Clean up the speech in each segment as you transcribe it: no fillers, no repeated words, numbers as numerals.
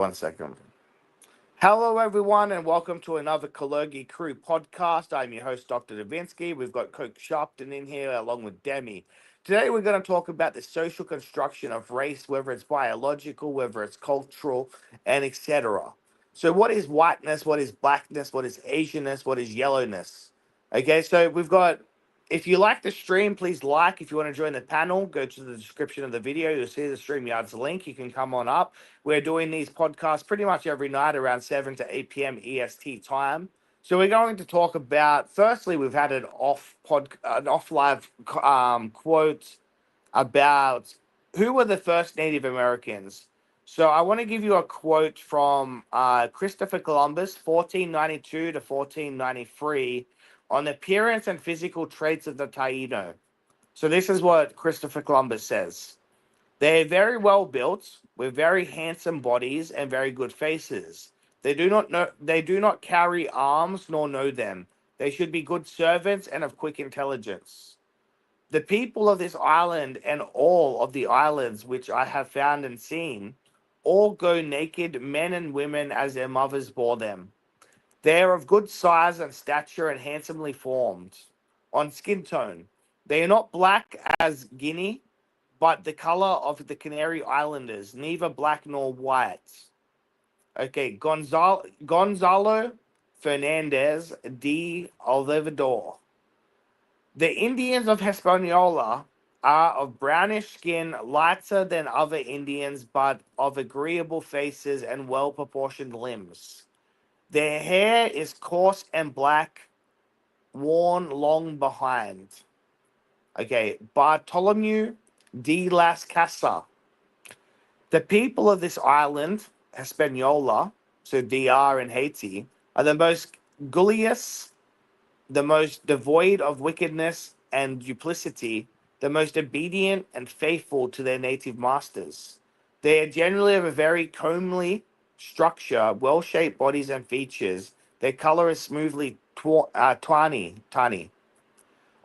One second. Hello, everyone, and welcome to another Kalogi Crew podcast. I'm your host, Dr. Davinsky. We've got Coach Sharpton in here along with Demi. Today, we're going to talk about the social construction of race, whether it's biological, whether it's cultural, and etc. So, what is whiteness? What is blackness? What is Asianness? What is yellowness? Okay, so we've got. If you like the stream, please like. If you want to join the panel, go to the description of the video. You'll see the StreamYard's link. You can come on up. We're doing these podcasts pretty much every night around 7 to 8 p.m. EST time. So we're going to talk about. Firstly, we've had an off live quote about who were the first Native Americans. So I want to give you a quote from Christopher Columbus, 1492 to 1493, on the appearance and physical traits of the Taino. So this is what Christopher Columbus says. They are very well built, with very handsome bodies and very good faces. They do not carry arms nor know them. They should be good servants and of quick intelligence. The people of this island and all of the islands which I have found and seen, all go naked, men and women, as their mothers bore them. They are of good size and stature and handsomely formed. On skin tone, they are not black as Guinea, but the color of the Canary Islanders, neither black nor white. Okay, Gonzalo Fernandez de Olivedor. The Indians of Hispaniola are of brownish skin, lighter than other Indians, but of agreeable faces and well proportioned limbs. Their hair is coarse and black, worn long behind. Okay, Bartolomeu de las Casas. The people of this island, Hispaniola, so DR in Haiti, are the most gulious, the most devoid of wickedness and duplicity, the most obedient and faithful to their native masters. They are generally of a very comely structure, well shaped bodies and features. Their color is smoothly tawny.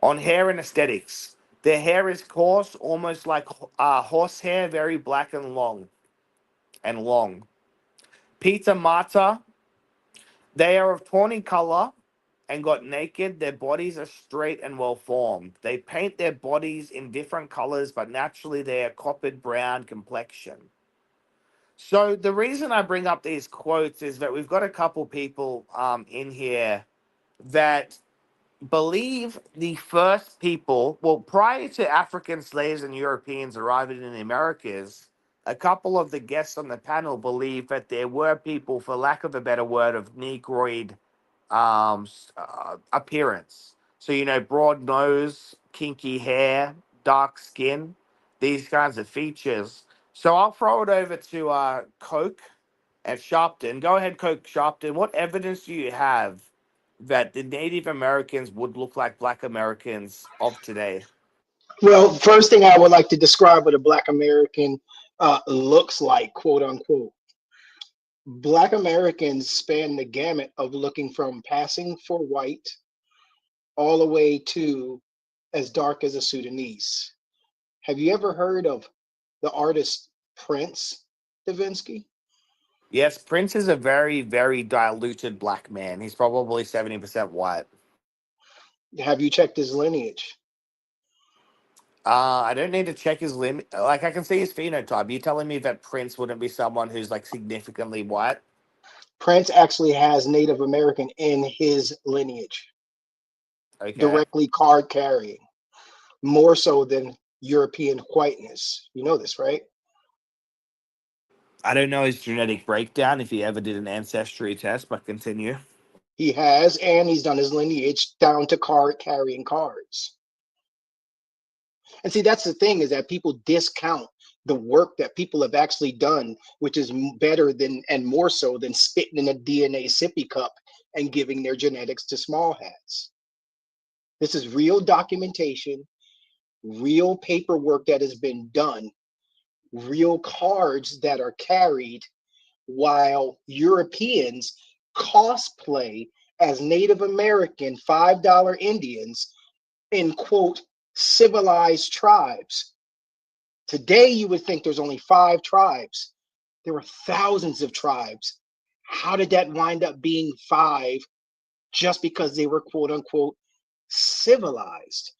On hair and aesthetics, their hair is coarse, almost like horsehair, very black and long. Peter Mata, they are of tawny color and got naked. Their bodies are straight and well formed. They paint their bodies in different colors, but naturally they are coppered brown complexion. So the reason I bring up these quotes is that we've got a couple people in here that believe the first people, well, prior to African slaves and Europeans arriving in the Americas, a couple of the guests on the panel believe that there were people, for lack of a better word, of Negroid appearance. So, broad nose, kinky hair, dark skin, these kinds of features. So I'll throw it over to Coke and Sharpton. Go ahead, Coke Sharpton. What evidence do you have that the Native Americans would look like Black Americans of today? Well, first thing I would like to describe what a Black American looks like, quote unquote. Black Americans span the gamut of looking from passing for white all the way to as dark as a Sudanese. Have you ever heard of the artist Prince Davinsky? Yes, Prince is a very, very diluted black man. He's probably 70% white. Have you checked his lineage? I don't need to check his limit. Like, I can see his phenotype. You telling me that Prince wouldn't be someone who's like significantly white? Prince actually has Native American in his lineage, Okay. directly card carrying, more so than European whiteness. You know this, right? I don't know his genetic breakdown if he ever did an ancestry test, but continue. He has, and he's done his lineage down to card carrying cards. And see, that's the thing is that people discount the work that people have actually done, which is better than and more so than spitting in a DNA sippy cup and giving their genetics to small hats. This is real documentation, real paperwork that has been done, real cards that are carried while Europeans cosplay as Native American $5 Indians in quote civilized tribes. Today, you would think there's only 5 tribes There were thousands of tribes. How did that wind up being 5 just because they were quote unquote civilized?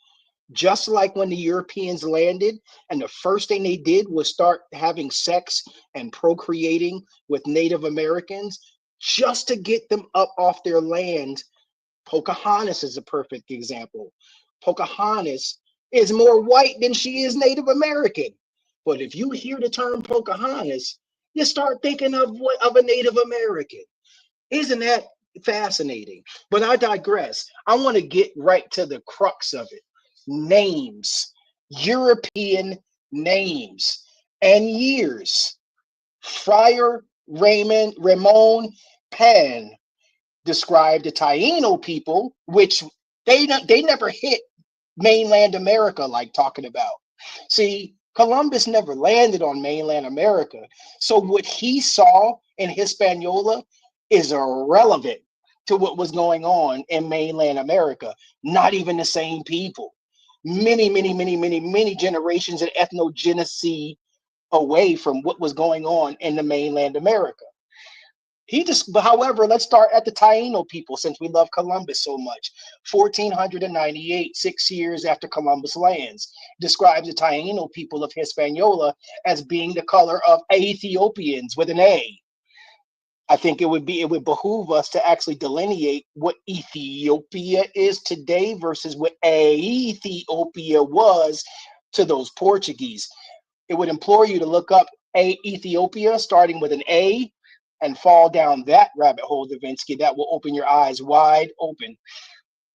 Just like when the Europeans landed and the first thing they did was start having sex and procreating with Native Americans just to get them up off their land. Pocahontas is a perfect example. Pocahontas is more white than she is Native American. But if you hear the term Pocahontas, you start thinking of a Native American. Isn't that fascinating? But I digress. I want to get right to the crux of it. Names, European names, and years. Friar Ramon Pan described the Taino people, which they never hit mainland America like talking about. See, Columbus never landed on mainland America. So what he saw in Hispaniola is irrelevant to what was going on in mainland America. Not even the same people. Many generations of ethnogenicity away from what was going on in the mainland America. However, let's start at the Taino people since we love Columbus so much. 1498, 6 years after Columbus lands, describes the Taino people of Hispaniola as being the color of Ethiopians with an A. I think it would behoove us to actually delineate what Ethiopia is today versus what Ethiopia was to those Portuguese. It would implore you to look up Ethiopia starting with an A and fall down that rabbit hole, Davinsky. That will open your eyes wide open.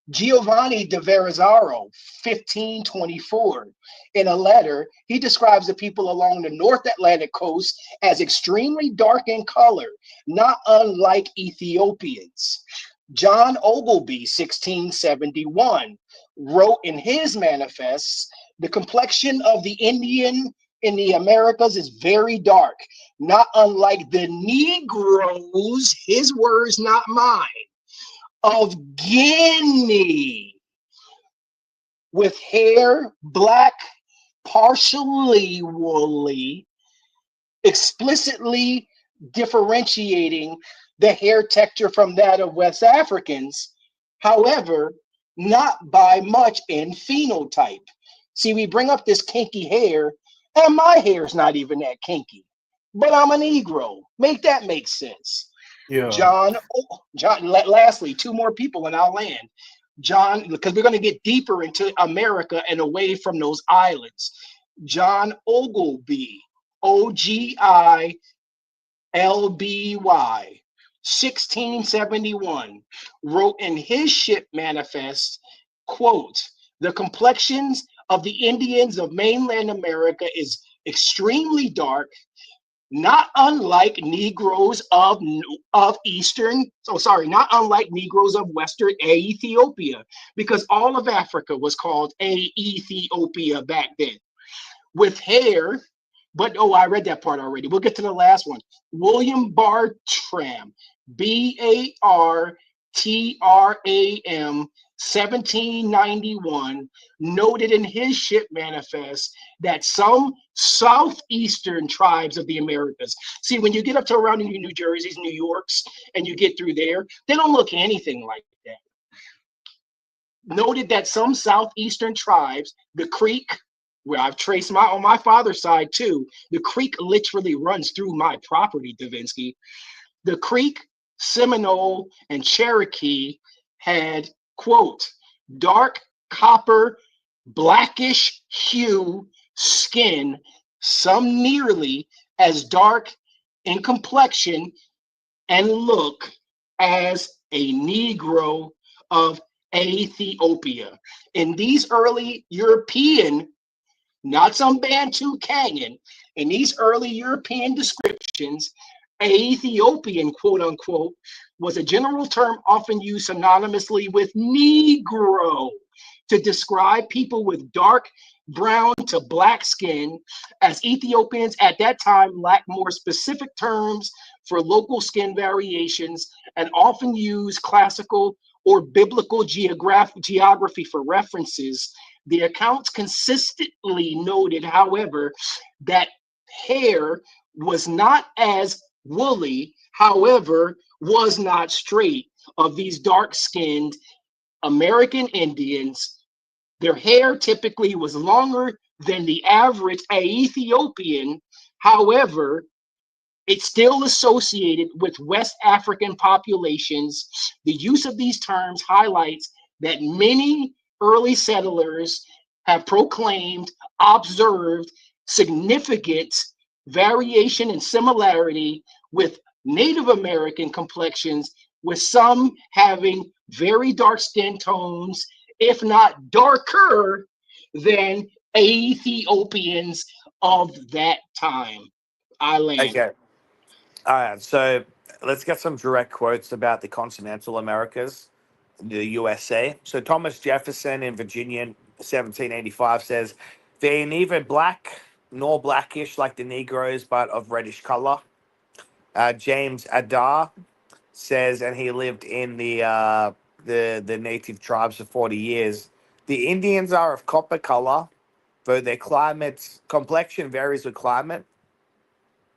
Giovanni de Verrazzano, 1524, in a letter, he describes the people along the North Atlantic coast as extremely dark in color, not unlike Ethiopians. John Ogleby, 1671, wrote in his manifests, the complexion of the Indian in the Americas is very dark, not unlike the Negroes, his words, not mine, of Guinea, with hair black, partially woolly, explicitly differentiating the hair texture from that of West Africans, however, not by much in phenotype. See, we bring up this kinky hair, and my hair's not even that kinky, but I'm a Negro. Make that make sense. Yeah. John, lastly, 2 more people and I'll land. John, because we're going to get deeper into America and away from those islands. John Ogleby, Oglby, 1671, wrote in his ship manifest, quote, the complexions of the Indians of mainland America is extremely dark, not unlike Negroes of Eastern, not unlike Negroes of Western Ethiopia, because all of Africa was called Ethiopia back then, with hair, but I read that part already. We'll get to the last one. William Bartram, Bartram, 1791, noted in his ship manifest that some southeastern tribes of the Americas, see, when you get up to around New Jersey's, New York's, and you get through there, they don't look anything like that. Noted that some southeastern tribes, the Creek, where I've traced on my father's side too, the Creek literally runs through my property, Davinsky. The Creek, Seminole, and Cherokee had, quote, dark copper, blackish hue skin, some nearly as dark in complexion and look as a Negro of Ethiopia. In these early European, not some Bantu Canyon, in these early European descriptions, Ethiopian, quote unquote, was a general term often used synonymously with Negro to describe people with dark brown to black skin, as Ethiopians at that time lacked more specific terms for local skin variations and often used classical or biblical geography for references. The accounts consistently noted, however, that hair was not as woolly, however, was not straight, of these dark skinned American Indians. Their hair typically was longer than the average Ethiopian. However, it's still associated with West African populations. The use of these terms highlights that many early settlers have proclaimed, observed significant variation and similarity with Native American complexions, with some having very dark skin tones, if not darker than Ethiopians of that time. I land. Okay. All right. So let's get some direct quotes about the continental Americas, the USA. So Thomas Jefferson in Virginia in 1785 says, they're neither black nor blackish like the Negroes, but of reddish color. James Adair says, and he lived in the native tribes for 40 years. The Indians are of copper color, though their climate complexion varies with climate.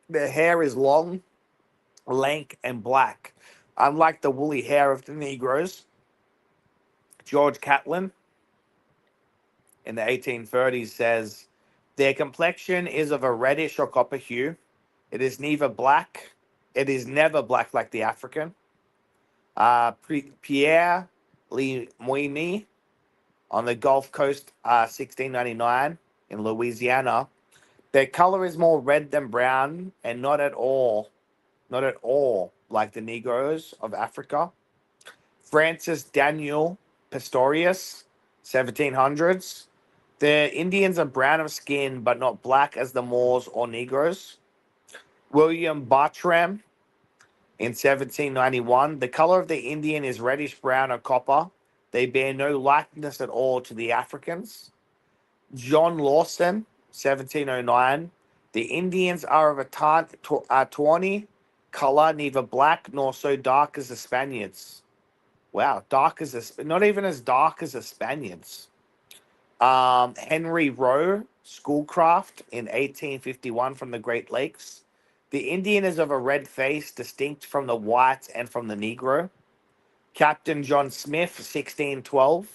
Their hair is long, lank, and black. Unlike the woolly hair of the Negroes, George Catlin in the 1830s says, their complexion is of a reddish or copper hue. It is neither black, it is never black like the African. Pierre Lemoyne on the Gulf Coast, 1699 in Louisiana. Their color is more red than brown, and not at all like the Negroes of Africa. Francis Daniel Pistorius, 1700s. The Indians are brown of skin, but not black as the Moors or Negroes. William Bartram in 1791. The color of the Indian is reddish brown or copper. They bear no likeness at all to the Africans. John Lawson, 1709. The Indians are of a tawny color, neither black nor so dark as the Spaniards. Wow, dark as not even as dark as the Spaniards. Henry Rowe, Schoolcraft in 1851 from the Great Lakes. The Indian is of a red face, distinct from the white and from the Negro. Captain John Smith, 1612.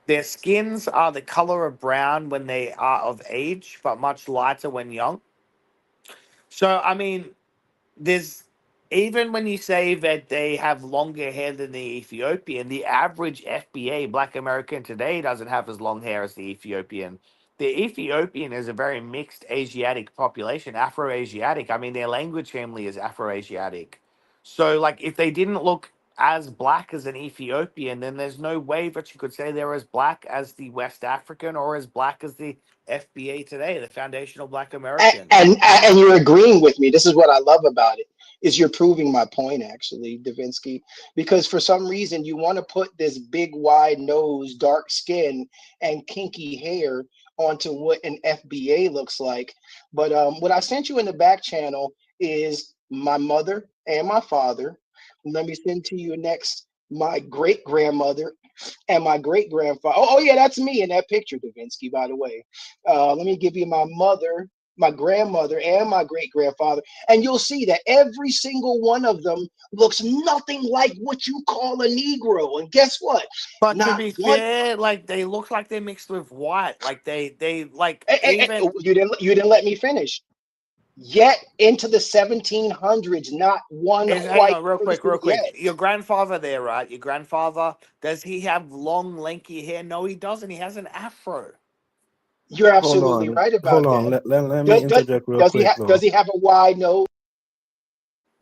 Their skins are the color of brown when they are of age, but much lighter when young. So, I mean, there's even when you say that they have longer hair than the Ethiopian, the average FBA Black American today doesn't have as long hair as the Ethiopian. The Ethiopian is a very mixed Asiatic population, Afro Asiatic. I mean, their language family is Afro Asiatic. So, like, if they didn't look as black as an Ethiopian, then there's no way that you could say they're as black as the West African or as black as the FBA today, the foundational Black and, American. and and you're agreeing with me. This is what I love about it, is you're proving my point, actually, Davinsky, because for some reason you want to put this big wide nose, dark skin, and kinky hair onto what an FBA looks like. But what I sent you in the back channel is my mother and my father. Let me send to you next my great grandmother and my great grandfather. Oh, yeah, that's me in that picture, Davinsky, by the way. Let me give you my mother, my grandmother, and my great grandfather. And you'll see that every single one of them looks nothing like what you call a Negro. And guess what? But to Not be one. fair, like they look like they're mixed with white. Like they like even You didn't let me finish. Yet into the 1700s, not one is hang white on person real quick. yet. Your grandfather there, right? Your grandfather, does he have long, lanky hair? No, he doesn't. He has an afro. You're Hold absolutely on, right hold about on. that. Let me Does, does, interject real does he quick have does though. he have a wide nose?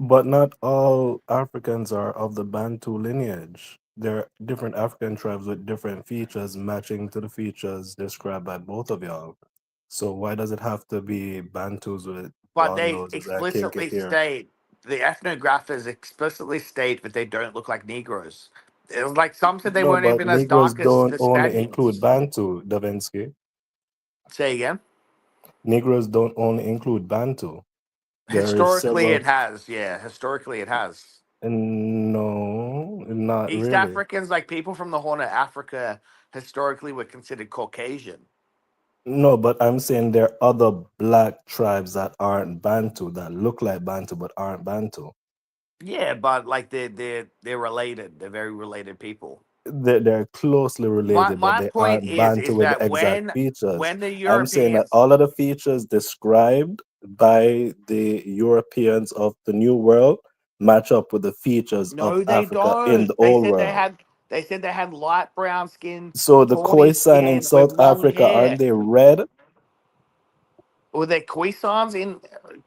But not all Africans are of the Bantu lineage. There are different African tribes with different features matching to the features described by both of y'all. So why does it have to be Bantus with But long they noses and kinky explicitly hair? state the ethnographers explicitly state that they don't look like Negroes. It was like some said they No, weren't but even as Negroes dark as don't the only include Spaniards. Bantu, Davinsky. Say again. Negroes don't only include Bantu. There is Historically, several. it has. Yeah, historically, it has. No, not East really. Africans, like people from the Horn of Africa, historically were considered Caucasian. No, but I'm saying there are other black tribes that aren't Bantu that look like Bantu but aren't Bantu. Yeah, but like they're related. They're very related people. They're closely My related, but my they point aren't Bantu is with the that exact features. when the I'm saying that Europeans, all of the features described by the Europeans of the New World match up with the features of no, they Africa in don't. the Old World. They said they had light brown skin, So the tawny Khoisan in skin with South long Africa, aren't hair. they red? Were they Khoisans in?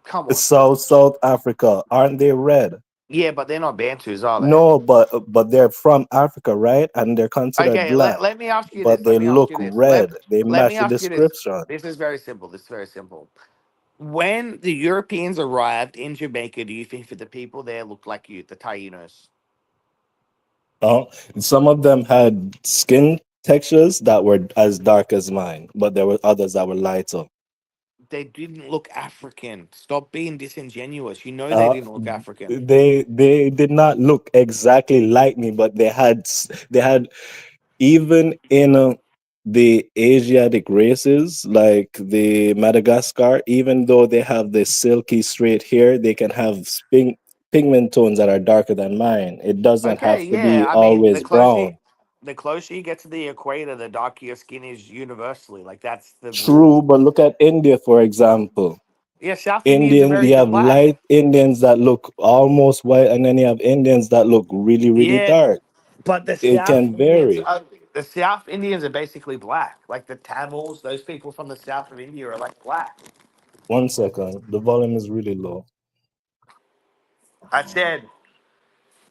Come on. South Africa, aren't they red? Yeah, but they're not Bantus, are they? No, but they're from Africa, right? And they're considered Okay, black, let me ask you but this. Let they me ask look you this. red. They Let me match the ask you this. description. This is very simple. This is very simple. When the Europeans arrived in Jamaica, do you think that the people there looked like you, the Tainos? Uh, some of them had skin textures that were as dark as mine, but there were others that were lighter. They didn't look African. Stop being disingenuous. You know they Uh, didn't look African. they did not look exactly like me, but they had even in the Asiatic races like the Madagascar, even though they have the silky straight hair, they can have pigment tones that are darker than mine. It doesn't Okay, have to yeah. be I mean, always brown. the closer you get to the equator, the darker your skin is universally. Like that's the rule. True, but look at India, for example. Yeah, South Indians are Indian, very you have black. light Indians that look almost white, and then you have Indians that look really, really Yeah, dark. but It can vary. The South Indians are basically black. Like the Tamils, those people from the south of India are like black. 1 second, the volume is really low. I said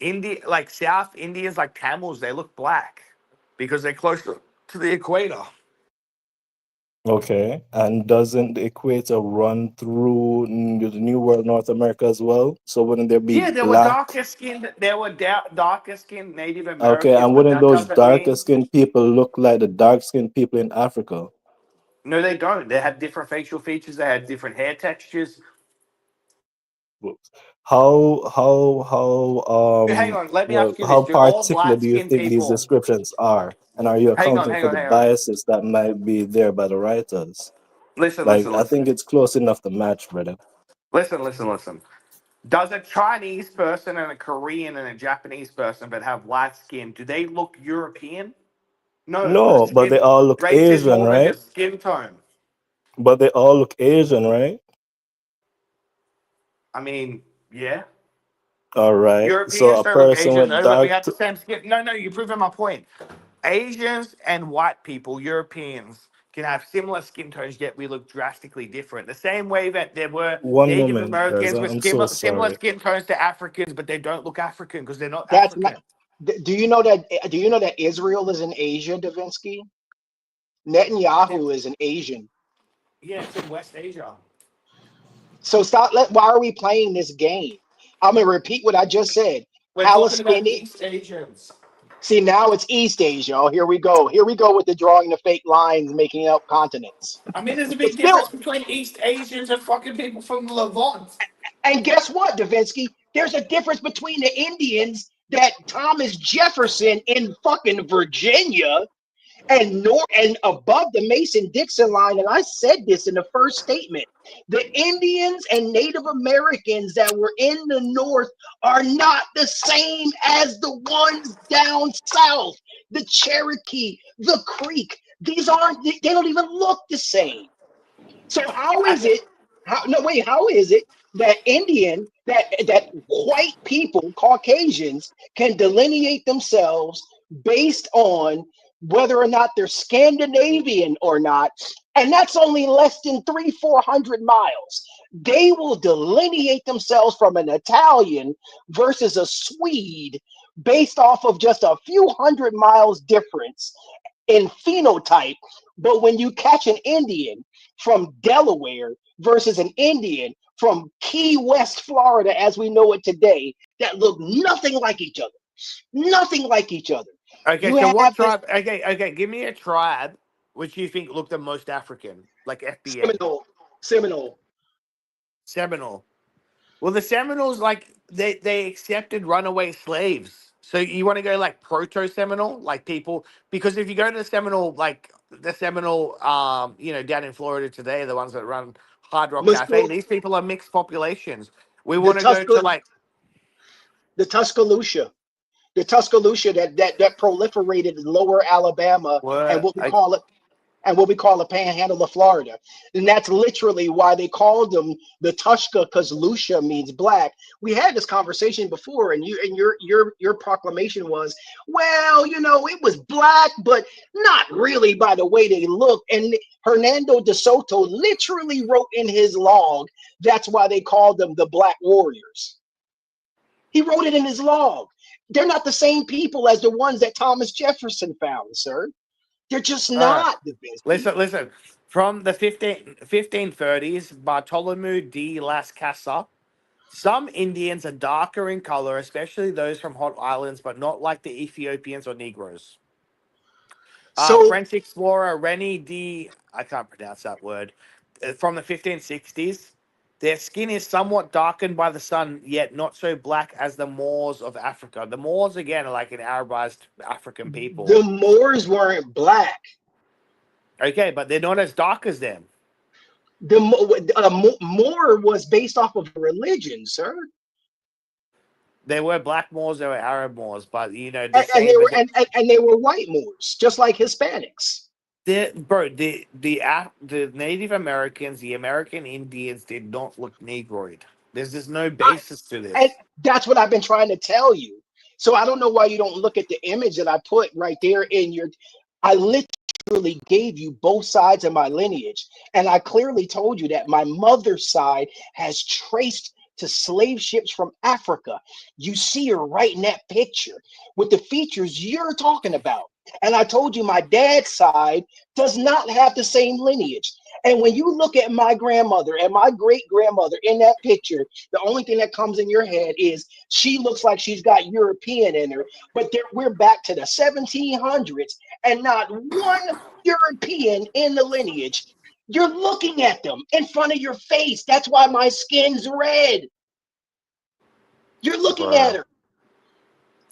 India, like South Indians, like Tamils, they look black because they're closer to the equator. Okay, and doesn't the equator run through the New World, North America as well? So wouldn't there be Yeah, there were black? darker skinned. There were darker skinned Native Okay, Americans, and but wouldn't that those doesn't darker mean skinned people look like the dark skinned people in Africa? no, they don't. They had different facial features. They had different hair textures. How Hang on, let me well, ask you this: how Do all particular black do you skinned think these people? descriptions are? And are you Hang on, accounting hang for on, the hang on. biases that might be there by the writers? Listen, Like, listen, I think listen, it's close enough to match, brother. listen. Does a Chinese person and a Korean and a Japanese person that have white skin, do they look European? No, No, but they all look race is Asian, more than right? just skin tone. But they all look Asian, right? I mean, yeah. All right. So Europeans a don't look person Asian with though, but we dark, have the same skin. No, you're proving my point. Asians and white people, Europeans, can have similar skin tones, yet we look drastically different. The same way that there were one Native moment, guys. Americans with I'm so similar sorry. skin tones to Africans, but they don't look African because they're not That's not. African. Do you know that? Do you know that Israel is in Asia, Davinsky? Yeah, Netanyahu is an Asian. yeah, it's in West Asia. So stop. Why are we playing this game? I'm gonna repeat what I just said. We're talking about Palestinian. East Asians. See, now it's East Asia. Oh, here we go. Here we go with the drawing the fake lines, making up continents. I mean, there's a But big still, difference between East Asians and fucking people from Levant. and guess what, Davinsky? There's a difference between the Indians that Thomas Jefferson in fucking Virginia and above the Mason-Dixon line, and I said this in the first statement, the Indians and Native Americans that were in the North are not the same as the ones down south, the Cherokee, the Creek. These aren't, they don't even look the same. So how is I, it? How is it that that white people, Caucasians, can delineate themselves based on whether or not they're Scandinavian or not, and that's only less than 400 miles. They will delineate themselves from an Italian versus a Swede based off of just a few hundred miles difference in phenotype. But when you catch an Indian from Delaware versus an Indian from Key West, Florida, as we know it today, that look nothing like each other, nothing like each other. okay, You so what have this tribe? Okay, give me a tribe which you think look the most African, like FBA. Seminole. Seminole. Well, the Seminoles, like they accepted runaway slaves. So you want to go like proto Seminole, like people, because if you go to the Seminole, like the Seminole, down in Florida today, the ones that run Hard Rock Cafe. Musko, These people are mixed populations. We the want to go to Tusca, like the Tuscaloosa, the Tuscaloosa that proliferated in lower Alabama and what? what we call it and what we call the panhandle of Florida. And that's literally why they called them the Tushka, because Lucia means black. We had this conversation before, and your proclamation was, well, it was black, but not really by the way they look. And Hernando de Soto literally wrote in his log, that's why they called them the Black Warriors. He wrote it in his log. They're not the same people as the ones that Thomas Jefferson found, sir. They're just Uh, not, Davinsky. listen. From the 1530s, Bartolomeu de las Casas, some Indians are darker in color, especially those from hot islands, but not like the Ethiopians or Negroes. So French explorer Rene de, I can't pronounce that word, from the 1560s. Their skin is somewhat darkened by the sun, yet not so black as the Moors of Africa. The Moors, again, are like an Arabized African people. the Moors weren't black. Okay, but they're not as dark as them. Moor was based off of religion, sir, They were black Moors, they were Arab Moors, but the and they same. were But and they were white Moors, just like Hispanics. the Native Americans, the American Indians did not look Negroid. There's just no I, basis to and this. that's what I've been trying to tell you. So I don't know why you don't look at the image that I put right there in your. I literally gave you both sides of my lineage, and I clearly told you that my mother's side has traced to slave ships from Africa. You see her right in that picture with the features you're talking about. And I told you my dad's side does not have the same lineage. And when you look at my grandmother and my great grandmother in that picture, the only thing that comes in your head is she looks like she's got European in her. But we're back to the 1700s and not one European in the lineage. You're looking at them in front of your face. That's why my skin's red. You're looking at Bruh. her.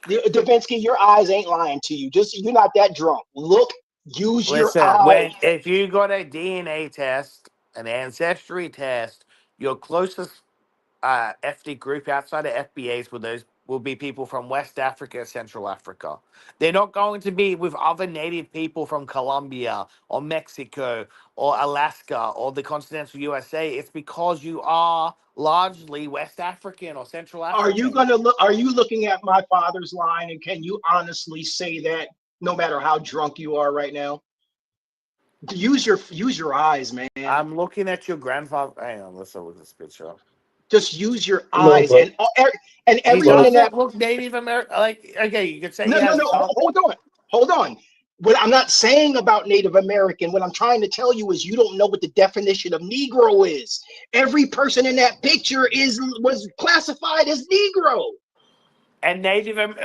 Davinsky, your eyes ain't lying to you. Just you're not that drunk. Look, use your Listen, eyes. when if you got a DNA test, an ancestry test, your closest ethnic group outside of FBAs will be people from West Africa, Central Africa. They're not going to be with other native people from Colombia or Mexico or Alaska or the continental USA. It's because you are largely West African or Central Are you African. gonna look? Are you looking at my father's line? And can you honestly say that no matter how drunk you are right now? Use your eyes, man. I'm looking at your grandfather. Hang on, let's look at this picture. Just use your No, eyes, but and He everyone in that. doesn't look Native American. Like, okay, you could say he No, no, has no. some. Hold on. What I'm not saying about Native American, what I'm trying to tell you is you don't know what the definition of Negro is. Every person in that picture was classified as Negro. And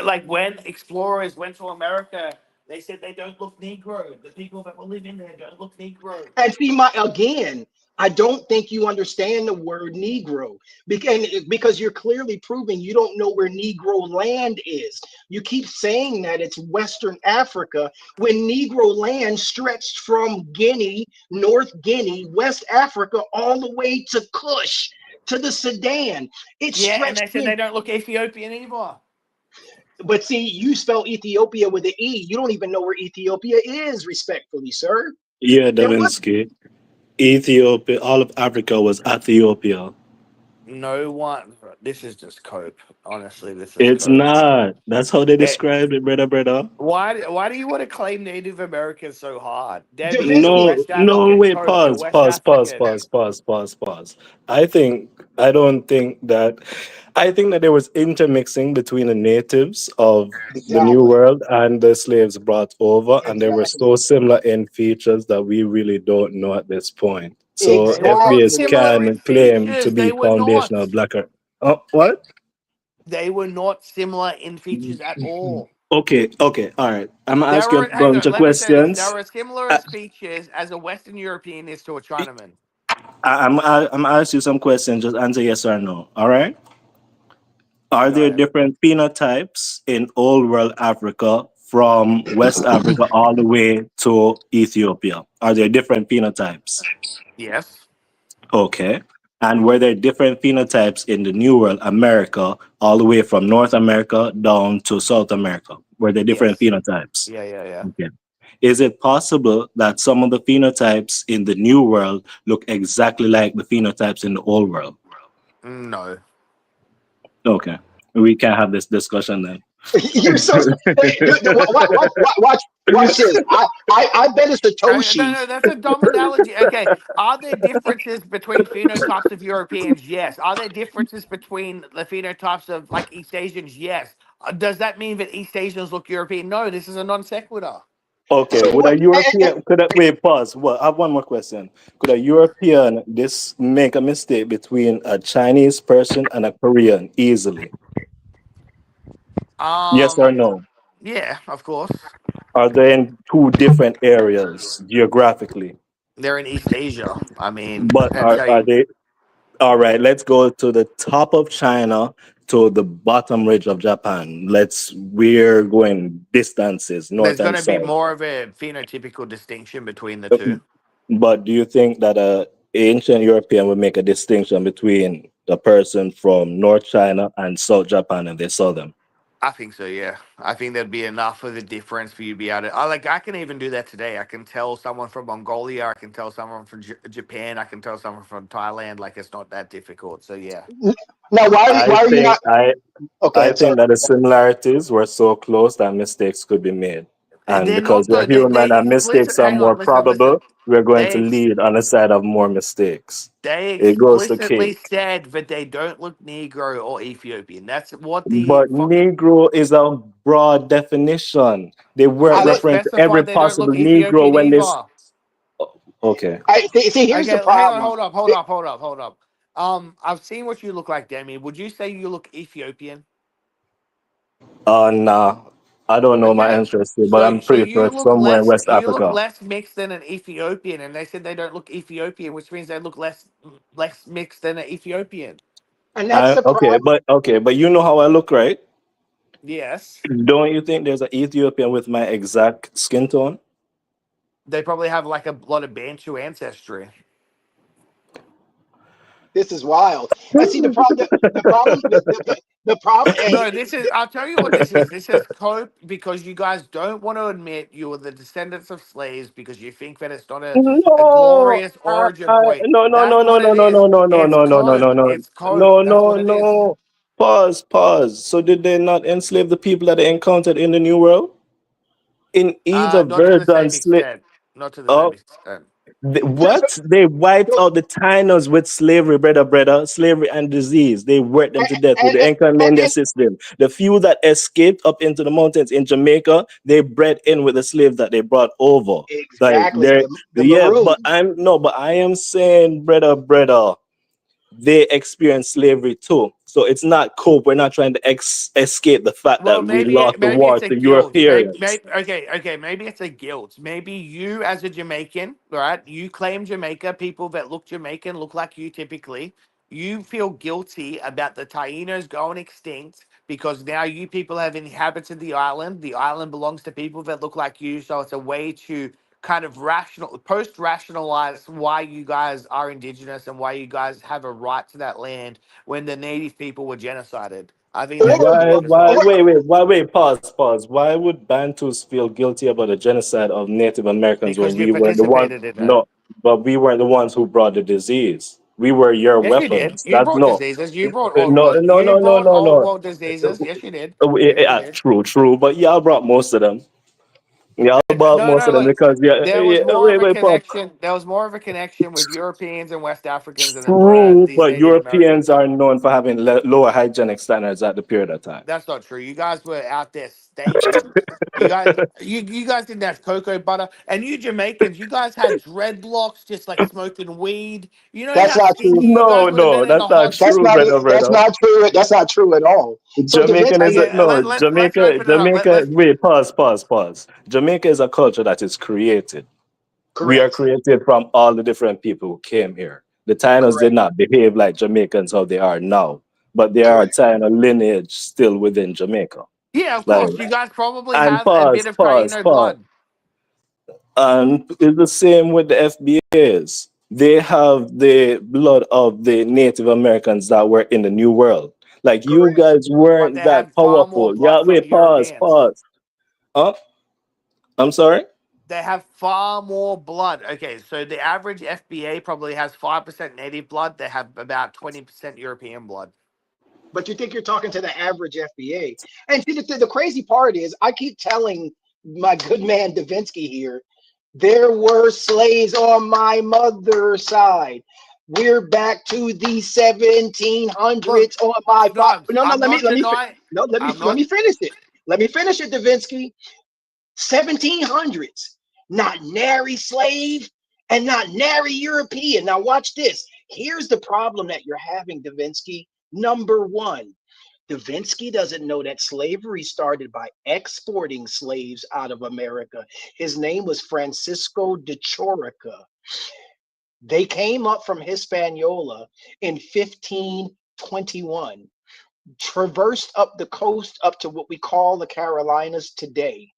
like when explorers went to America, they said they don't look Negro. The people that were living there don't look Negro. And see, my again, I don't think you understand the word Negro because you're clearly proving you don't know where Negro land is. You keep saying that it's Western Africa when Negro land stretched from Guinea, North Guinea, West Africa, all the way to Kush, to the Sudan. It Yeah, and stretched they said in. they don't look Ethiopian either. But see, you spell Ethiopia with an E. You don't even know where Ethiopia is, respectfully, sir. yeah, There was Davinsky. Ethiopia, all of Africa was Ethiopia. No one. This is just cope. Honestly, this is It's cope. not. That's how they Eh, described it, brother. why do you want to claim Native Americans so hard, Debbie? You're Davinsky. No, West no, African wait, cope. You're pause, West pause, pause, African. pause, pause, pause, pause. I don't think that, I think that there was intermixing between the natives of the New Exactly. World and the slaves brought over, and they were so Exactly. similar in features that we really don't know at this point. So They were not FBS Exactly. similar in can claim to features. be They were not. foundational blacker. Oh, what? They were not similar in features at all. Okay, okay, all right. I'm gonna There ask you a were, hang bunch on, of let me say this. There questions. were similar I, as features as a Western European is to a Chinaman. I'm gonna ask you some questions. Just answer yes or no. All right. Are Go there ahead. different phenotypes in old world Africa from West Africa all the way to Ethiopia? Are there different phenotypes? Yes. Okay. And were there different phenotypes in the New World, America, all the way from North America down to South America? Were there different Yes. phenotypes? Yeah, yeah, yeah. Okay. Is it possible that some of the phenotypes in the New World look exactly like the phenotypes in the Old World? No. Okay. We can't have this discussion then. You're so watch this. I bet it's No, Satoshi. no, that's a dumb analogy. Okay, are there differences between phenotypes of Europeans? Yes. Are there differences between the phenotypes of like East Asians? Yes. Does that mean that East Asians look European? No, this is a non sequitur. Okay, So would what? a European could I wait, pause. Well, I have one more question. Could a European this make a mistake between a Chinese person and a Korean easily? Yes or Um, no? yeah, of course. Are they in two different areas geographically? They're in East Asia. I mean, But that's how are you. they all right? Let's go to the top of China to the bottom ridge of Japan. We're going distances, There's north going and to be south. more of a phenotypical distinction between the two. But do you think that a ancient European would make a distinction between the person from North China and South Japan if they saw them? I think so, yeah. I think there'd be enough of a difference for you to be able to. I can even do that today. I can tell someone from Mongolia. I can tell someone from Japan. I can tell someone from Thailand. Like it's not that difficult. So yeah. Now, I why are you think not? Okay, I I'm sorry. think that the similarities were so close that mistakes could be made. And They're because not we're though. They human and explicit. mistakes are Hang more on. Listen. Listen. probable, we're going to They ex- lead on the side of more mistakes. they It goes to explicitly cake. said that they don't look Negro or Ethiopian. That's what the But fucking. Negro is a broad definition. They So weren't I they let referring to specify every they don't look possible Negro Ethiopian when they. either. Okay. I see. Here's the Okay, hang on, problem. hold up, hold up, hold up, hold up. I've seen what you look like, Demi. Would you say you look Ethiopian? Nah, I don't know my Okay, ancestry, but so I'm so pretty sure it's somewhere in West you look Africa. less mixed than an Ethiopian, and they said they don't look Ethiopian, which means they look less mixed than an Ethiopian. And that's the Okay, problem. but you know how I look, right? Yes, Don't you think there's an Ethiopian with my exact skin tone? they probably have like a lot of Bantu ancestry. This is wild. And see the problem. The problem. The problem. Hey, No, this is. I'll tell you what this is. This is cope because you guys don't want to admit you are the descendants of slaves because you think that it's not a No, glorious origin point. no, no, no, That's no, what no, it no, is. no, no, no, It's no, no, no, no, cope. no, It's cope. no, That's no, what it is. no. Pause, pause. So did they not enslave the people that they encountered in the New World? In Egypt, Not to very the same enslaved. extent. Not to the same extent. so, What? They wiped so, out the Taínos with slavery, brother, slavery and disease. They worked them and, to death with and, the encomienda and system. The few that escaped up into the mountains in Jamaica, they bred in with the slaves that they brought over. Like exactly they're the yeah, but maroons. I'm no, but I am saying, brother, they experienced slavery too. So it's not cope. We're not trying to escape the fact Well, that we lost the maybe war it's a to guilt. Europeans. Okay. Maybe it's a guilt. Maybe you, as a Jamaican, right? You claim Jamaica. People that look Jamaican look like you typically. You feel guilty about the Tainos going extinct because now you people have inhabited the island. The island belongs to people that look like you. So it's a way to kind of post rationalize why you guys are indigenous and why you guys have a right to that land when the native people were genocided. I think that could be it as well. Pause. Why would Bantus feel guilty about the genocide of Native Americans when Because you we weren't the one? participated in it. No, but we weren't the ones who brought the disease. We were your Yes, you did. weapons. You That's brought no, diseases. You brought old no, world. no, You no, no, brought no, old no. world diseases. Yes, you did. Yes, you did. True. But y'all brought most of them. Y'all brought No, most no. of them Like because there was more of a Pause. connection. There was more of a connection with Europeans and West Africans than there were True, these but Native Europeans Americans. are known for having lower hygienic standards at the period of time. That's not true. You guys were out there staking. You guys didn't have cocoa butter, and you Jamaicans, you guys had dreadlocks, just like smoking weed. You know That's how not stinky true. you guys would have No, been in the that's not hot That's true, not. springs. That's brother. not true. That's not true at all. So to Jamaican is a Okay, no. let's Jamaica, open it up. Wait, pause. Jamaica is a culture that is created. We are correct, created from all the different people who came here. The Tainos did correct, not behave like Jamaicans how they are now, but there are correct. Taino lineage still within Jamaica. Yeah, of Like, course. You guys probably and have a bit pause, of pause, Taino pause. blood. And it's the same with the FBAs. They have the blood of the Native Americans that were in the New World. Like, you Correct. guys But they weren't that have far more powerful. blood Yeah, from wait, pause, Europeans. pause. Huh? I'm sorry? They have far more blood. Okay, so the average FBA probably has 5% native blood. They have about 20% European blood. But you think you're talking to the average FBA. And see, the crazy part is, I keep telling my good man Davinsky here, there were slaves on my mother's side. We're back to the Look, 1700s on my father. Snubs, No, no, I'm not denying. no, I'm let not. me finish it. Let me finish it, Davinsky. 1700s, not nary slave and not nary European. Now watch this. Here's the problem that you're having, Davinsky. Number one, Davinsky doesn't know that slavery started by exporting slaves out of America. His name was Francisco de Chorica. They came up from Hispaniola in 1521, traversed up the coast up to what we call the Carolinas today.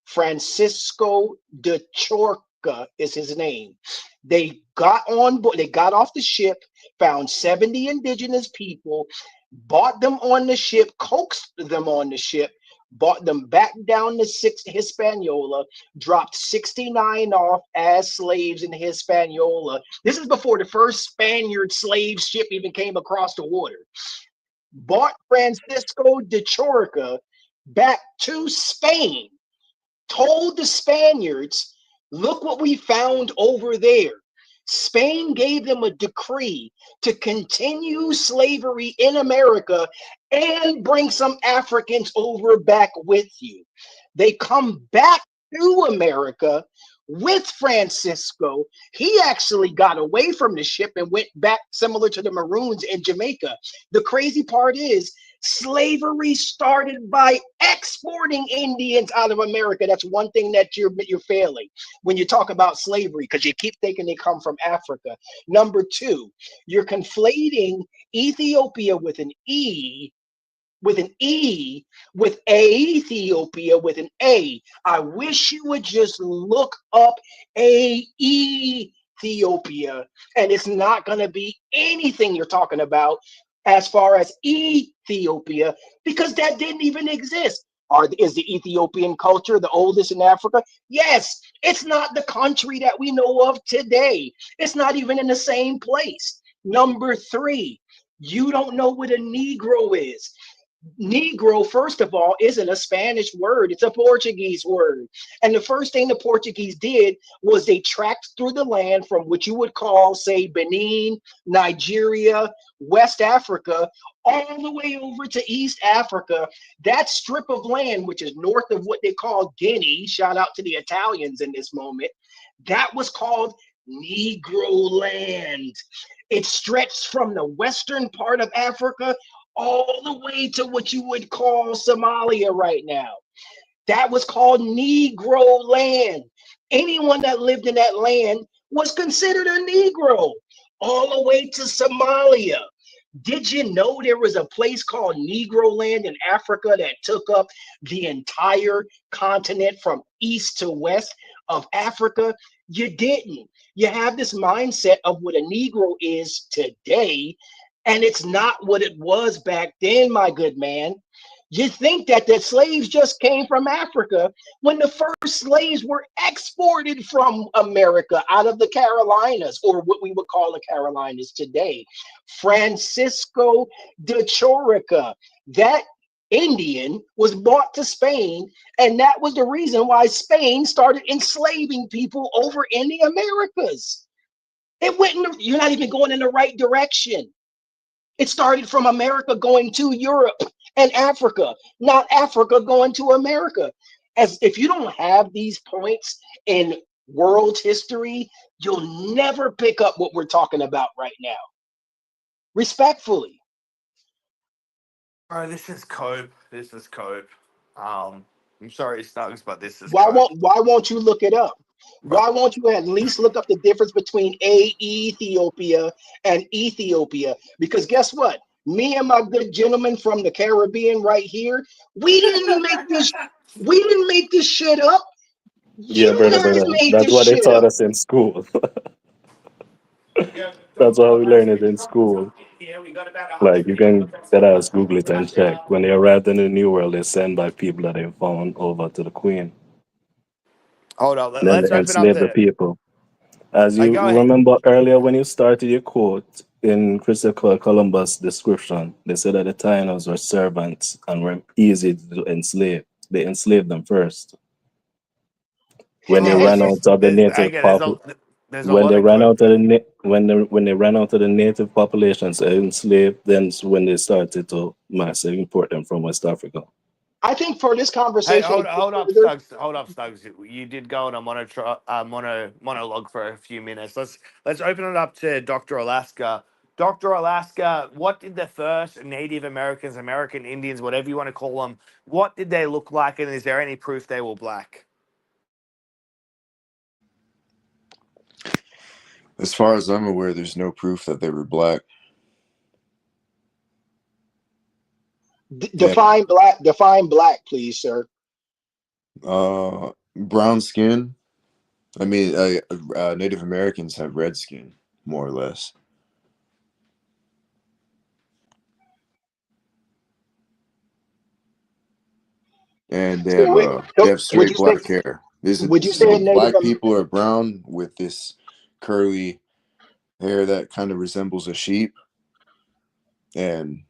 Francisco de Chorca is his name. They got on board, they got off the ship, found 70 indigenous people, bought them on the ship, coaxed them on the ship, bought them back down to Hispaniola, dropped 69 off as slaves in Hispaniola. This is before the first Spaniard slave ship even came across the water. Bought Francisco de Chorca back to Spain, told the Spaniards, look what we found over there. Spain gave them a decree to continue slavery in America and bring some Africans over back with you. They come back to America with Francisco. He actually got away from the ship and went back, similar to the Maroons in Jamaica. The crazy part is, slavery started by exporting Indians out of America. That's one thing that you're failing when you talk about slavery, because you keep thinking they come from Africa. Number two, you're conflating Ethiopia with an E, with Ethiopia with an A. I wish you would just look up Ethiopia, and it's not going to be anything you're talking about as far as Ethiopia, because that didn't even exist. Is the Ethiopian culture the oldest in Africa? Yes. It's not the country that we know of today. It's not even in the same place. Number three, you don't know what a Negro is. Negro, first of all, isn't a Spanish word, it's a Portuguese word. And the first thing the Portuguese did was they tracked through the land from what you would call, say, Benin, Nigeria, West Africa, all the way over to East Africa. That strip of land, which is north of what they call Guinea, shout out to the Italians in this moment, that was called Negro land. It stretched from the western part of Africa all the way to what you would call Somalia right now. That was called Negro land. Anyone that lived in that land was considered a Negro, all the way to Somalia. Did you know there was a place called Negro land in Africa that took up the entire continent from east to west of Africa? You didn't. You have this mindset of what a Negro is today, and it's not what it was back then, my good man. You think that the slaves just came from Africa when the first slaves were exported from America out of the Carolinas, or what we would call the Carolinas today. Francisco de Chorica, that Indian, was brought to Spain, and that was the reason why Spain started enslaving people over in the Americas. It went in you're not even going in the right direction. It started from America going to Europe and Africa, not Africa going to America. As if you don't have these points in world history, you'll never pick up what we're talking about right now. Respectfully. Bro, this is cope. This is cope. I'm sorry, Snugs, but this is Why cope. won't you look it up? Bro, Why won't you at least look up the difference between Ethiopia and Ethiopia? Because guess what? Me and my good gentleman from the Caribbean right here, we didn't make this. We didn't make this shit up. Yeah, You brother, guys brother. made That's this what they shit taught up. us in school. Yeah, That's Dr. how we learn Alaska, it in just like school. here, we got about Like 100 you people can with us get here. us Google it and But check. When they arrived in the New World, they sent by people that they found over to the Queen. hold on, Then let's they open up enslaved the the. people. As I you go ahead. remember earlier when you started your quote in Christopher Columbus' description, they said that the Taínos were servants and were easy to enslave. They enslaved them first. When And they that Well, has ran been out of the native again, pop, there's a when lot they of ran code. out of the when they ran out of the native populations enslaved, then when they started to massively import them from West Africa. I think for this Hey, conversation to go hold up, further, Stugs. Hold up, Stugs. You did go on a monologue for a few minutes. Let's open it up to Dr. Alaska. Dr. Alaska, what did the first Native Americans, American Indians, whatever you want to call them, what did they look like, and is there any proof they were black? As far as I'm aware, there's no proof that they were black. They had define black. Define black, please, sir. brown skin. I mean, Native Americans have red skin, more or less, and So, they have would straight you say? black hair. Would you say So Native? black people are brown with this curly hair that kind of resembles a sheep, and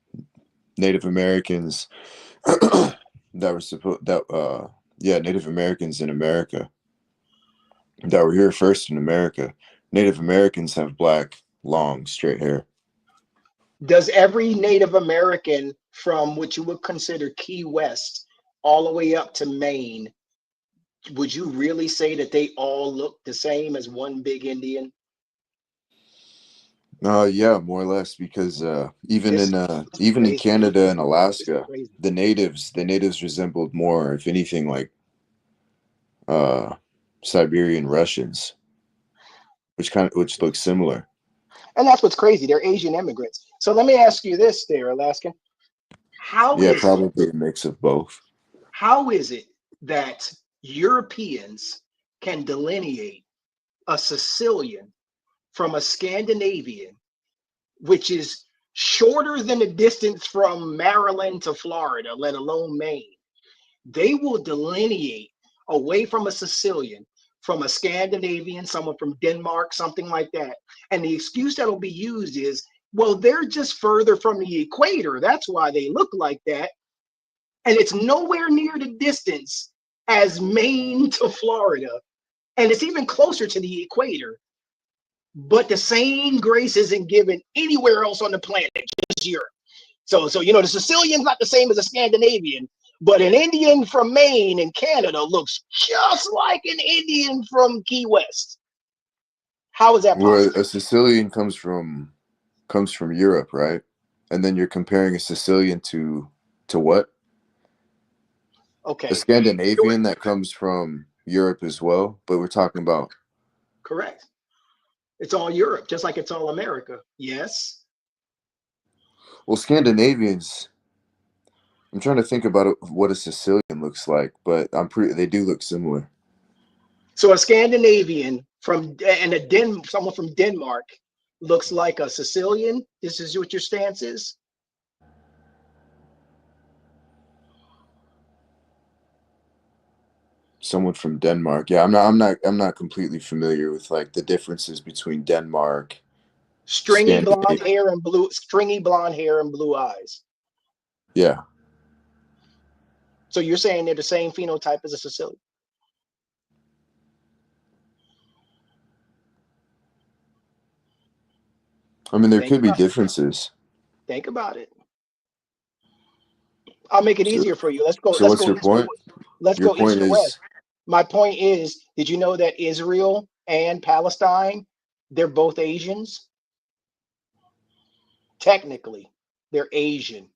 Native Americans that were supposed that yeah, Native Americans in America that were here first in America. Native Americans have black, long, straight hair. Does every Native American from what you would consider Key West all the way up to Maine, would you really say that they all look the same as one big Indian? Yeah, more or less, because This is even in crazy. Canada and This is Alaska, crazy. the natives resembled more, if anything, like uh, Siberian Russians, which look similar. And that's what's crazy. They're Asian immigrants. So let me ask you this there, Alaskan. How Yeah, is it? probably a mix of both. How is it that Europeans can delineate a Sicilian from a Scandinavian, which is shorter than the distance from Maryland to Florida, let alone Maine? They will delineate away from a Sicilian, from a Scandinavian, someone from Denmark, something like that. And the excuse that will be used is, well, they're just further from the equator. That's why they look like that. And it's nowhere near the distance as Maine to Florida. And it's even closer to the equator. But the same grace isn't given anywhere else on the planet, just Europe. So the Sicilian's not the same as a Scandinavian, but an Indian from Maine and Canada looks just like an Indian from Key West. How is that Where possible? a Sicilian comes from Europe, right? And then you're comparing a Sicilian to what? A Okay, Scandinavian that comes from Europe as well, but we're talking about, correct. It's all Europe, just like it's all America. Yes. well, Scandinavians. I'm trying to think about what a Sicilian looks like, but they do look similar. So a Scandinavian from and someone from Denmark looks like a Sicilian. This is what your stance is. Someone from Denmark. Yeah, I'm not completely familiar with like the differences between Denmark, Scandinavia. Stringy blonde hair and blue eyes. Yeah. So you're saying they're the same phenotype as a Sicilian? I mean, there Think could be about differences. think about it. I'll make it So, easier for you. Let's go. so Let's what's go your east to point? let's Your go east point to west. is, My point is, did you know that Israel and Palestine, they're both Asians? Technically, they're Asian.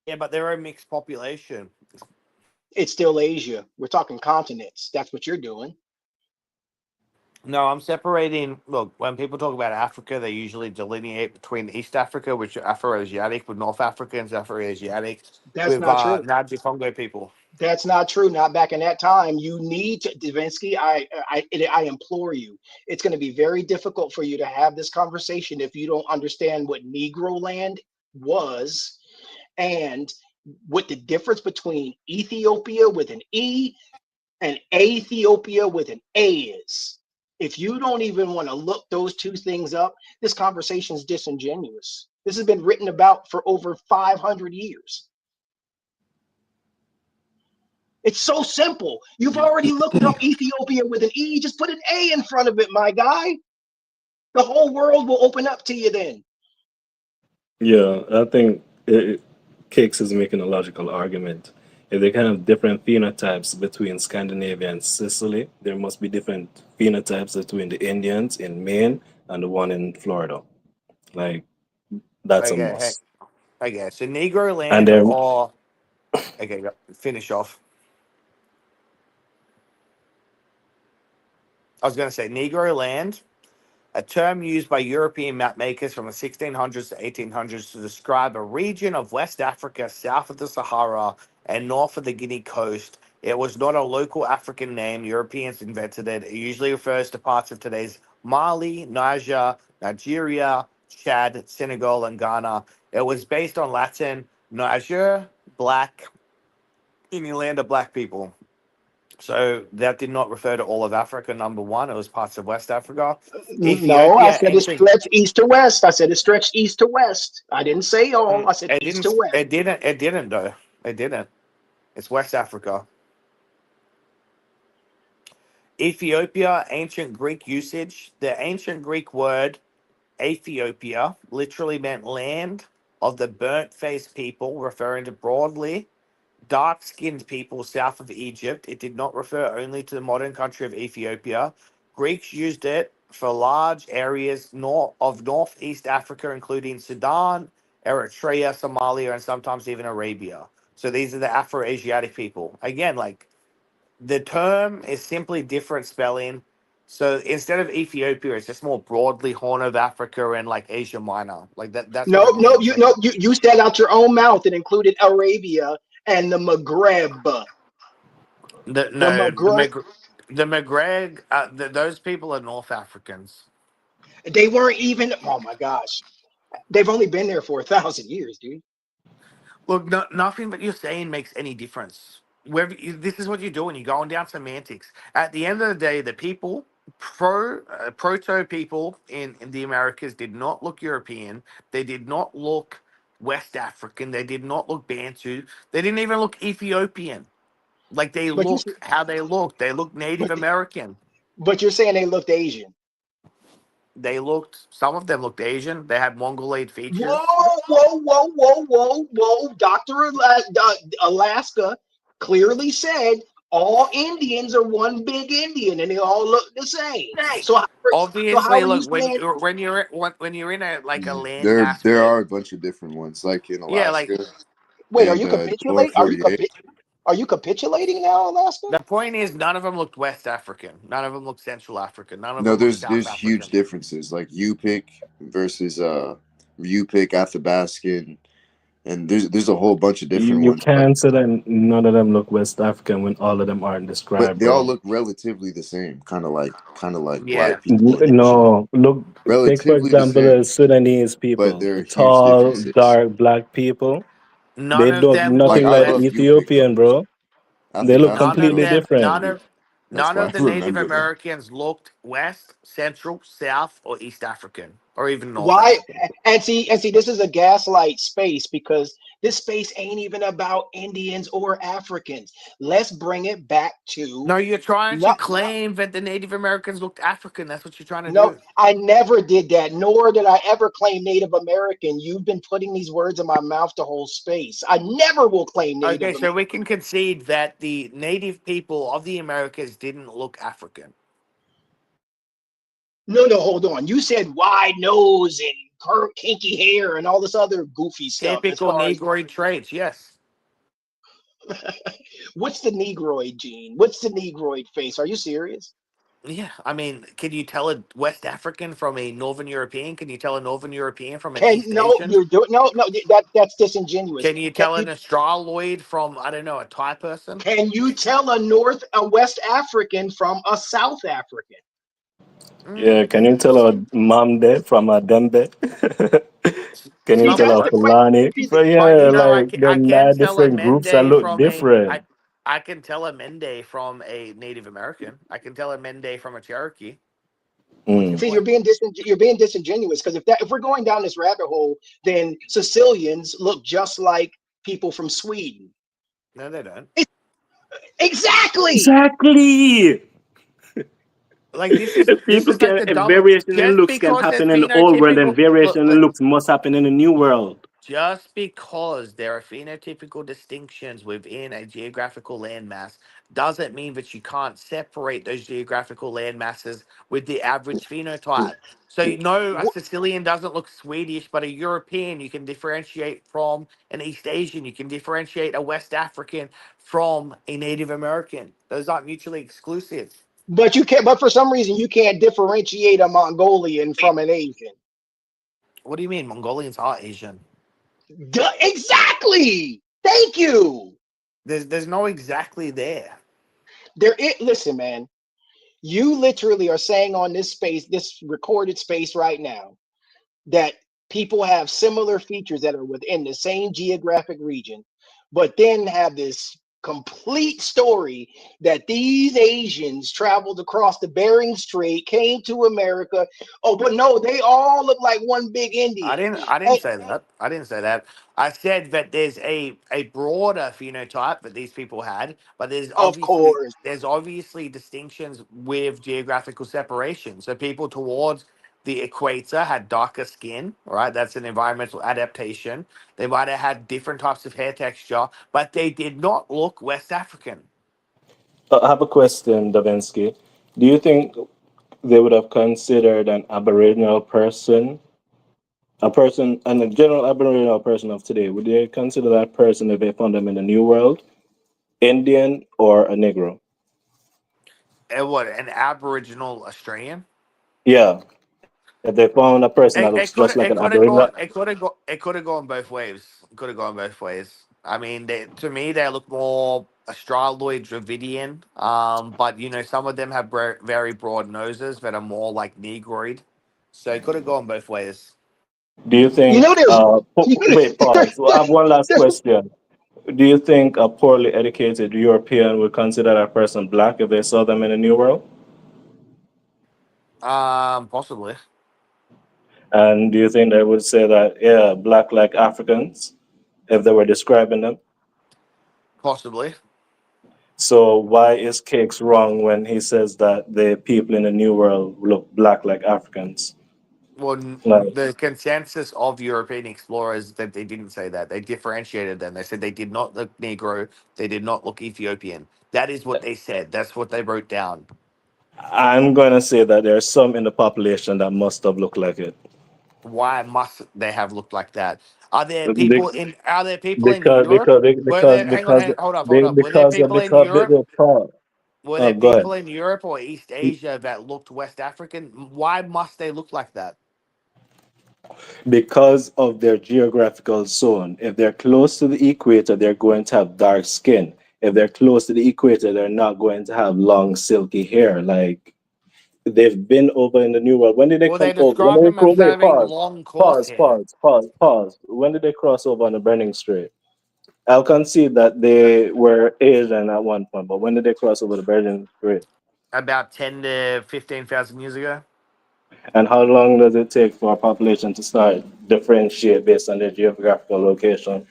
Yeah, but they're a mixed population. It's still Asia. We're talking continents. That's what you're doing. No, I'm separating. Look, when people talk about Africa, they usually delineate between East Africa, which are Afro-Asiatic, with North Africans, Afro-Asiatic, That's with not true. Nazi Congo people. That's not true. Not back in that time. You need to, Davinsky. I implore you. It's going to be very difficult for you to have this conversation if you don't understand what Negro land was and what the difference between Ethiopia with an E and Ethiopia with an A is. If you don't even want to look those two things up, this conversation is disingenuous. This has been written about for over 500 years. It's so simple. You've already looked up Ethiopia with an E. Just put an A in front of it, my guy. The whole world will open up to you then. Yeah, I think Cakes is making a logical argument. If they can have different phenotypes between Scandinavia and Sicily, there must be different phenotypes between the Indians in Maine and the one in Florida. Like, that's a Okay, must. okay. So Negro And land then, or okay, finish off. I was going to say Negro land, a term used by European mapmakers from the 1600s to 1800s to describe a region of West Africa south of the Sahara and north of the Guinea coast. It was not a local African name. Europeans invented it. It usually refers to parts of today's Mali, Niger, Nigeria, Chad, Senegal, and Ghana. It was based on Latin Niger, black, in the land of black people. So that did not refer to all of Africa, number one. It was parts of West Africa. No, I Ethiopia, said it ancient. stretched east to west. I said it stretched east to west. I didn't say all. I said It east to didn't. west. It didn't. It didn't though. It didn't. It's West Africa. Ethiopia, ancient Greek usage. The ancient Greek word Ethiopia literally meant land of the burnt faced people, referring to broadly dark skinned people south of Egypt. It did not refer only to the modern country of Ethiopia. Greeks used it for large areas of northeast Africa, including Sudan, Eritrea, Somalia, and sometimes even Arabia. So these are the Afro Asiatic people. Again, like the term is simply different spelling. So instead of Ethiopia, it's just more broadly Horn of Africa and like Asia Minor. Like that's No, what it no, means. Like you said out your own mouth. It included Arabia and the Maghreb. The The no, Maghreb. The Maghreb, those people are North Africans. They weren't even. Oh my gosh, they've only been there for 1,000 years, dude. Look, nothing but you're saying makes any difference. This is what you do when you're going down semantics. At the end of the day, the people, proto people in the Americas did not look European. They did not look West African. They did not look Bantu. They didn't even look Ethiopian. Like they But you, look how they looked. They looked Native but American. but you're saying they looked Asian. They looked. Some of them looked Asian. They had Mongoloid Whoa, features. whoa! Doctor Alaska clearly said all Indians are one big Indian, and they all look the same. So how Obviously, are you look saying? when you're in a like a land There aspect, are a bunch of different ones, like in yeah, like Alaska Wait, are and you lower capitulate? 48. Are you capitulating now, Alaska? the point is, none of them looked West African. None of them looked Central African. None of No, them looked South there's huge African. differences, like versus Yupik, Athabaskan, and there's a whole bunch of different you ones. Like, can't say that none of them look West African when all of them aren't but described, they all bro. look relatively the same, kind of like Yeah, black people and Asian. No, look, take for Relatively the example the same, Sudanese but people, there the are huge tall, differences. dark black people. none They of look them Like nothing looked I like love West. Yupik Ethiopian, though. bro. I They think look None of completely Athabaskan them. is pretty different. cute. That's None why of I the Native remember them. Americans looked West, Central, South, or East African, or even North Why? African. And see, this is a gaslight space because this space ain't even about Indians or Africans. Let's bring it back to No, you're trying to no, claim that the Native Americans looked African. That's what you're trying to no. do. I never did that, nor did I ever claim Native American. You've been putting these words in my mouth to hold space. I never will claim Native Okay, American. so we can concede that the native people of the Americas didn't look African. No, no, hold on. You said wide nose and kinky hair and all this other goofy stuff. As Typical far as Negroid traits, yes. what's the Negroid gene? What's the Negroid face? Are you serious? Yeah, I mean, can you tell a West African from a Northern European? Can you tell a Northern European from an Can East no, Asian? you're doing no, that's disingenuous. Can you Can tell you an Australoid from, I don't know, a Thai person? can you tell a West African from a South African? Yeah, can you tell a Mamde from a Dembe? Can you See, tell that's a the Somewhat. question. Fulani? See, But But yeah, you know, like I them can nine tell a different groups that Mende look from different. I can tell a Mende from a Native American. I can tell a Mende from a Cherokee. What's your Mm. see, point? you're being disingenuous because if we're going down this rabbit hole, then Sicilians look just like people from Sweden. No, they don't. It, exactly. Exactly. Like If this people is like can, the if dumb. variation in Just looks can because there's happen in the old world, then phenotypical variation look, in look, looks must happen in the new world. just because there are phenotypical distinctions within a geographical landmass doesn't mean that you can't separate those geographical land masses with the average phenotype. So you know a Sicilian doesn't look Swedish, but a European you can differentiate from an East Asian. You can differentiate a West African from a Native American. Those aren't mutually exclusive. But you can't. But for some reason, you can't differentiate a Mongolian from an Asian. What do you mean Mongolians are Asian? Duh, exactly. Thank you. There's no exactly there. Listen, man. You literally are saying on this space, this recorded space right now, that people have similar features that are within the same geographic region, but then have this complete story that these Asians traveled across the Bering Strait, came to America. Oh, but no, they all look like one big Indian. I didn't And say that. I didn't say that. I said that there's a broader phenotype that these people had, but of course, there's obviously distinctions with geographical separation. So people towards the equator had darker skin, right? That's an environmental adaptation. They might have had different types of hair texture, but they did not look West African. I have a question, Davinsky. Do you think they would have considered an Aboriginal person, a person, and a general Aboriginal person of today? Would they consider that person if they found them in the New World, Indian or a Negro? And what, an Aboriginal Australian? Yeah, if they found a person that looks just like It an could have Aboriginal, gone it could have gone both ways. It could have gone both ways. I mean, to me they look more Australoid Dravidian. But you know some of them have very broad noses that are more like Negroid. So it could have gone both ways. do you you know, think? Wait, pause. Well, I have one last there's question. Do you think a poorly educated European would consider that person black if they saw them in the New World? Possibly, And do you think they would say that, yeah, black like Africans if they were describing them? possibly. So why is Cakes wrong when he says that the people in the New World look black like Africans? Well, Like, the consensus of European explorers that they didn't say that. They differentiated them. They said they did not look Negro. They did not look Ethiopian. That is what they said. That's what they wrote down. I'm going to say that there are some in the population that must have looked like it. Why must they have looked like that? Be- Are there people in Because, Europe? because, Were because, there because, hold up. Were there people in Europe? the part. Were Oh, there go ahead. people in Europe or East Asia that looked West African? Why must they look like that? Because of their geographical zone. If they're close to the equator, they're going to have dark skin. If they're close to the equator, they're not going to have long, silky hair. Like they've been over in the New World. When did they Well, they come over? When describe did they them as wait, having pause, long, coarse hair. pause. When did they cross over on the Burning Strait? I'll concede that they were Asian at one point, but when did they cross over the Burning Strait? About 10 to 15,000 years ago. And how long does it take for a population to start differentiate based on their geographical location?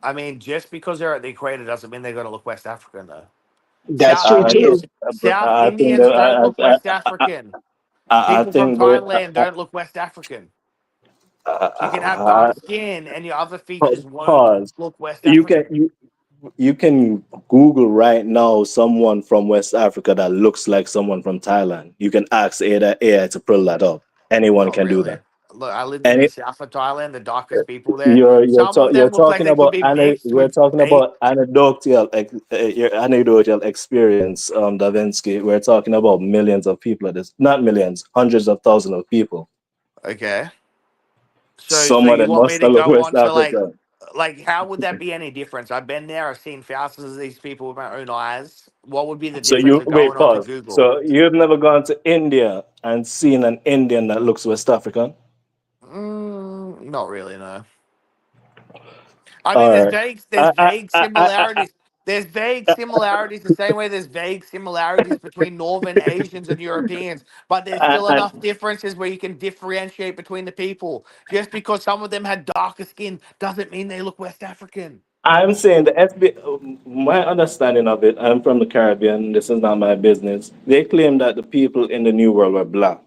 I mean, just because they're at the equator doesn't mean they're going to look West African, though. that's true too. South I think Indians don't that look West African. I People from think the Thailand don't look West African. You can have uh, dark skin, and your other features won't pause. look West You can African. you can Google right now someone from West Africa that looks like someone from Thailand. You can ask AI to pull that up. Anyone Not can do really. that. Look, I lived in And the it, south of Thailand, the darkest people there. you're Some of you're them look like talking they could about be mixed we're with talking eight. about your anecdotal experience, Davinsky. We're talking about millions of people. This not millions, hundreds of thousands of people. Okay. So Some of you them want me must to have looked go West on to Africa. how would that be any difference? I've been there. I've seen thousands of these people with my own eyes. What would be the So difference you of wait, going on to pause. Google? So you've never gone to India and seen an Indian that looks West African? Not really, no. I mean, All right. there's I, vague I, I, I, similarities. There's vague similarities the same way there's vague similarities between Northern Asians and Europeans, but there's I, still I, enough differences where you can differentiate between the people. Just because some of them had darker skin doesn't mean they look West African. I'm saying the FBI, my understanding of it, I'm from the Caribbean, this is not my business. They claim that the people in the New World were black.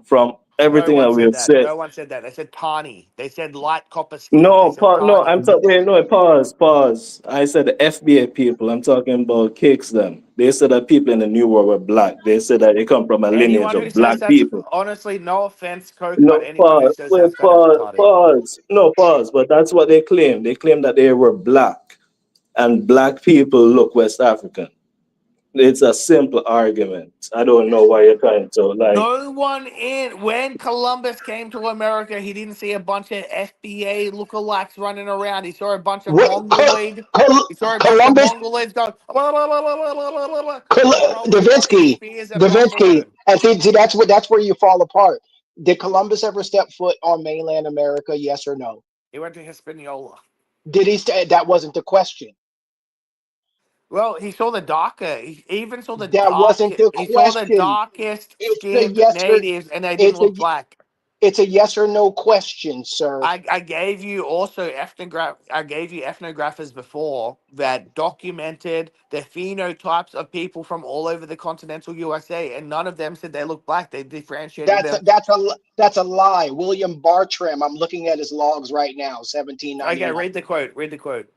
From No everything one that said we've that. said. No one said that. They said tawny. They said light copper skin. They No, said no, tawny. wait, no, pause. I said the FBA people, I'm talking about cakes them. They said that people in the New World were black. They said that they come from a lineage Anyone of who says black that's people. honestly no offense, Coke, but No, anyone who pause, says wait, that's kind of retarded. No, pause. But that's what they claim. They claim that they were black and black people look West African. It's a simple argument. I don't know why you're trying to like. No one in when Columbus came to America, he didn't see a bunch of FBA lookalikes running around. He saw a bunch of What mongoloid. He saw a bunch of Columbus, mongoloids going blah, blah, blah, blah, blah, blah, blah, blah, blah, and throwing fucking Davinsky, spears at buffalo. and see that's where you fall apart. Did Columbus ever step foot on mainland America? Yes or no? He went to Hispaniola. Did he? That wasn't the question. Well, he saw the darker. He even saw the That dark. wasn't the He saw the question. darkest It's a skinned yes or natives, and they didn't it's look a black. it's a yes or no question, sir. I gave you also I gave you ethnographers before that documented the phenotypes of people from all over the continental USA, and none of them said they look black. They differentiated them. That's a lie. William Bartram. I'm looking at his logs right now. Okay, 1791. read the quote. Read the quote.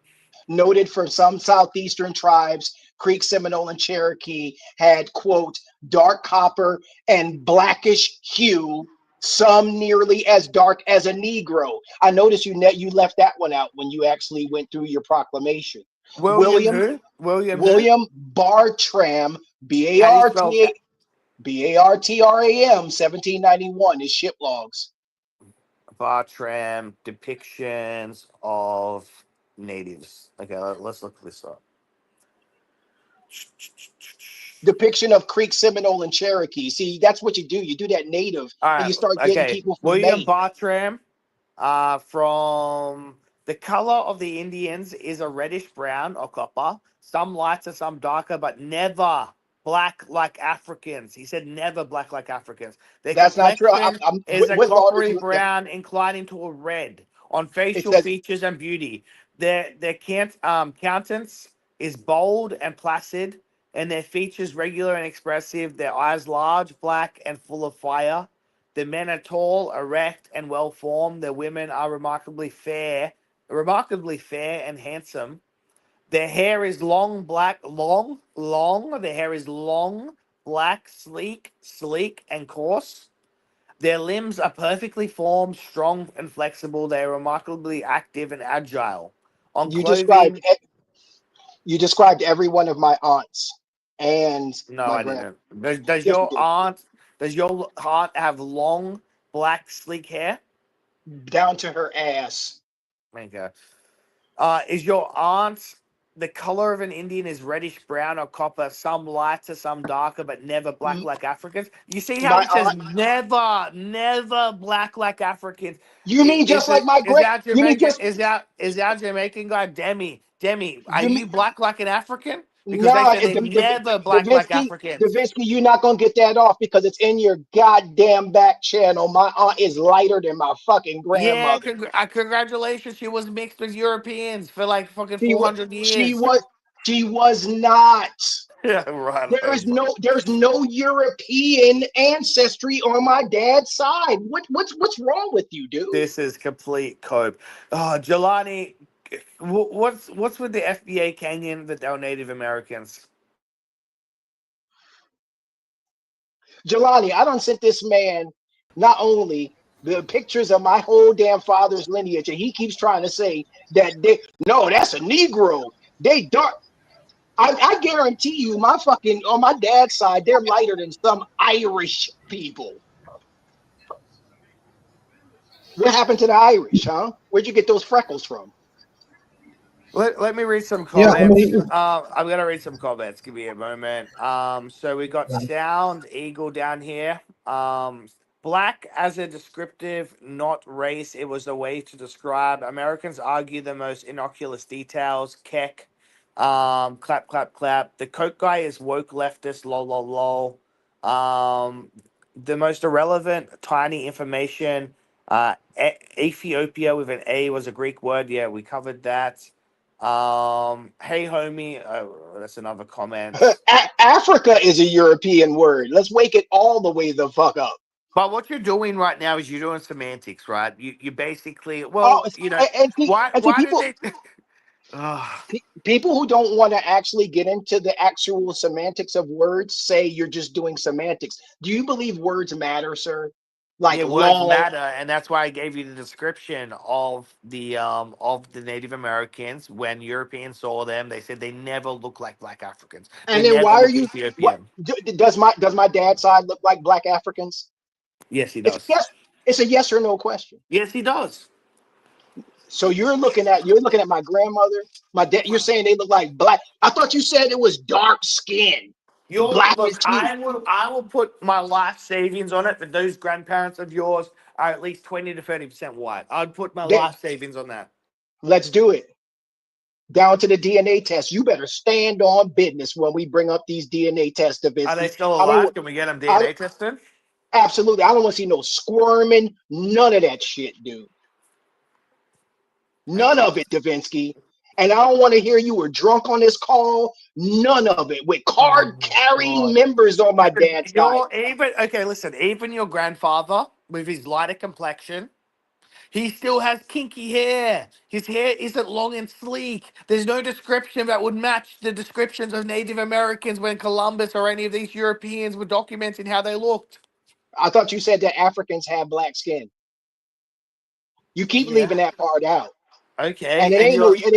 Noted for some southeastern tribes, Creek, Seminole, and Cherokee had, quote, dark copper and blackish hue, some nearly as dark as a Negro. I noticed you left that one out when you actually went through your proclamation. William William who? William who? William Bartram, How do you spell Bartram, 1791, his ship logs. Bartram depictions of natives? Okay, let's look this up. Depiction of Creek, Seminole, and Cherokee. See, that's what you do. You do that native, All and right. you start getting Okay. people from William Maine. Bartram. From the color of the Indians is a reddish brown or copper, some lighter, some darker, but never black like Africans. He said never black like Africans. Their That's not true. complexion is a What log are coppery you looking at? brown, inclining to a red on It facial says features and beauty. Their countenance is bold and placid, and their features regular and expressive. Their eyes large, black, and full of fire. The men are tall, erect, and well formed. The women are remarkably fair and handsome. Their hair is long, black, long. Their hair is long, black, sleek, and coarse. Their limbs are perfectly formed, strong, and flexible. They are remarkably active and agile. On you described clothing, you described every one of my aunts and no, my I grand. didn't. Does Yes, you your did. aunt, does your aunt have long, black, sleek hair? Down to her ass. Okay. Is your aunt the color of an Indian is reddish brown or copper, some lighter, some darker, but never black M- like Africans? You see how My it says aunt. never black like Africans? You mean just like my grand? You mean just Is our Jamaican guy Demi? Are you mean you black like an African? Because they nah? said they never black like Davinsky, Africans. Davinsky, you're not gonna get that off because it's in your goddamn back channel. My aunt is lighter than my fucking Yeah, grandmother. congratulations. She was mixed with Europeans for like fucking She was. 400 She years. was. She was not. Yeah, right. There's no European ancestry on my dad's side. What's wrong with you, dude? This is complete cope. Oh, Jelani, what's with the FBA Kenyan that they're Native Americans? Jelani, I done sent this man not only the pictures of my whole damn father's lineage, and he keeps trying to say that they no, that's a Negro. They dark. I guarantee you, my fucking on my dad's side, they're lighter than some Irish people. What happened to the Irish, huh? Where'd you get those freckles from? Let me read some Yeah, I comments. mean, I'm gonna read some comments. Give me a moment. So we got Sound Eagle down here. Black as a descriptive, not race. It was a way to describe. Americans argue the most innocuous details. Keck. Clap, clap, clap. The Coke guy is woke leftist. Lol, lol, lol. The most irrelevant, tiny information. Ethiopia with an A was a Greek word. Yeah, we covered that. Hey homie, that's another comment. Africa is a European word. Let's wake it all the way the fuck up. But what you're doing right now is you're doing semantics, right? You basically, Oh, well, you know, and see why did people they? Ugh. people who don't want to actually get into the actual semantics of words say you're just doing semantics. Do you believe words matter, sir? Like Yeah, words law. matter, and that's why I gave you the description of the Native Americans. When Europeans saw them, they said they never look like black Africans. They And then never why are look you what Ethiopian. does my dad's side look like black Africans? Yes, he It's a does. yes, it's a yes or no question. Yes, he does. So you're looking at my grandmother, my dad, you're saying they look like black. I thought you said it was dark skin, Your black look, as tea. I will put my life savings on it that those grandparents of yours are at least 20 to 30% white. I'd put my They, life savings on that. let's do it. Down to the DNA test. You better stand on business when we bring up these DNA tests, Are they Davinsky. still I alive? don't Can we get them I DNA tested? absolutely I don't want to see no squirming, none of that shit, dude. None Okay. of it, Davinsky. And I don't want to hear you were drunk on this call. None of it. With Oh card my carrying god. members on my Listen, dad's side. you're even okay. Listen, even your grandfather with his lighter complexion, he still has kinky hair. His hair isn't long and sleek. There's no description that would match the descriptions of Native Americans when Columbus or any of these Europeans were documenting how they looked. I thought you said that Africans have black skin. You keep Yeah. leaving that part out. Okay. And it And ain't no you're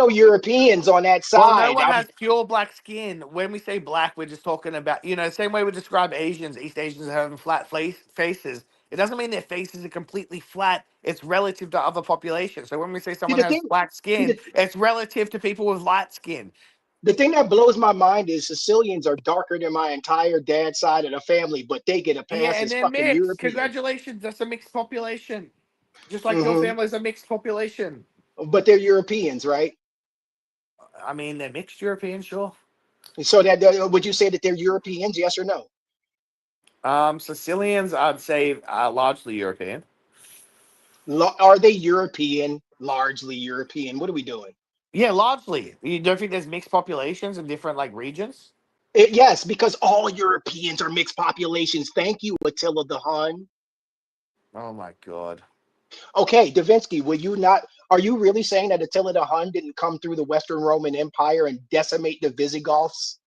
Europeans on that well, no side. one has pure black skin. When we say black, we're just talking about, same way we describe Asians. East Asians having flat faces. It doesn't mean their faces are completely flat. It's relative to other populations. So when we say See someone the has thing, black see skin, it's relative to people with light skin. the thing that blows my mind is Sicilians are darker than my entire dad's side of the family, but they get a Yeah, pass and as they're fucking mixed. Europeans. Congratulations, that's a mixed population. Just like your Hmm. family's a mixed population. But they're Europeans, right? I mean, they're mixed European, sure. So that would you say that they're Europeans? Yes or no? Sicilians, I'd say, are largely European. Are they European? Largely European. What are we doing? Yeah, largely. You don't think there's mixed populations in different like regions? Yes, because all Europeans are mixed populations. Thank you, Attila the Hun. Oh my god. Okay, Davinsky, will you not? Are you really saying that Attila the Hun didn't come through the Western Roman Empire and decimate the Visigoths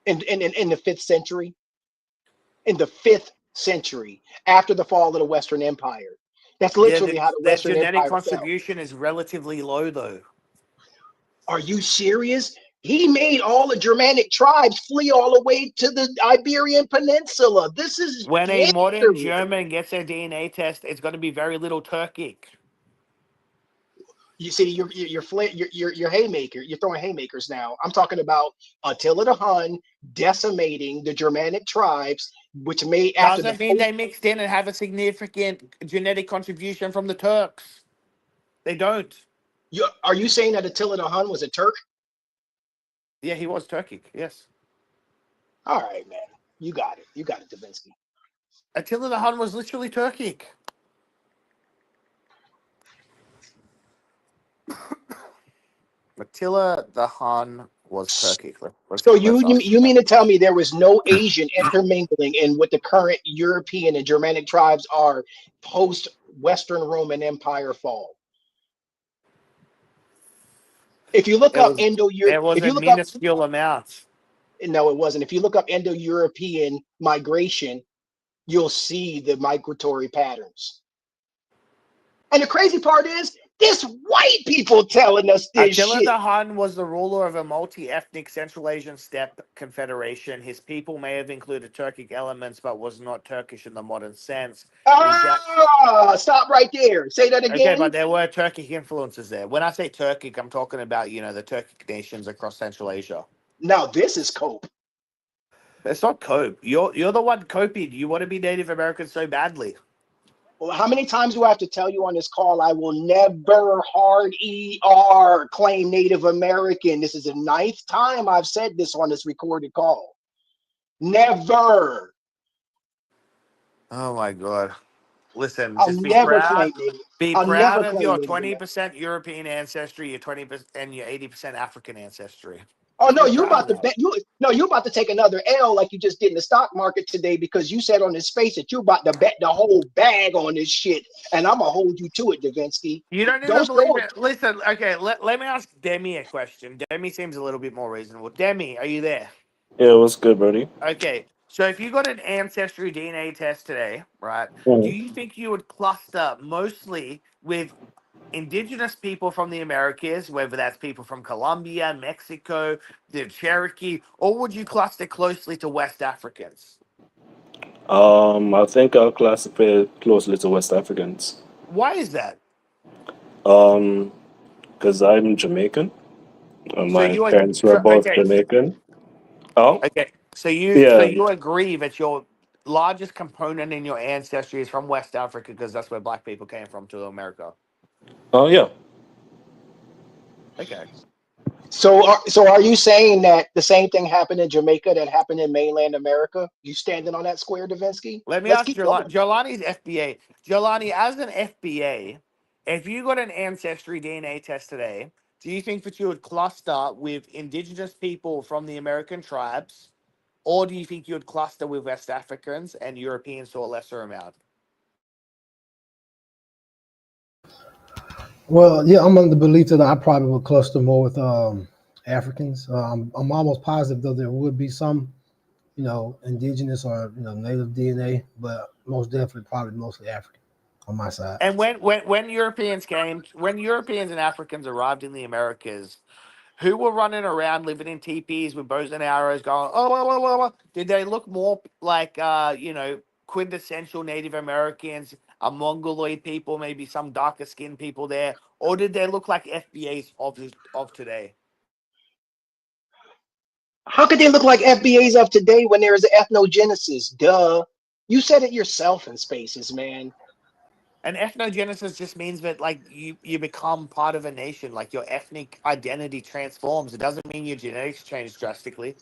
in the fifth century? In the fifth century, after the fall of the Western Empire. That's Yeah, literally how the their Western genetic Empire fell. contribution is relatively low though. Are you serious? He made all the Germanic tribes flee all the way to the Iberian Peninsula. This is When a modern history. German gets their DNA test, it's going to be very little Turkic. You see, you're haymaker. You're throwing haymakers now. I'm talking about Attila the Hun decimating the Germanic tribes, which made after the Doesn't mean post. they mixed in and have a significant genetic contribution from the Turks. They don't. Are you saying that Attila the Hun was a Turk? Yeah, he was Turkic. Yes. All right, man. You got it. You got it, Davinsky. Attila the Hun was literally Turkic. Attila the Hun was Turkic. So you Let's you, ask. you mean to tell me there was no Asian intermingling in what the current European and Germanic tribes are post Western Roman Empire fall? If you look It up was Indo-Europe, there was if a you look up, minuscule amount. no, it wasn't. If you look up Indo-European migration, you'll see the migratory patterns. And the crazy part is, this white people telling us this Attila shit. the Hun was the ruler of a multi-ethnic Central Asian steppe confederation. His people may have included Turkic elements, but was not Turkish in the modern sense. Stop right there. Say that Okay, but again. there were Turkic influences there. When I say Turkic, I'm talking about, the Turkic nations across Central Asia. Now this is cope. It's not cope. You're the one coping. You want to be Native American so badly. Well, how many times do I have to tell you on this call? I will never hard claim Native American. This is the ninth time I've said this on this recorded call. Never. Oh my God. Listen, I'll just be never proud. claim Native. Be I'll proud never of claim your Native American. 20% European ancestry, your 20% and your 80% African ancestry. Oh Just no, be you proud about of to that. bet you about to take another L like you just did in the stock market today because you said on this space that you about to bet the whole bag on this shit, and I'm gonna hold you to it, Davinsky. You don't even Don't believe show it. it. Listen, okay, let me ask Demi a question. Demi seems a little bit more reasonable. Demi, are you there? Yeah, what's good, buddy? Okay, so if you got an ancestry DNA test today, right, do Mm. you think you would cluster mostly with indigenous people from the Americas, whether that's people from Colombia, Mexico, the Cherokee, or would you cluster closely to West Africans? I think I'll classify it closely to West Africans. Why is that? Um, because I'm Jamaican. So My you are parents were both okay. Jamaican. Oh, Okay, so yeah, you agree that your largest component in your ancestry is from West Africa because that's where black people came from to America. oh yeah. Okay. So are you saying that the same thing happened in Jamaica that happened in mainland America? You standing on that square, Davinsky? Let me Let's ask keep going. Jelani's FBA. Jelani, as an FBA, if you got an ancestry DNA test today, do you think that you would cluster with indigenous people from the American tribes, or do you think you would cluster with West Africans and Europeans to a lesser amount? Well, yeah, I'm under the belief that I probably would cluster more with Africans. I'm almost positive though there would be some, indigenous or native DNA, but most definitely probably mostly African on my side. And when Europeans and Africans arrived in the Americas, who were running around living in teepees with bows and arrows going, oh, blah, blah, blah, blah. Did they look more like, quintessential Native Americans, a Mongoloid people, maybe some darker skinned people there? Or did they look like FBAs of today? How could they look like FBAs of today when there is an ethnogenesis? Duh. You said it yourself in spaces, man. And ethnogenesis just means that like you become part of a nation, like your ethnic identity transforms. It doesn't mean your genetics change drastically.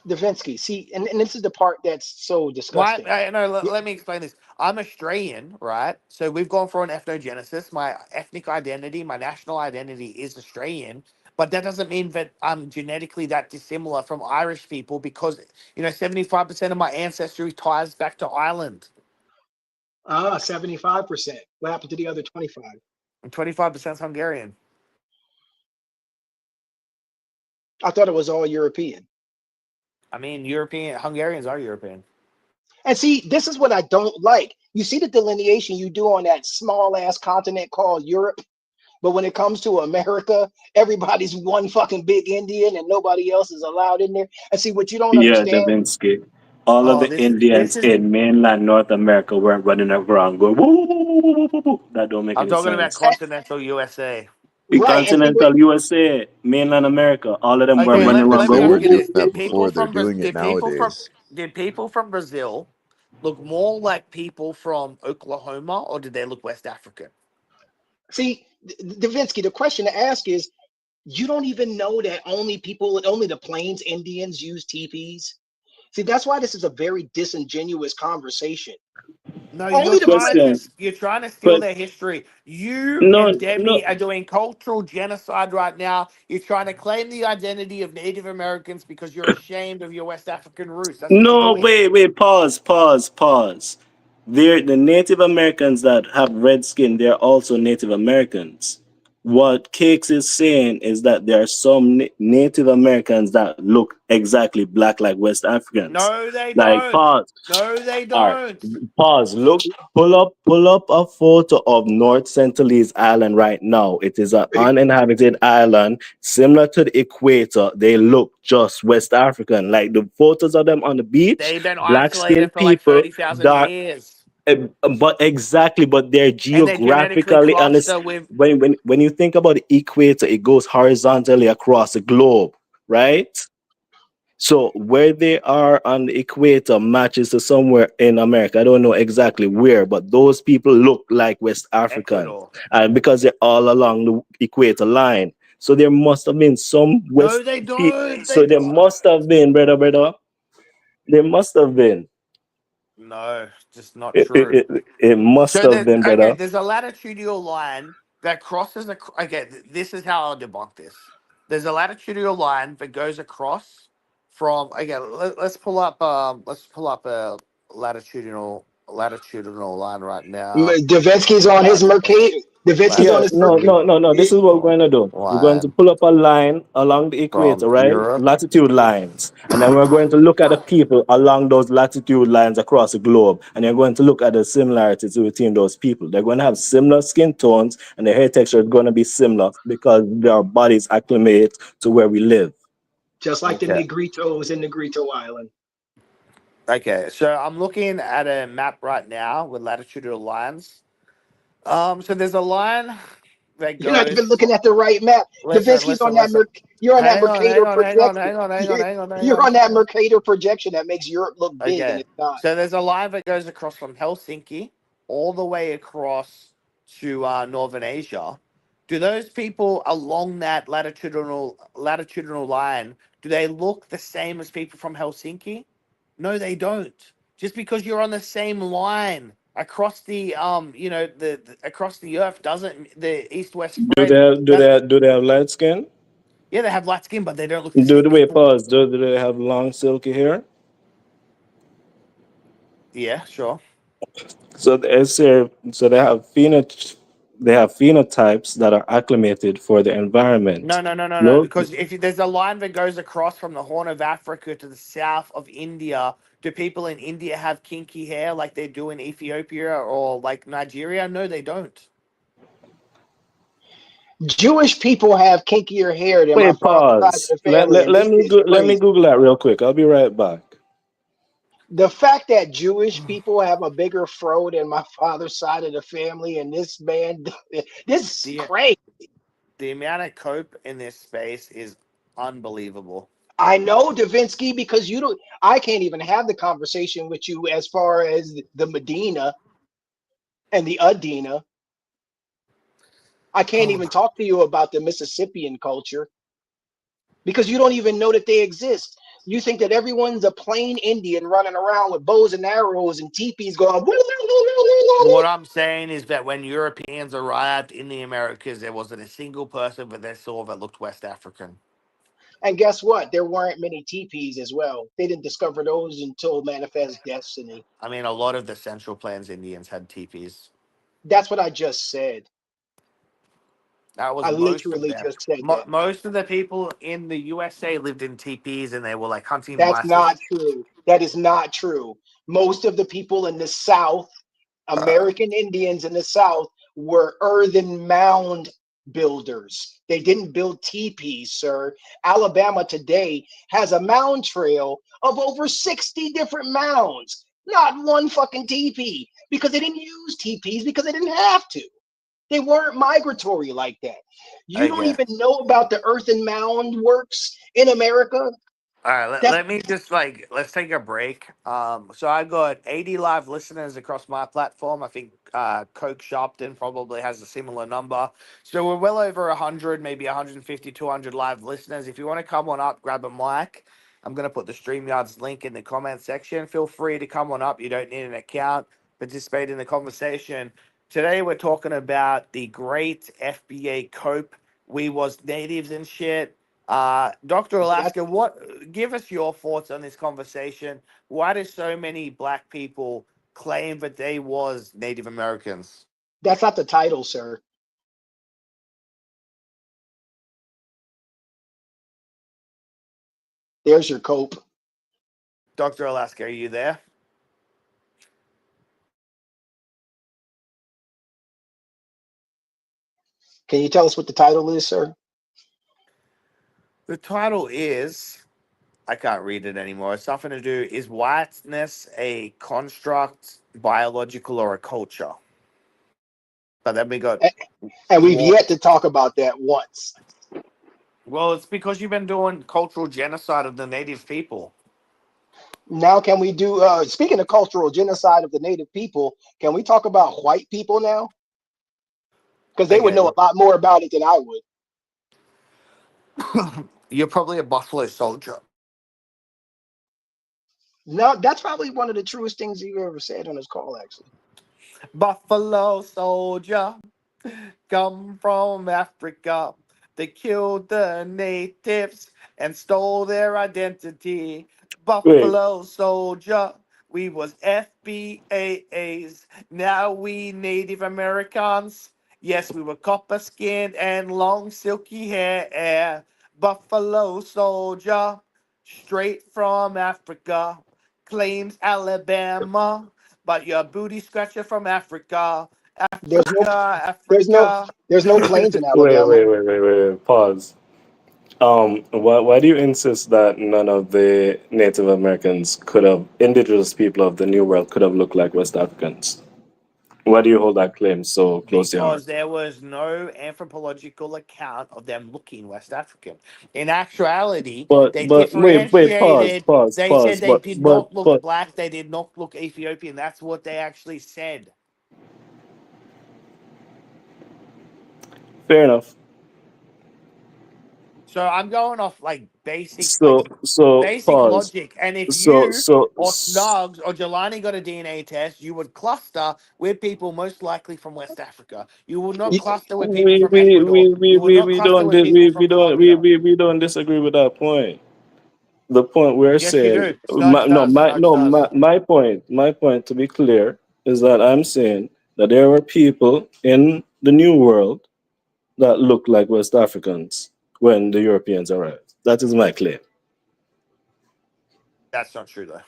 Davinsky, see, and this is the part that's so My, disgusting. I, no, let me explain this. I'm Australian, right? So we've gone through an ethnogenesis. My ethnic identity, my national identity is Australian, but that doesn't mean that I'm genetically that dissimilar from Irish people because 75% of my ancestry ties back to Ireland, 75%. What happened to the other 25? and 25% is Hungarian. I thought it was all European. I mean, European Hungarians are European. And see, this is what I don't like. You see the delineation you do on that small ass continent called Europe, but when it comes to America, everybody's one fucking big Indian and nobody else is allowed in there. And see, what you don't Yeah, understand, Davinsky. All of Oh, the this Indians is. in mainland North America weren't running around going woo, woo, woo, woo, woo, woo, woo. That don't make I'm any talking about sense. continental USA. The right? And see, what continental USA, mainland America, all of them were Okay, They running around let they me going ask weren't you woo, doing this: woo, that Did woo. people before. They're from doing it nowadays. Did people from Brazil look more like people from Oklahoma, or did they look West African? see, Davinsky, the question to ask is, you don't even know that only the Plains Indians use teepees. See, that's why this is a very disingenuous conversation. No, Only the Plains. Question, you're trying to steal but their history. You no, and no, Demi are doing cultural genocide right now. You're trying to claim the identity of Native Americans because you're ashamed of your West African roots. That's what you're no, doing. wait, pause, pause, pause. They're the Native Americans that have red skin, they're also Native Americans. what Cakes is saying is that there are some Native Americans that look exactly black like West Africans. No, they Like don't. pause. No, they All right, don't. pause. Look, pull up a photo of North Sentinelese Island right now. It is an uninhabited island, similar to the equator. They look just West African. Like the photos of them on the beach, They've been black isolated skinned for like people, 30,000 dark. years. But exactly, but they're And they genetically geographically on this. cluster with. When you think about the equator, it goes horizontally across the globe, right? So where they are on the equator matches to somewhere in America. I don't know exactly where, but those people look like West Africans, Ecuador. and because they're all along the equator line. So there must have been some No, West. they don't. They So there don't. must have been, brother. There must have been. No, just not It, true. it, it, it must So have there's been, okay. brother. There's a latitudinal line that crosses. Okay, this is how I'll debunk this. There's a latitudinal line that goes across from. Okay, let's pull up. Let's pull up a latitudinal line right now. Davinsky's on his Mercator. Davinsky's on Yeah, his no, Mercator. no, no. This is what we're going to do. We're going to Line pull up a line along the from equator, right? Europe. Latitude lines. And then we're going to look at the people along those latitude lines across the globe. And you're going to look at the similarities between those people. They're going to have similar skin tones and the hair texture is going to be similar because their bodies acclimate to where we live. Just like the Okay. Negritos in Negrito Island. Okay. So I'm looking at a map right now with latitudinal lines. So there's a line that You're not goes. even looking at the right map. Listen, Davinsky's on listen, that listen. you're on that Hang on, hang Mercator on, hang on, projection. hang on, hang on, You're, hang on, hang you're on. on that Mercator projection that makes Europe look big and Okay. it's not. So there's a line that goes across from Helsinki all the way across to Northern Asia. Do those people along that latitudinal line, do they look the same as people from Helsinki? No, they don't. Just because you're on the same line across the across the earth doesn't the east west Do spread they have, do they doesn't. have, do they have light skin? Yeah, they have light skin, but they don't look the Do same the way people. pause? Do they have long silky hair? Yeah, sure. So they have phenotypes that are acclimated for the environment. No, no, no, no, no. No, Because if there's a line that goes across from the Horn of Africa to the south of India, do people in India have kinky hair like they do in Ethiopia or like Nigeria? No, they don't. Jewish people have kinkier hair than my wait, father's side of pause. the family, and this is Let me crazy. Google that real quick. I'll be right back. The fact that Jewish people have a bigger fro than my father's side of the family, and this man, this is The crazy. the amount of cope in this space is unbelievable. I know Davinsky because you don't. I can't even have the conversation with you as far as the Medina and the Adina. I can't even talk to you about the Mississippian culture because you don't even know that they exist. You think that everyone's a plain Indian running around with bows and arrows and teepees going. What I'm saying is that when Europeans arrived in the Americas, there wasn't a single person that they saw that looked West African. And guess what? There weren't many teepees as well. They didn't discover those until Manifest Destiny. I mean, a lot of the Central Plains Indians had teepees. That's what I just said. That I was most of literally them. just said that. Most of the people in the USA lived in teepees and they were like hunting That's bison. not true. That is not true. Most of the people in the South, American Indians in the South, were earthen mound builders. They didn't build teepees, sir. Alabama today has a mound trail of over 60 different mounds. Not one fucking teepee because they didn't use teepees because they didn't have to. They weren't migratory like that. You don't Okay. even know about the earthen mound works in America. All right, That's let me just let's take a break. So I got 80 live listeners across my platform. I think Coke Sharpton probably has a similar number. So we're well over 100, maybe 150, 200 live listeners. If you want to come on up, grab a mic. I'm going to put the StreamYards link in the comment section. Feel free to come on up. You don't need an account. Participate in the conversation. Today we're talking about the great FBA Cope. We was natives and shit. Dr. that's Alaska, what? Give us your thoughts on this conversation. Why do so many black people claim that they was Native Americans? that's not the title, sir. There's your cope. Dr. Alaska, are you there? Can you tell us what the title is, sir? The title is, I can't read it anymore. It's something to do, is whiteness a construct, biological, or a culture? But then we got A- And we've war. yet to talk about that once. Well, it's because you've been doing cultural genocide of the native people. Now, can we do, speaking of cultural genocide of the native people, can we talk about white people now? Because they would Okay, know a lot more about it than I would. you're probably a buffalo soldier. No, that's probably one of the truest things you've ever said on this call, actually. Buffalo soldier, come from Africa. They killed the natives and stole their identity. Wait, Buffalo soldier, we was FBAs. Now we Native Americans. Yes, we were copper skinned and long silky hair. Buffalo soldier, straight from Africa, claims Alabama, but you're a booty scratcher from Africa. There's no, Africa, there's no, Africa. there's no plains in wait, Alabama. wait, wait, wait, wait. Pause. Why do you insist that none of the Native Americans could have, indigenous people of the New World could have looked like West Africans? Why do you hold that claim so close to your heart? Because there was no anthropological account of them looking West African. In actuality, they But wait, pause, differentiated. pause, They said pause. they did But not look but black. They did not look Ethiopian. That's what they actually said. fair enough. So I'm going off like So basic pause. logic. And if So you so or Snugs or Jelani got a DNA test, you would cluster with people most likely from West Africa. You would not You- cluster with people from Ecuador. You would not cluster with people from Colombia. we don't disagree with that point. The point we're Yes, you saying, do. Snugs does. Snugs does. my point to be clear is that I'm saying that there were people in the New World that looked like West Africans when the Europeans arrived. That is my claim. That's not true though.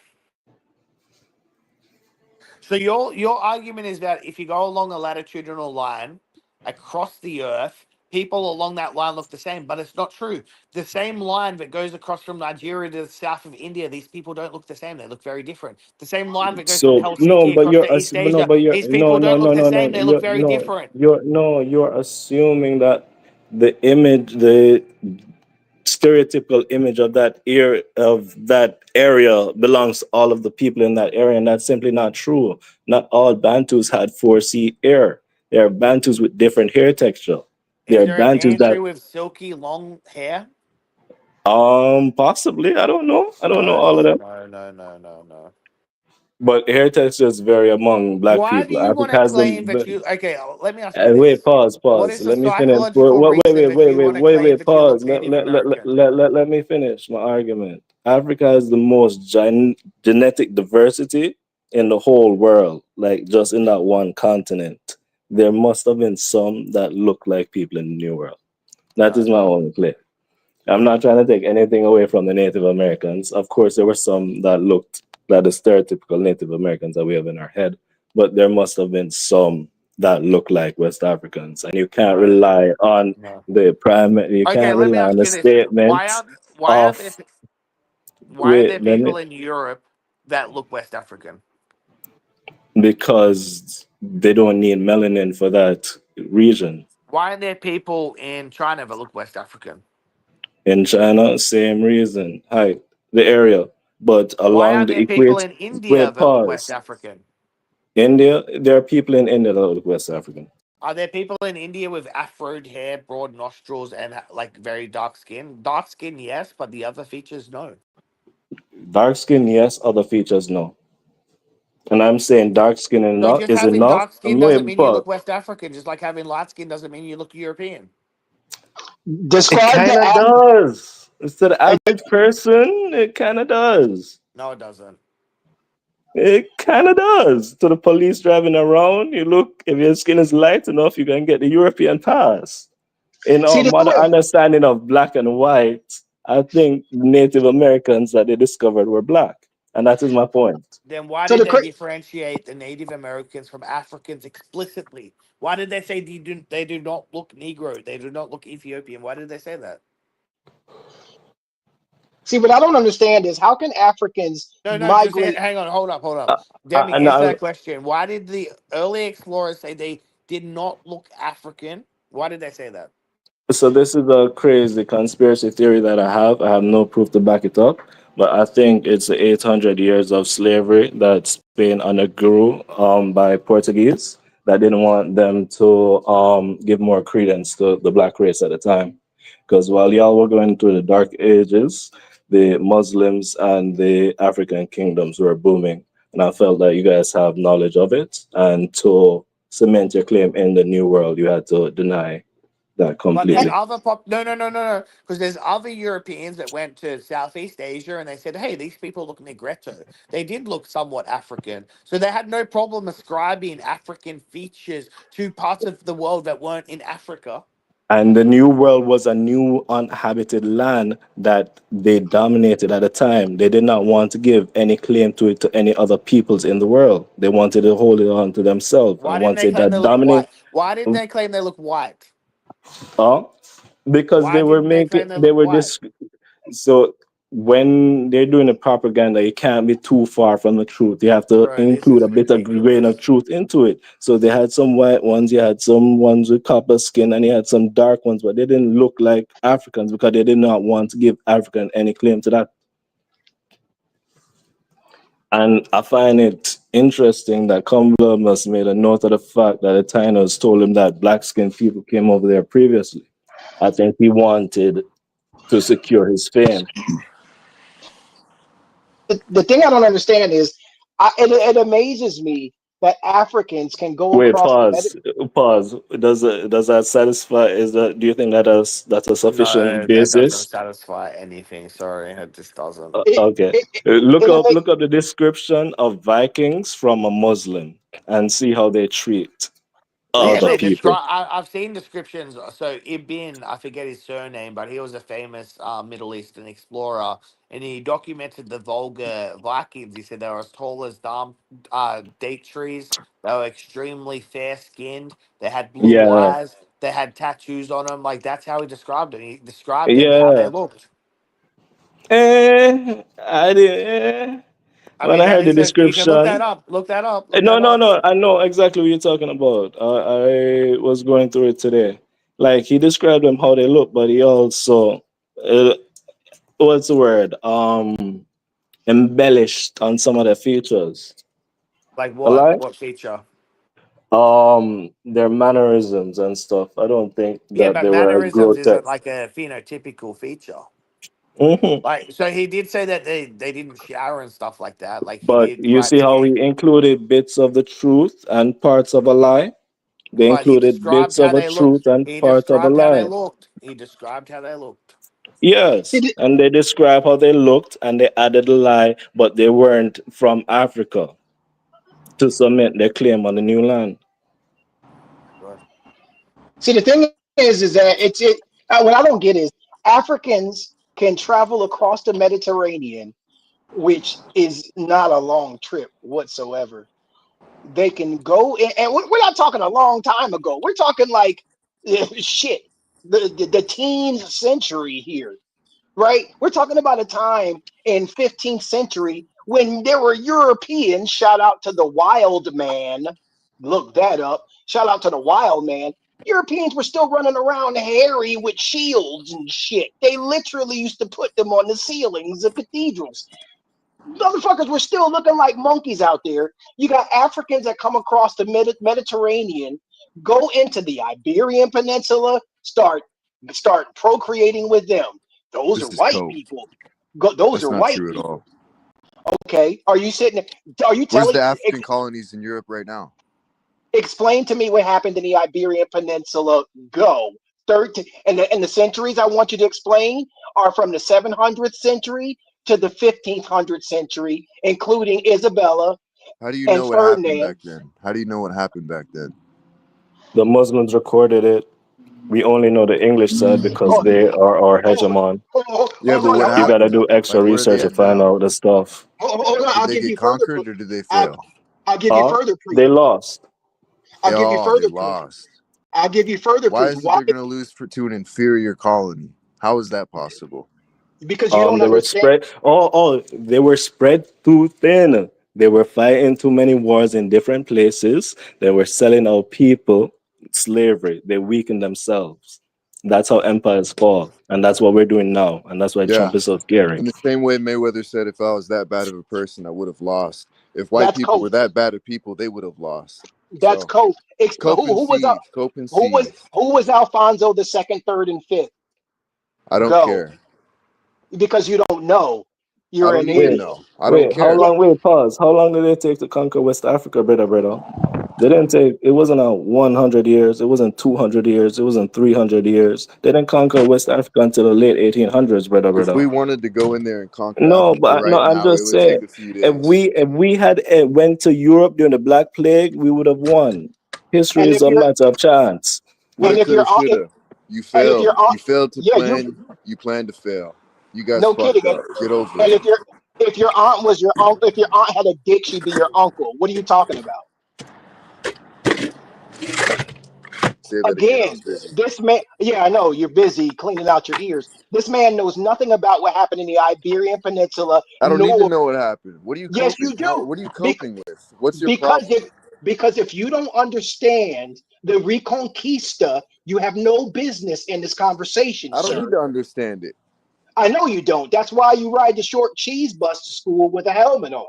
So your argument is that if you go along a latitudinal line across the Earth, people along that line look the same, but it's not true. The same line that goes across from Nigeria to the south of India, these people don't look the same. They look very different. The same line that goes from So no, Helsinki but across to East Asia, you're these people don't look the same. They look you're very different. you're assuming that the stereotypical image of that area belongs to all of the people in that area, and that's simply not true. Not all Bantus had 4C hair. There are Bantus with different hair texture. There Is are there a Bantus that Bantu with silky long hair? possibly I don't know No, all of them, no, no, no, no, no. but hair textures vary among black Why do people. you want Africa to has claim them. that you? Okay, let me ask you Wait, this: pause, what pause. is the Let me finish. psychological reason that you want to claim that you Wait, look pause. Native American? Let me finish my argument. Africa has the most genetic diversity in the whole world, like just in that one continent. There must have been some that look like people in the New World. That No, is my only claim. I'm not trying to take anything away from the Native Americans. Of course, there were some that looked like the stereotypical Native Americans that we have in our head, but there must have been some that look like West Africans, and you can't no, rely on no. you Okay, can't let me rely on ask the you this: statements why aren't there of why are wait, there people in Europe that look West African? because they don't need melanin for that region. Why aren't there people in China that look West African? In China, same reason. Hi, the area, but Why along aren't the there people equator. in India Wait, that look West pause. African? India, there are people in India that look West African. Are there people in India with afroed hair, broad nostrils, and like very dark skin? Dark skin, yes, but the other features, no. Dark skin, yes. Other features, no. And I'm saying dark skin So enough just is having enough. dark skin doesn't Wait, mean you pause. look West African. Just like having light skin doesn't mean you look European. It Describe kind the of Af- does. It's to the average person. It kind of does. No, it doesn't. It kind of does. To the police driving around, you look. If your skin is light enough, you can get the European pass. In See, our the modern thing, understanding of black and white, I think Native Americans that they discovered were black, and that is my point. Then why So did the they cra- differentiate the Native Americans from Africans explicitly? Why did they say they do not look Negro? They do not look Ethiopian. Why did they say that? See, what I don't understand is how can Africans No, no, just migrate? hang on, hold up. Uh, Demi, and answer I, that question. Why did the early explorers say they did not look African? Why did they say that? So this is a crazy conspiracy theory that I have. I have no proof to back it up, but I think it's the 800 years of slavery that Spain undergrew by Portuguese that didn't want them to give more credence to the black race at the time. Because while y'all were going through the dark ages, the Muslims and the African kingdoms were booming. And I felt that you guys have knowledge of it. And to cement your claim in the new world, you had to deny that But there's completely. other no, because there's other Europeans that went to Southeast Asia and they said, hey, these people look Negretto. They did look somewhat African, so they had no problem ascribing African features to parts of the world that weren't in Africa. And the new world was a new uninhabited land that they dominated at the time. They did not want to give any claim to it to any other peoples in the world. They wanted to hold it on to themselves. Why And didn't once they they claim they that look dominate, white? Why didn't they claim they look white? uh, because Why they were didn't they making, claim they they look were white? this. So when they're doing the propaganda, it can't be too far from the truth. You have to Bro, this include a is bit of grain of ridiculous. truth into it. So they had some white ones, you had some ones with copper skin, and you had some dark ones, but they didn't look like Africans because they did not want to give African any claim to that. And I find it interesting that Columbus made a note of the fact that the Taínos told him that black skinned people came over there previously. I think he wanted to secure his fame. The thing I don't understand is, it amazes me that Africans can go Wait, across the pause. Pause. Does that satisfy? Is that, do you think that that's a sufficient No, that doesn't basis? satisfy anything. Sorry, it just doesn't. Okay. it, it, Look it, up ama- look up the description of Vikings from a Muslim and see how they treat Yeah, other they people. describe. I've seen descriptions. So Ibn, I forget his surname, but he was a famous Middle Eastern explorer, and he documented the Volga Vikings. He said they were as tall as date trees. They were extremely fair skinned. They had blue Yeah. eyes. They had tattoos on them. Like that's how he described it. He described them how they Yeah. looked. I did. I When mean, I that heard the is a. You can look that description, up. Look that up. Look no, that no, up. no. I know exactly what you're talking about. I was going through it today. Like he described them how they look, but he also, uh, what's the word? Embellished on some of their features. Like A what? lie? What feature? Their mannerisms and stuff. I don't think Yeah, that but they were as mannerisms isn't grotesque. like a phenotypical feature. Hmm. Like, so he did say that they didn't shower and stuff like that. Like, he But did you quite see how skinny, we included bits of the truth and parts of a lie? They but he included described bits how of a they looked. truth and He part of a described how they lie. looked. He described how they looked. see, Yes, and they describe how they looked and they added a lie, but they weren't from Africa to cement their claim on the new land. God. the thing is that what I don't get is Africans can travel across the Mediterranean, which is not a long trip whatsoever. They can go in, and we're not talking a long time ago. We're talking like shit, the teens century here, right? We're talking about a time in 15th century when there were Europeans. Shout out to the wild man. Look that up. Shout out to the wild man. Europeans were still running around hairy with shields and shit. They literally used to put them on the ceilings of cathedrals. Motherfuckers were still looking like monkeys out there. You got Africans that come across the Mediterranean, go into the Iberian Peninsula, start procreating with them. Those are This is white cope. people. Those That's are not white true at people. all. Okay, are you sitting? Are you Where's telling? the African colonies in Europe right now? Explain to me what happened in the Iberian Peninsula. Go. 13 and the centuries I want you to explain are from the 700th century to the 1500th century, including Isabella How do you and know what happened Ferdinand. back then? How do you know what happened back then? The Muslims recorded it. We only know the English side because Oh, they are our oh, hegemon. Yeah, but on. what You gotta happened do though? extra Like, where are they research to at find now? out the stuff. Hold on. Did I'll they give get you further conquered proof. or did they I'll, fail? I'll give you Huh? further proof. They lost. I'll give you They further proof. lost. I'll give you further Why proof. is it Why? they're gonna lose to an inferior colony? How is that possible? Because you don't They were understand. spread. They were spread too thin. They were fighting too many wars in different places. They were selling out people, slavery. They weakened themselves. That's how empires fall, and that's what we're doing now. And that's why Yeah. Trump is so scary. In the same way Mayweather said, if I was that bad of a person, I would have lost. If white That's people Coke. were that bad of people, they would have lost. That's So Coke. cope and seethe, cope and seethe. Who was Alfonso the second, third, and fifth? I don't Go. care. Because you don't know. I You're don't an need to Wait, idiot. know. I don't how care. Yeah. long? Wait, pause. How long did it take to conquer West Africa, brother? They didn't take. It wasn't 100 years. It wasn't 200 years. It wasn't 300 years. They didn't conquer West Africa until the late 1800s, If brother. we wanted to go in there and conquer No, Africa but no, right I'm now, it just would saying. take a few If days. we had went to Europe during the Black Plague, we would have won. History And is if a you're matter of chance. and Woulda, if coulda, you're on shoulda. You and if failed. you're on, You failed to yeah, you plan. You planned to fail. You guys no fucked kidding. up. Get over And it. if your aunt was your uncle, if your aunt had a dick, she'd be your uncle. What are you talking about? Say that again. I was Again, busy. this man, yeah, I know you're busy cleaning out your ears. This man knows nothing about what happened in the Iberian Peninsula, I don't need to nor, know what happened. What are you yes, coping? you do. What are you Bec- coping with? What's your because problem? if you don't understand the Reconquista, you have no business in this conversation, I don't need sir. to understand it. I know you don't. That's why you ride the short cheese bus to school with a helmet on.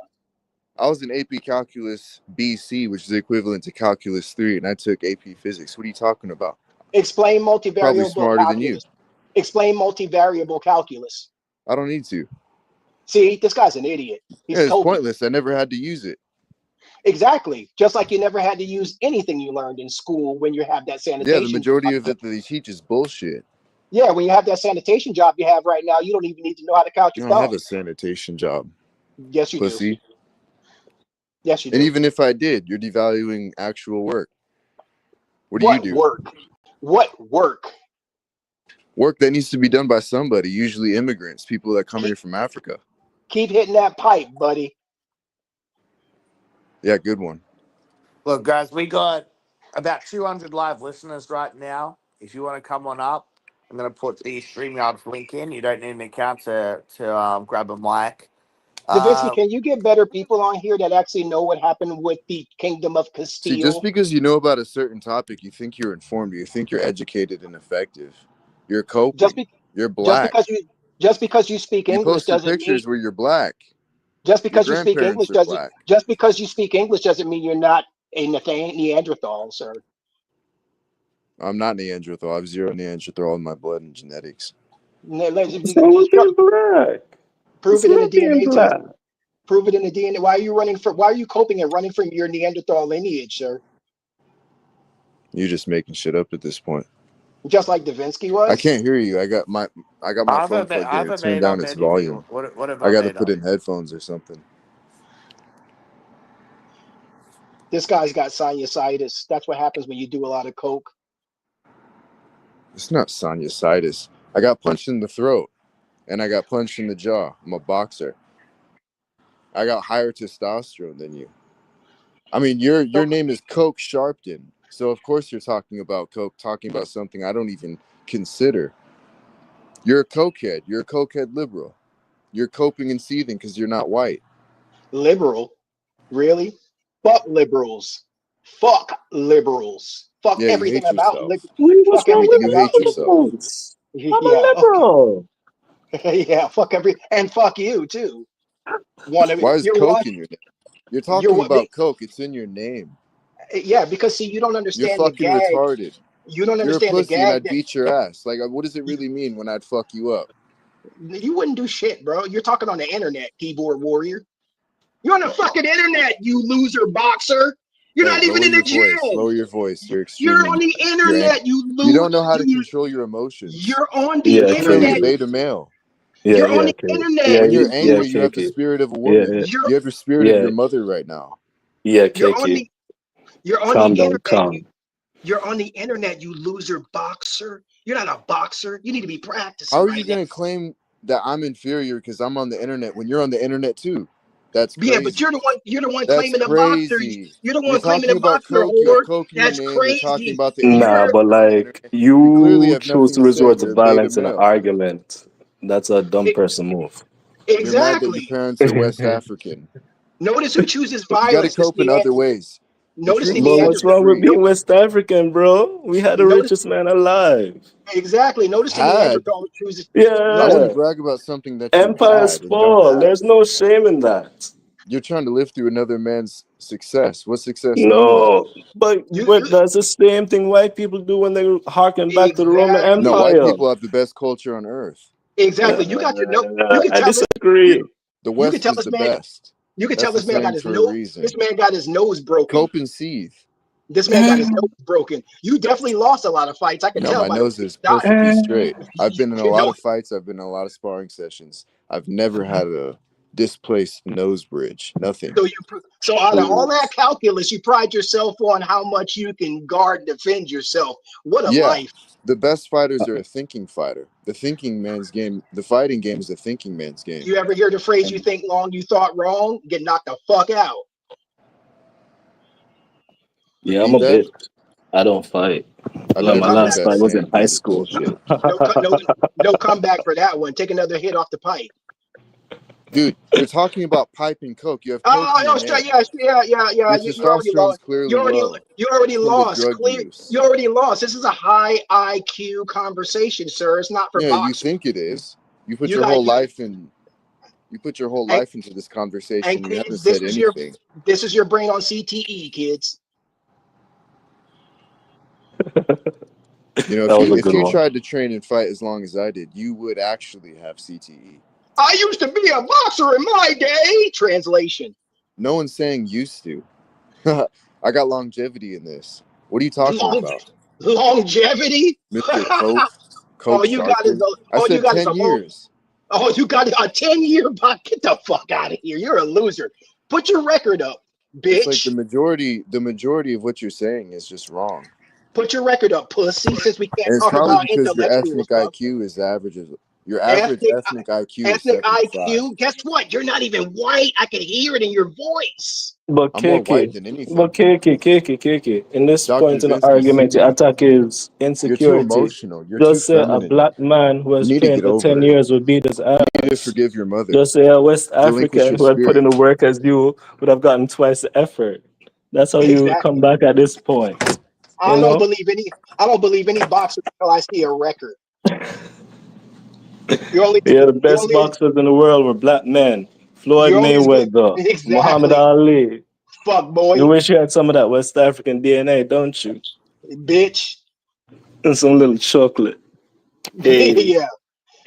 I was in AP Calculus BC, which is equivalent to Calculus 3, and I took AP Physics. What are you talking about? Explain Probably multivariable smarter than you. calculus. Explain multivariable calculus. I don't need to. See, this guy's an idiot. Yeah, He's it's coping. pointless. I never had to use it. Exactly. Just like you never had to use anything you learned in school when you have that Yeah, the sanitation. majority of it that they teach is bullshit. Yeah, when you have that sanitation job you have right now, you don't even need to know how to count I your don't have thumb. a sanitation job, Yes, you do. pussy. Yes, you And do. even if I did, you're devaluing actual work. What do you What do? work? What work? Work that needs to be done by somebody, usually immigrants, people that come here Keep, from Africa. keep hitting that pipe, buddy. Yeah, good one. Look, guys, we got about 200 live listeners right now. If you want to come on up, I'm going to put the StreamYard link in. You don't need an account to grab a mic. Davinsky, Uh, can you get better people on here that actually know what happened with the Kingdom of See, just Castile? because you know about a certain topic, you think you're informed, you think you're educated and effective. You're Just coping. be, You're just black. because you just because you speak You English posted doesn't mean pictures where you're black. just Your because you speak English grandparents are doesn't black. just because you speak English doesn't mean you're not a Neanderthal, sir. I'm not Neanderthal. I have zero Neanderthal in my blood and genetics. What's wrong with being black? Prove It's it in the not being DNA test. black. Prove it in the DNA. Why are you running for? Why are you coping and running from your Neanderthal lineage, sir? You're just making shit up at this point. Just like Davinsky I was. can't hear you. I got my phone plugged in. I've It turned made down up its anything. volume. What have I I got to made put up? in headphones or something. This guy's got sinusitis. That's what happens when you do a lot of coke. It's not sinusitis. I got punched in the throat and I got punched in the jaw. I'm a boxer. I got higher testosterone than you. I mean, your So name is Coke Sharpton, so of course you're talking about coke, talking about something I don't even consider. You're a cokehead. You're a cokehead liberal. You're coping and seething because you're not white. liberal, really? Fuck liberals. Fuck liberals. Fuck Yeah, you everything hate about yourself. What's fuck wrong everything You about hate with yourself. liberals. liberals? I'm a Yeah, okay. liberal. Yeah, fuck every and fuck you too. One of Why is you're one Coke in your name? You're you're talking what about Coke. It's in your name. yeah, because see you don't You're understand the fucking gag. retarded. You don't You're a understand the pussy and gag I'd that beat your ass. Like, what does it you, really mean when I'd fuck you up? you wouldn't do shit, bro. You're talking on the internet, keyboard warrior. You're on the fucking internet, you loser boxer. You're Hey, not even lower in the your voice. gym. Lower your voice. You're You're extremely on the you're angry. internet, you You don't lose. know how to control your emotions. You're on the Yeah, You're a internet. Kiki. beta male. Yeah, You're on yeah, the Kiki. internet. Yeah, When you're yeah, angry, you have the Kiki. spirit of a Yeah, woman. You're You have the spirit of yeah, your mother right now. yeah, you're on Kiki. the you're on the Calm down, internet. calm. You're on the internet, you loser boxer. You're not a boxer. You need to be How practicing are you right now. going to claim that I'm inferior because I'm on the internet when you're on the internet too. That's Yeah, but crazy. you're the one That's claiming the boxer. crazy. You're the You're one claiming talking the about boxer coke. You have award. coke in your That's name. You're talking crazy. about the Nah, You're internet. but like You clearly you have choose nothing to to say. resort to You're a beta violence in an male. argument. That's a dumb e- person move. You're mad that your exactly. parents are West African. Notice who chooses You got to violence. This cope in other ways. The Notice the truth But sets what's you wrong with Neanderthal. free. being West African, bro? We had the Notice richest man alive. exactly. Notice the Had. Neanderthal chooses. I Notice wouldn't Yeah. brag about something that you Empires had and don't fall. have. There's no shame in that. You're trying to live through another man's success. What success do you have? No, but you that's the same thing white people do when they harken back to the Roman exactly. No, white Empire. people have the best culture on earth. Exactly. You got to know. You can I tell it. You disagree. The you can West tell is this the man. best. You can tell That's the this man got saying his for a nose. This reason. man got his nose broken. Cope and seethe. This man got his nose broken. You definitely lost a lot of fights. I can No, tell my by the way nose you is died. perfectly straight. I've been in a You lot know. of fights. I've been in a lot of sparring sessions. I've never had a displaced nose bridge. Nothing. So out of all that calculus, you pride yourself on how much you can guard and defend yourself. What a Yeah. life. The best fighters are a thinking fighter. The thinking man's game, the fighting game is a thinking man's game. You ever hear the phrase, you And think long, you thought wrong, get knocked the fuck out. Yeah, I'm repeat a that. bit. I don't fight. I've No Like my never heard comeback. last that fight was in saying high because it's school. bullshit. No comeback for that one. Take another hit off the pipe. Dude, you're talking about pipe and coke. You have coke Oh, in your no, straight. name. Yeah. Your You already testosterone's lost. clearly low. You already It's from the lost. drug Clear. use. You already lost. This is a high IQ conversation, sir. It's not for Yeah, you boxers. think it is. You put You your got whole you life in. You put your whole and, life into this and conversation. You haven't kids. said anything. This is your brain on CTE, kids. You know, That was a if good you one. tried to train and fight as long as I did, you would actually have CTE. I used to be a boxer in my day. Translation. No one's saying used to. I got longevity in this. What are you talking Long, about, longevity. Mr. Coke? all Coke you got is Sharpton? a, I all you said got is 10 a long. years. Oh, you got a 10-year box. Get the fuck out of here. You're a loser. Put your record up, It's like bitch. the majority of what you're saying is just wrong. Put your record up, pussy. Since we can't And it's talk probably about because your intellectual ethnic stuff. IQ is the average of your average Ethnic ethnic IQ is ethnic 75. IQ. Guess what? You're not even white. I can hear it in your voice. But I'm more white KK, than but anything. KK, in this Dr. point in the Davinsky, argument, you attack his you're too insecurity. emotional. You're too Just say a feminine. black man who You has need to trained get for 10 over it. years would beat his You need to ass. forgive your mother. Just say a West Relinquish African your who had put in spirit. the work as you would have gotten twice the effort. That's how you come Exactly. back at this point. You I don't know? believe any. I don't believe any boxer until I see a record. You only. Yeah, the You best only. boxers in the world were black men. Floyd You're only as good. Mayweather, Muhammad Exactly. Ali. Fuck You boy, wish you had some of that West African DNA, don't you? bitch. And some little chocolate. Hey. Yeah.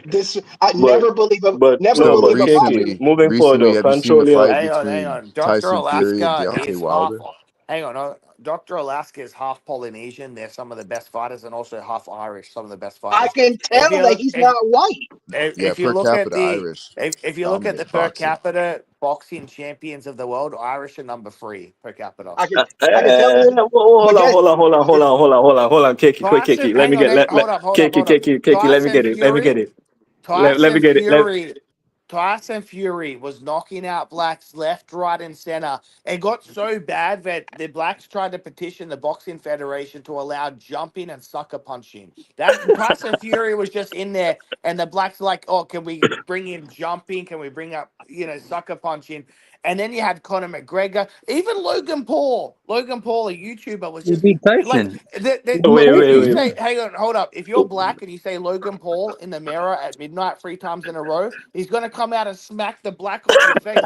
This I But never no, So believe but a boxer. KK, moving forward recently, though, have you seen the control your fight Hang between on. Dr. Tyson Fury and Alaska Deontay is half. Wilder? Hang on. Dr. Alaska is half Polynesian. They're some of the best fighters, and also half Irish. Some of the best I fighters. can If tell that you he's not white. Yeah, if you per look at capita the Irish if you look at the dominate per boxing. capita boxing champions of the world, Irish are number 3 per capita. I can tell you, but guess hold on, KK, quick Tyson, KK, let me hang on, get let hold up. KK, let me Tyson get it, let me Fury, get it, let Tyson me get it, let Fury, Tyson Fury was knocking out blacks left, right, and center. It got so bad that the blacks tried to petition the boxing federation to allow jumping and sucker punching. That Tyson Fury was just in there, and the blacks were like, "Oh, can we bring in jumping? Can we bring up sucker punching?" And then you had Conor McGregor, even Logan Paul. Logan Paul, a YouTuber, was He just beat like Tyson. He beat wait, if you Tyson. say, hang on, hold up. If you're black and you say Logan Paul in the mirror at midnight 3 times in a row, he's gonna come out and smack the black off your face.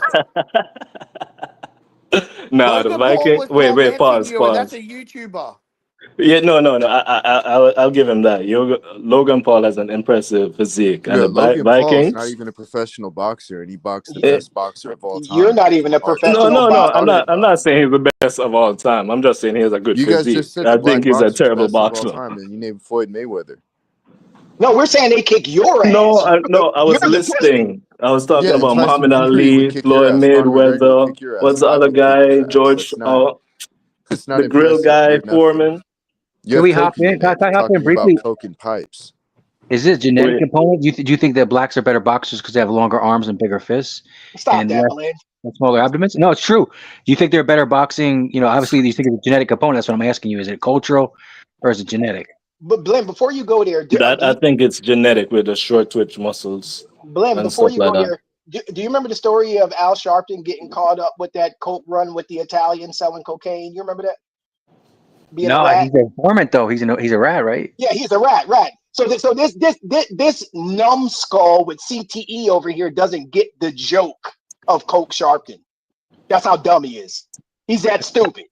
nah, the Logan Paul Viking. was Wait, tormenting pause, you, and that's pause. a YouTuber. Yeah, no. I'll give him that. Logan Paul has an impressive physique, and Yeah, the Logan Paul is not Vikings. even a professional boxer, and he boxed the Eh, best boxer of all you're time, not even a no, professional no, no. I'm boxer. not. I'm not saying he's the best of all time. I'm just saying he has a good You guys physique. just said I the think black he's a boxer's the terrible best of all boxer. time, and you named Floyd Mayweather. No, we're saying they kick your No, ass. I You're was the pussy. listening. I was talking Yeah, and about Tyson Muhammad Fury would Ali, kick your Floyd ass. Conor McGregor would Mayweather. kick your ass. What's the Khabib other would kick guy? your ass. George, It's not the grill impressive. guy, You're nothing. Foreman. You Can have we hop coke in your in? Can name. You're I hop in talking about briefly? coke and pipes. Is it a genetic Wait, component? Do you think that blacks are better boxers because they have longer arms and bigger fists Stop and that, less Blend. and smaller abdomens? No, it's true. Do you think they're better boxing? You know, obviously, you think it's a genetic component. That's what I'm asking you. Is it cultural or is it genetic? But Blend, before you go there, that I think it's genetic with the short twitch muscles Blend, and before stuff you like go that. there, do you remember the story of Al Sharpton getting caught up with that coke run with the Italian selling cocaine? You remember that? Being a No, rat? he's a informant though. He's a rat, right? Yeah, he's a rat. So this numbskull with CTE over here doesn't get the joke of Coke Sharpton. That's how dumb he is. He's that stupid.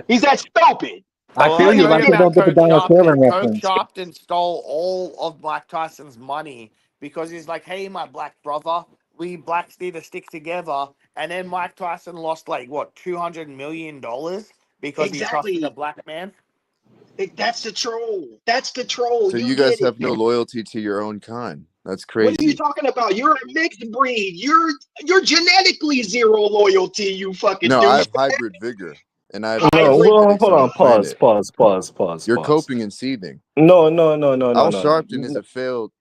Hehe's that stupid. I Well, feel But I'll you. A tell lot you of he, people about don't get the Coach Donald Trailer Sharpton. Coach reference. Sharpton stole all of Mike Tyson's money because he's like, hey, my black brother, we blacks need to stick together. And then Mike Tyson lost like, what, $200 million because he trusted a exactly. black man? That's the troll. That's the troll. So You you get guys it. have no loyalty to your own kind. That's What are you crazy. talking about? You're a mixed breed. You're genetically zero loyalty, you fucking No, I douche. have hybrid vigor, and I have the No, best Hybrid. hold genetics on the on, pause, planet. pause, pause, pause, You're pause. coping and seething. No, no, no, no, no, Al no, no. Sharpton is a failed.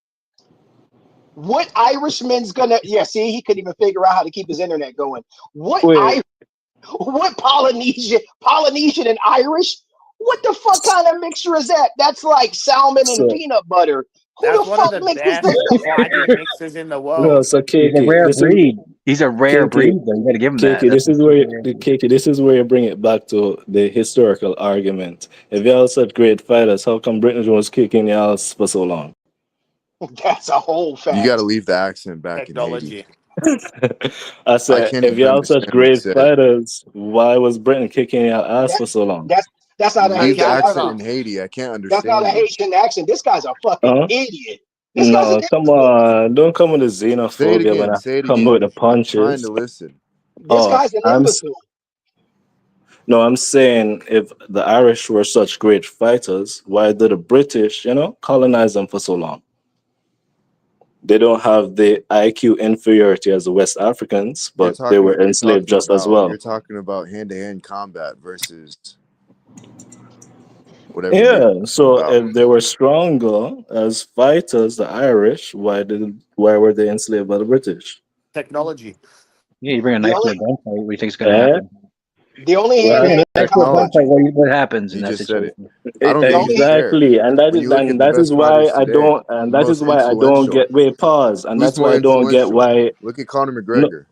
What Irishman's gonna? Yeah, see, he couldn't even figure out how to keep his internet going. Wait, What Polynesian and Irish? What the fuck kind of mixture is that? That's like salmon and so peanut butter. Who That's the one of fuck the mixes best that? fighting mixers in the no, world. so He's a Kiki, rare this is breed. He's a rare Kiki, breed, though. You got to give him that. Kiki, That's this a is where Kiki, this is where you bring it back to the historical argument. If y'all such great fighters, how come Britain was kicking y'all for so long? That's a whole You got to fact. leave the accent back in Haiti. Technology. I I said, can't if even y'all such understand what you great said. fighters, why was Britain kicking y'all ass That for so long? that's not a Per Leave the Haitian accent capita. accent. in Haiti. I can't That's not a understand you. Haitian accent. This guy's a fucking Huh? idiot. This guy's an No, come idiot. on. Don't come with the Say it xenophobia when again. I Say it come with again. the I'm trying punches. to listen. This Oh, guy's an imbecile. no, I'm saying if the Irish were such great fighters, why did the British, colonize them for so long? They don't have the IQ inferiority as the West Africans, but they were You're enslaved talking just as about well. hand-to-hand combat versus whatever you're Yeah, talking so about. if they were stronger as fighters, the Irish, why were they enslaved by the British? Technology. yeah. You bring a The knife to only a gunfight. What do you think is going to Eh? happen? the only You Well, bring hand-to-hand a knife to a combat. gunfight. Technology. What happens in You that just said it. situation? I don't The think you only care. exactly, and that When is you look and at the that is best why fighters I today, don't, and the that most is why I don't influential. get. Wait, pause, and Who's that's why more I don't get influential? why. Look at Conor No, McGregor.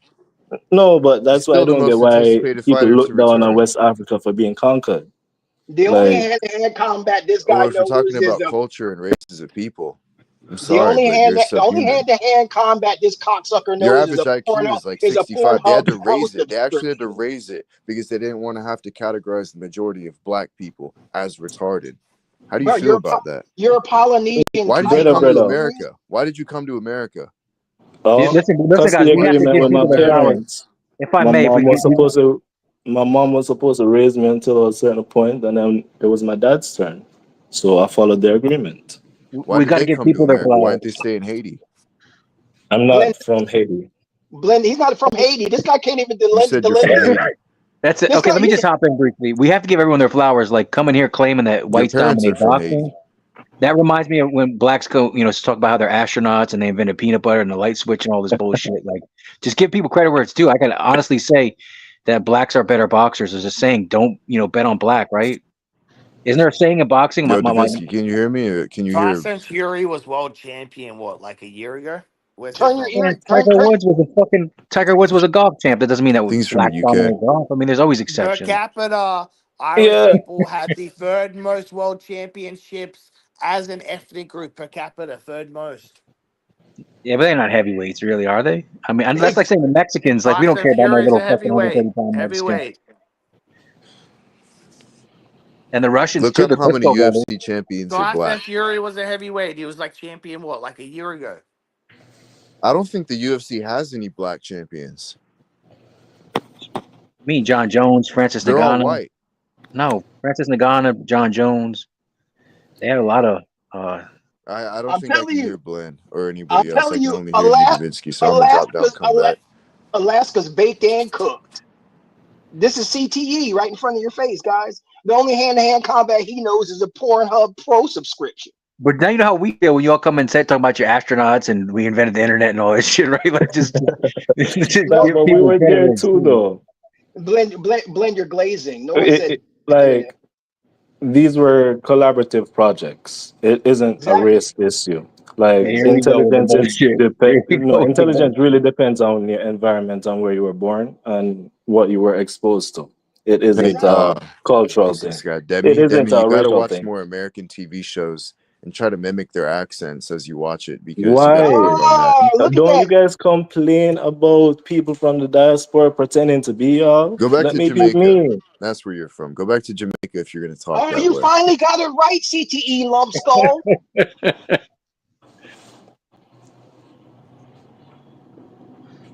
no, but He's that's why I still the don't get most why anticipated people fighter to look down on return. West Africa for being conquered. the only Like, hand-to-hand combat this Or guy if we're talking knows is about culture and races of people, I'm the sorry, only but hand you're the only subhuman. hand-to-hand combat this cocksucker Your knows is average IQ is like is a 65. They Pornhub had to pro raise it. They actually had to subscription. raise it because they didn't want to have to categorize the majority of black people as retarded. How do you Bro, feel about that? you're a Polynesian Why did you tiger. come to You brother, hear me? America? Why did you come to America? oh, Listen, guys. custody We have to agreement give with my people their flowers. parents. If I My may, if we, mom was we supposed to. My mom was supposed to raise me until a certain point, and then it was my dad's turn. So I followed the agreement. Why we did got to they give come to people their America? Why flowers. didn't they stay in Haiti? I'm Blend, not from Haiti. he's not from Haiti. This guy can't even You said you're from delineate. Haiti. That's it. This Okay, guy, let me just hop in briefly. We have to give everyone their flowers. Like coming here claiming that Your whites parents are dominate from Haiti. boxing. That reminds me of when blacks go, talk about how they're astronauts and they invented peanut butter and the light switch and all this bullshit. Like, just give people credit where it's due. I can honestly say that blacks are better boxers. There's a saying, don't, bet on black, right? Isn't there a saying in boxing? Yo, Davinsky, can you hear me? Or can you hear? Tyson Fury was world champion, what, like a year ago? Where's he turn your from? ear, Man, Tiger Woods was a golf champ. That doesn't mean that Things from black the UK. dominate golf. I mean, there's always Per exceptions. capita, Irish Yeah, people had the third most world championships as an ethnic group per capita, third most. Yeah, but they're not heavyweights, really, are they? I mean, that's like ex, saying the Mexicans, like we don't Tyson care about no Fury's a little fucking heavyweight. 130-pound Mexican. Heavyweight. And the Russians Look too, up the how many Klitschko brothers. UFC champions are Tyson black. Fury was a heavyweight. He was like champion, what, like a year ago? I don't think the UFC has any black champions. Me, John Jones, Francis They're all Ngannou. white. No, Francis Ngannou, John Jones. They had a lot of. I don't I'm think I telling can you, hear Glenn or I'm anybody else. I telling can you, only hear you, Davinsky. So I'm gonna drop down, come back. Alaska's baked and cooked. This is CTE right in front of your face, guys. The only hand-to-hand combat he knows is a Pornhub Pro subscription. But now you know how we feel when you all come and say talking about your astronauts and we invented the internet and all this shit, right? Like just No, give But we people were credit there where it's too, due. though. blend your glazing. No one It, said it, internet. like these were collaborative projects. It isn't a Exactly. race issue. Like Here we Exactly. go with the intelligence bullshit. Here we no, go with the intelligence bullshit. really depends on your environment and where you were born and what you were exposed to. It Hey, isn't Exactly. a cultural who's this thing. guy? It isn't Demi, you a got to racial watch thing. more American TV shows and try to mimic their accents as you watch it because you got to Why? work on that. Oh, look at Don't you that. guys complain about people from the diaspora pretending to be y'all? Go back Let to me be Jamaica. me. That's where you're from. Go back to Jamaica if you're going to talk Oh, that you way. finally got it right, CTE Lumskull.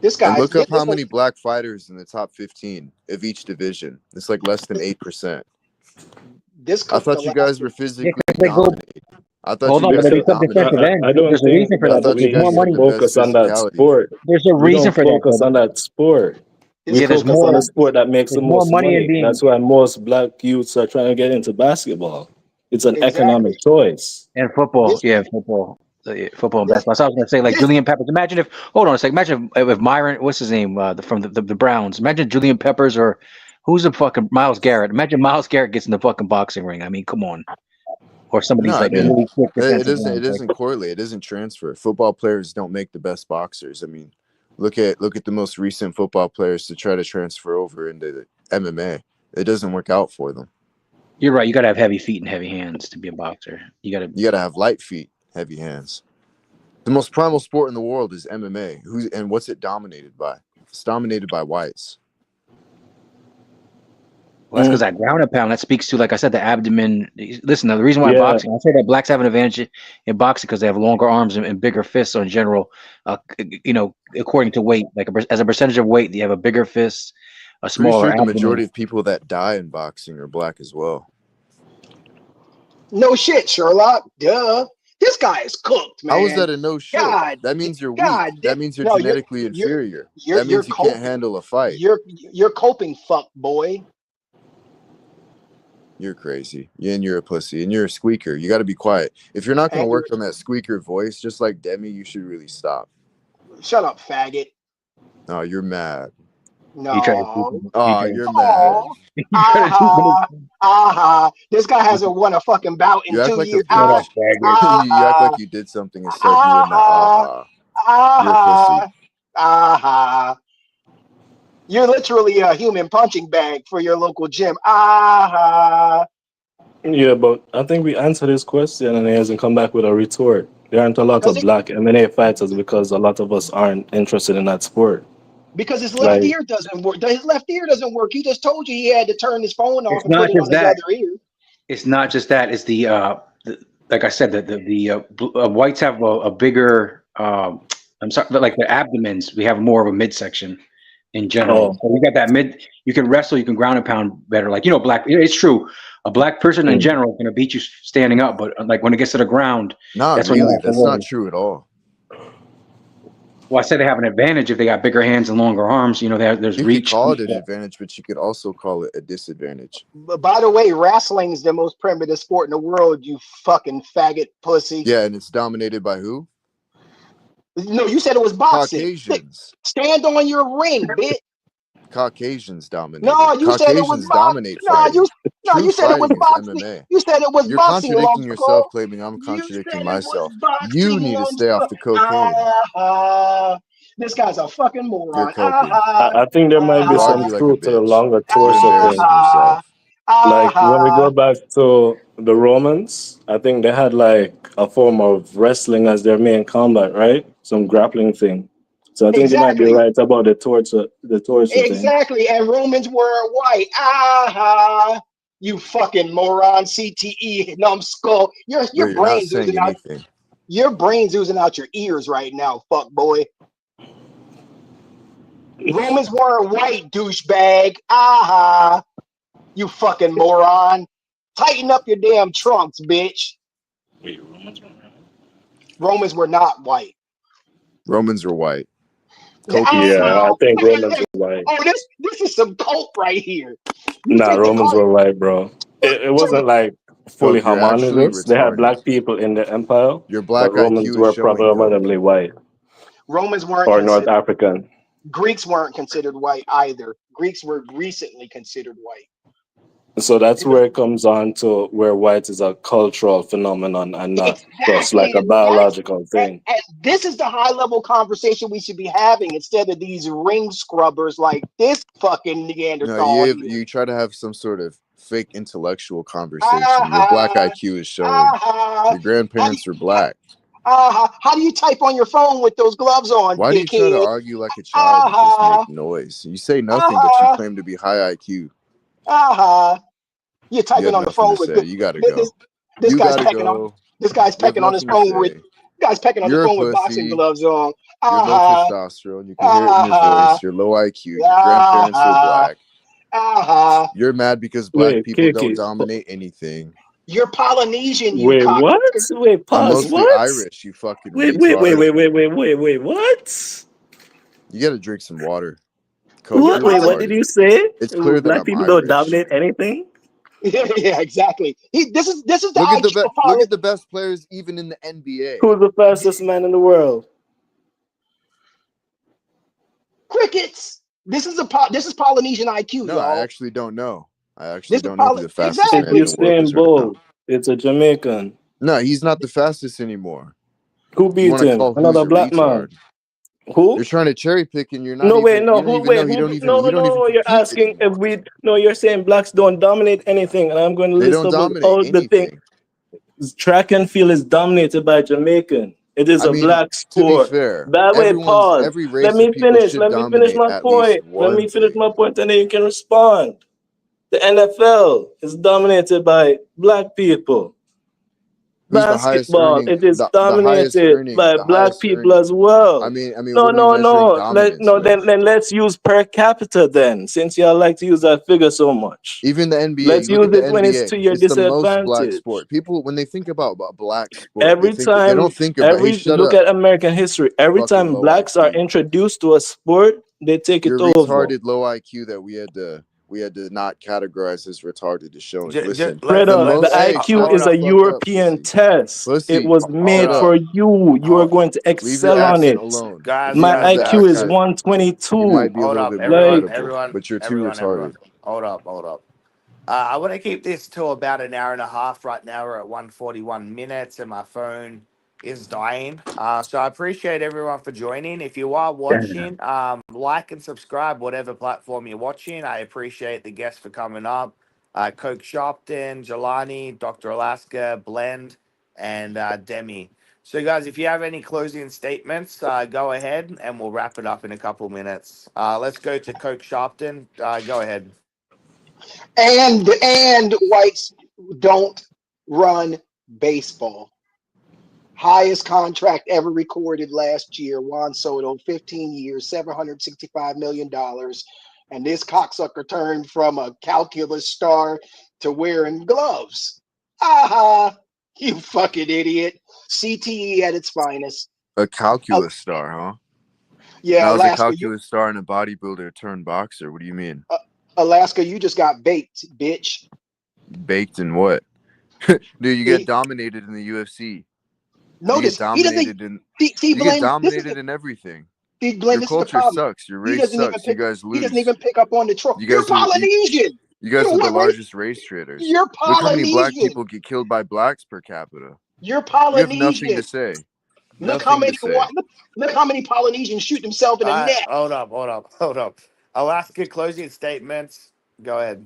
This And guy's look up how this many was black fighters in the top 15 of each division. It's like less than 8%. this I cooked thought you guys were Alaska. Yeah, physically 'cause they go. dominated. I thought Hold you on, but guys they Because do had self defense dominated. events. I don't There's a think reason for I that. that Though. thought you There's we more guys had money. the best focus on that physicality. sport. There's a We reason don't for that. focus on that sport. This We Yeah, there's cooked focus on the more. Alaska. sport that makes the There's more most money in money. being That's why most black youths are trying to get into basketball. It's an Exactly. economic choice. in football. This Yeah, football. Yeah, football and this basketball. So I was gonna say like this Julian Peppers. Imagine if. Hold on a second. Imagine if Myron. What's his name? From the Browns. Imagine Julian Peppers or who's the fucking Miles Garrett. Imagine Miles Garrett gets in the fucking boxing ring. I mean, come on. Or some of No, these I like mean, really quick it defensive isn't. It ones. Like doesn't correlate. It doesn't transfer. Football players don't make the best boxers. I mean, look at the most recent football players to try to transfer over into the MMA. It doesn't work out for them. you're right. You gotta have heavy feet and heavy hands to be a boxer. You gotta. You got to have light feet, heavy hands. The most primal sport in the world is MMA. What's it dominated by? It's dominated by whites. Well, that's because that ground and pound that speaks to, like I said, the abdomen. Listen, the reason why Yeah. boxing, I say that blacks have an advantage in boxing because they have longer arms and bigger fists. So in general, according to weight, like as a percentage of weight, you have a bigger fist, a Pretty smaller sure the abdomen. majority of people that die in boxing are black as well. no shit, Sherlock. Duh. This guy is cooked, How is man. that a no shit? God, That means you're weak. God, That means you're no, genetically you're inferior. you're That you're means you can't coping. handle a fight. You're coping, fuck boy. You're crazy. And you're a pussy. And you're a squeaker. You got to be quiet. If you're not going to And work on that squeaker voice, just like Demi, you should really stop. shut up, faggot. Oh, you're mad. He tried to keep No. it. He Oh, tried to you're keep it. mad. Oh. He tried to keep it. Aha. This guy hasn't won a fucking bout in You act 2 like a years. Shut up, bitch. faggot. You act Ah. like you did something and start doing that. Ah. Aha. You're a pussy. Ah. Ah. You're literally a human punching bag for your local gym. Ah. Yeah, but I think we answered this question and he hasn't come back with a retort. There aren't a lot Does of it? black MMA fighters because a lot of us aren't interested in that sport. Because his left Like, ear doesn't work. His left ear doesn't work. He just told you he had to turn his phone off It's and put not it on just his that. other ear. It's not just that. It's like I said, whites have a bigger. I'm sorry, but like the abdomens, we have more of a midsection in general. oh, So we got that mid. You can wrestle, you can ground and pound better. Like black. It's true. A black person in general is going to beat you standing up, but like when it gets to the ground, Not that's when you really. have to That's not worry. true at all. Well, I said they have an advantage if they got bigger hands and longer arms. There's You could reach. call it an advantage, but you could also call it a disadvantage. But by the way, wrestling is the most primitive sport in the world, you fucking faggot pussy. Yeah, and it's dominated by who? No, you said it was boxing. Caucasians. Stand on your ring, bitch. Caucasians dominate No, it. you said it was Caucasians dominate boxing. fighting. No, True you said it was fighting is boxing. MMA. You said it was You're boxing, contradicting yourself, Lumskull. claiming I'm You contradicting said it was myself. You boxing, need to stay off Lumskull. the cocaine. This guy's a fucking You're moron. coking. I think there might be You some argue like a truth to the bitch. longer You're torso thing. embarrassing yourself. Like when we go back to the Romans, I think they had like a form of wrestling as their main combat, right? Some grappling thing. So I think you might be Exactly. right about the torso thing. Exactly. And Romans were white. You fucking moron, CTE, numbskull. Your But you're not brain's saying oozing out. anything. Your brain's oozing out your ears right now, fuck boy. Romans weren't white, douchebag. You fucking moron. Tighten up your damn trunks, bitch. Wait, Romans were right? Romans were not white. Romans are white. Yeah, I think Hey, Romans were white. oh, this is some cult right here. You Nah, said they Romans call it. were white, bro. It wasn't like fully Coke, you're actually homogeneous. They had retarded. black people in the empire, Your but black Romans IQ is were showing, Coke. predominantly white Romans weren't or North considered. African. Greeks weren't considered white either. Greeks were recently considered white. So that's It was where it comes on to where white is a cultural phenomenon and not just like exactly, a biological thing. and this is the high level conversation we should be having instead of these ring scrubbers like this fucking No, Neanderthal here. you try to have some sort of fake intellectual conversation. Your black Aha, IQ is showing. aha. Your How do you, grandparents were black. how do you type on your phone with those gloves on, Why do you try to dickhead? argue like a child and just Aha, make noise? You say nothing, but you aha, claim to be high IQ. aha. You're You typing have on the nothing phone to with say. You gotta this. go. This You guy's gotta pecking on. go. This guy's You have pecking on his nothing to phone with. say. Guy's pecking on his You're a phone with boxing pussy. gloves on. You're low Aha, testosterone. You can hear it in your aha, voice. You're low IQ. Your grandparents were aha, black. aha. You're mad because black Wait, people don't Kiki. dominate anything. You're Polynesian, you Wait, what? cocksucker. Wait, I'm pause. mostly What? Irish, you fucking Wait, wait, wait, retard. wait, wait, wait, wait, wait. What? You gotta drink some water. Coke, You're What? you're Wait, what did retarded. you say? It's clear that Black I'm people don't Irish. dominate anything? yeah, exactly. This is the Look at IQ of look at the best players even in the NBA. Who's the fastest man in the world? crickets. This is Polynesian IQ, No, I y'all. actually don't know. I actually This is don't know who the fastest It's man in exactly. the world Usain is right now. Bolt. It's a Jamaican. No, he's not the fastest anymore. Who You beat want to him? call who's Another a black man. retard? You're Who? trying to cherry pick, and you're not No, wait, even. no. You don't Who? even know. Wait, who? No, You don't even no. You're compete asking if anymore. we. No, you're saying blacks don't dominate anything, and I'm going to They list don't up dominate all the things. anything. Track and field is dominated by Jamaican. It is I a mean, black to be sport. fair, That way, pause. every Let race of me people finish. should Let me finish dominate my at least point. Let one me finish thing. my point, and then you can respond. The NFL is dominated by black people. Who's the highest Basketball, earning? it is The highest dominated earning. by The black highest people earning. as well. What are we measuring dominance No. with? Then let's use per capita. Then, since y'all like to use that figure so much, Even the NBA. let's You look use at the it when it's to NBA. your It's the most black disadvantage. sport. People, when they think about black sport, Every they time, don't think about. Hey, shut look up, at American history. Every fucking time low blacks are IQ. introduced to a sport, they take it You're over. retarded, low IQ that we had to not categorize as retarded to showing. Just Listen, let the Brother, the most. let's Hey, IQ shut hold is the a up, fuck up, European pussy. test. It Pussy, was hold made shut up, up. for you. You are hold, going to Leave your excel on accent it. alone. guys, My You have guys, the IQ guys, is guys. accent. You 122. might be a Hold little up, bit more Like, audible, but you're too retarded. Hold up, hold up. I want to keep this to about an hour and a half. Right now, we're at 141 minutes, and my phone is dying. So I appreciate everyone for joining. If you are watching, like and subscribe, whatever platform you're watching. I appreciate the guests for coming up. Coke Shopton, Jelani, Dr. Alaska, Blend, and Demi. So, guys, if you have any closing statements, go ahead, and we'll wrap it up in a couple minutes. Let's go to Coke Shopton. Go ahead. And whites don't run baseball. Highest contract ever recorded last year. Juan Soto, 15 years, $765 million. And this cocksucker turned from a calculus star to wearing gloves. Aha! You fucking idiot. CTE at its finest. A calculus star, huh? Yeah, Now, as a Alaska, calculus star and a bodybuilder turned boxer, what do you mean? Alaska, you just got baked, bitch. Baked in what? Dude, you get He, dominated in the UFC. You get notice he doesn't dominated in. see You get blame. This is dominated in everything. blame. Your This is the culture problem. sucks. Your He race doesn't even sucks. You pick. guys He doesn't lose. even pick up on the troll. You You're guys are Polynesian. you You guys know are the what race? largest race traders. You're Look how many black Polynesian. people get killed by blacks per capita. You're You have nothing to Polynesian. say. Look how Nothing to many say. look how many Polynesians shoot themselves in the neck. Hold up. Alaska closing statements. Go ahead.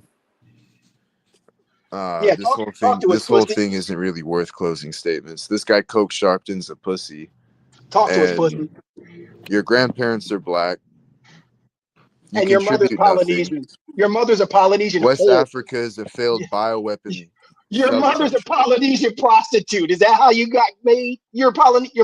Yeah, This talk to us, this whole pussy. thing isn't really worth closing statements. This guy Coke Sharpton's a pussy, Talk to us, and pussy. your grandparents are black. You And your mother's contribute nothing. Polynesian. Your mother's a Polynesian West whore. Africa is a failed bioweapon Your mother's a sub-country. Polynesian prostitute. Is that how you got made? Your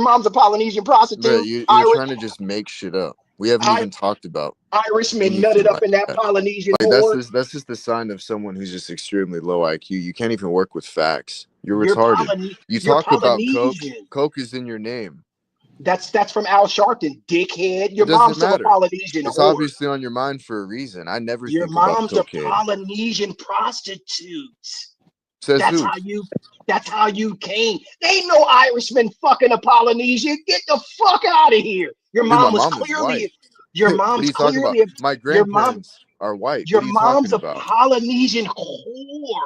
mom's a Polynesian Bro, prostitute. you're trying to just make shit up. We haven't even talked about Irishman nutted anything up like in that that. Polynesian Like whore. that's just the sign of someone who's just extremely low IQ. You can't even work with facts. You're You're retarded. You you're talk about Coke. Polynesian. Coke is in your name. That's from Al Sharpton, dickhead. It Your doesn't mom's still a matter. Polynesian It's whore. obviously on your mind for a reason. I never Your think about mom's a cocaine. Polynesian prostitute. Says That's who? how you. That's how you came. There ain't no Irishman fucking a Polynesian. Get the fuck out of here. Your Dude, my mom was mom was white. clearly. Your What are mom's you talking about? clearly. My Your mom. grandparents are white. Your What are you talking mom's a about? Polynesian whore.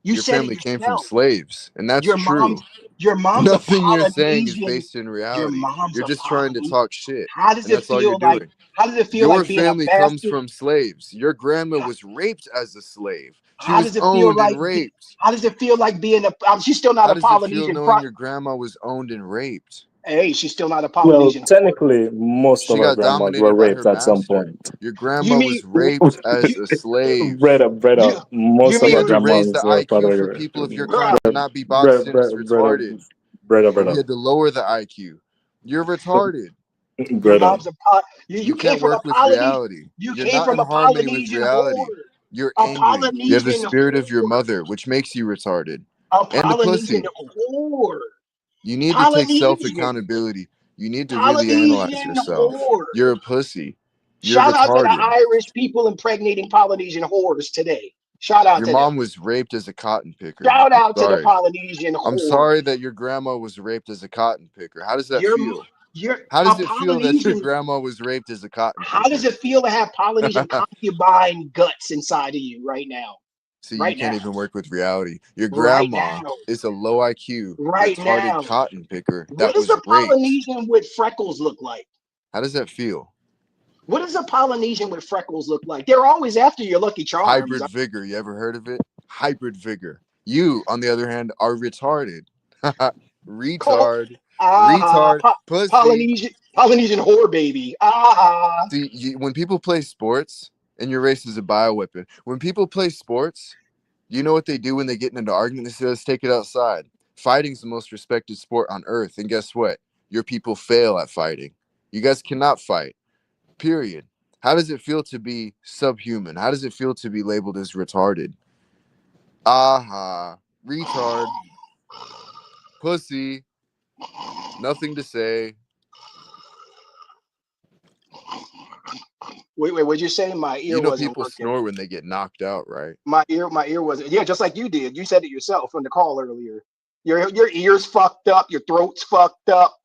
You Your said it family came from yourself. slaves, and that's Your true. mom's. Your mom's a Nothing you're saying is Polynesian. based in Your reality. mom's You're a just trying to Polynesian. talk shit, How does and it that's all you're feel like? doing. How does it feel Your like being a family comes bastard? from slaves. Your grandma How, was raped as a slave. She how was does it feel owned and like? raped. How does it feel like being a? She's still not How a does it feel Polynesian. knowing your grandma was owned and raped? Hey, she's still not a Well, Polynesian whore. technically, most She of our got grandmas were dominated by her raped at some master. point. Your You grandma mean was raped as you a slave. Brother, you you most of We our mean had to raise the grandmas were IQ probably for people of your bruh, kind to not be boxed in as retarded. We brother, had to lower the IQ. You're retarded. your brother. mom's a you You came can't from a work with reality. you You're came not in from a harmony with Polynesian reality. whore. You're A angry. You have the Polynesian spirit of your whore. mother, which makes you retarded. A And a Polynesian pussy. whore. You need to take self Polynesian. accountability. You need to really analyze Polynesian yourself. whore. You're a pussy. You're Shout out to the retarded. Irish people impregnating Polynesian whores today. Shout out Your to them. mom was raped as a cotton picker. Shout I'm out to the sorry. Polynesian I'm whores. sorry that your grandma was raped as a cotton picker. How does that You're feel? you're How a does it feel that your Polynesian. grandma was raped as a cotton How does picker? it feel to have Polynesian concubine guts inside of you right now? See, you Right can't now. even work with reality. Your Right grandma now. is a low IQ, Right retarded now. cotton picker What that does was a raped. Polynesian with freckles look like? How does that feel? What does a Polynesian with freckles look like? They're always after your Lucky Charms. Hybrid vigor. You ever heard of it? Hybrid vigor. You, on the other hand, are retarded. Call Retard. aha Retard. Pussy. Polynesian whore baby. Aha. See, when people play sports, and your race is a bioweapon, when people play sports, you know what they do when they get into an argument? They say, let's take it outside. Fighting's the most respected sport on earth. And guess what? Your people fail at fighting. You guys cannot fight. Period. How does it feel to be subhuman? How does it feel to be labeled as retarded? Aha. Retard. Pussy. Nothing to say. Wait, what'd you say? My ear You know wasn't people working. snore when they get knocked out, right? My ear wasn't. Yeah, just like you did. You said it yourself on the call earlier. Your ears fucked up. Your throat's fucked up.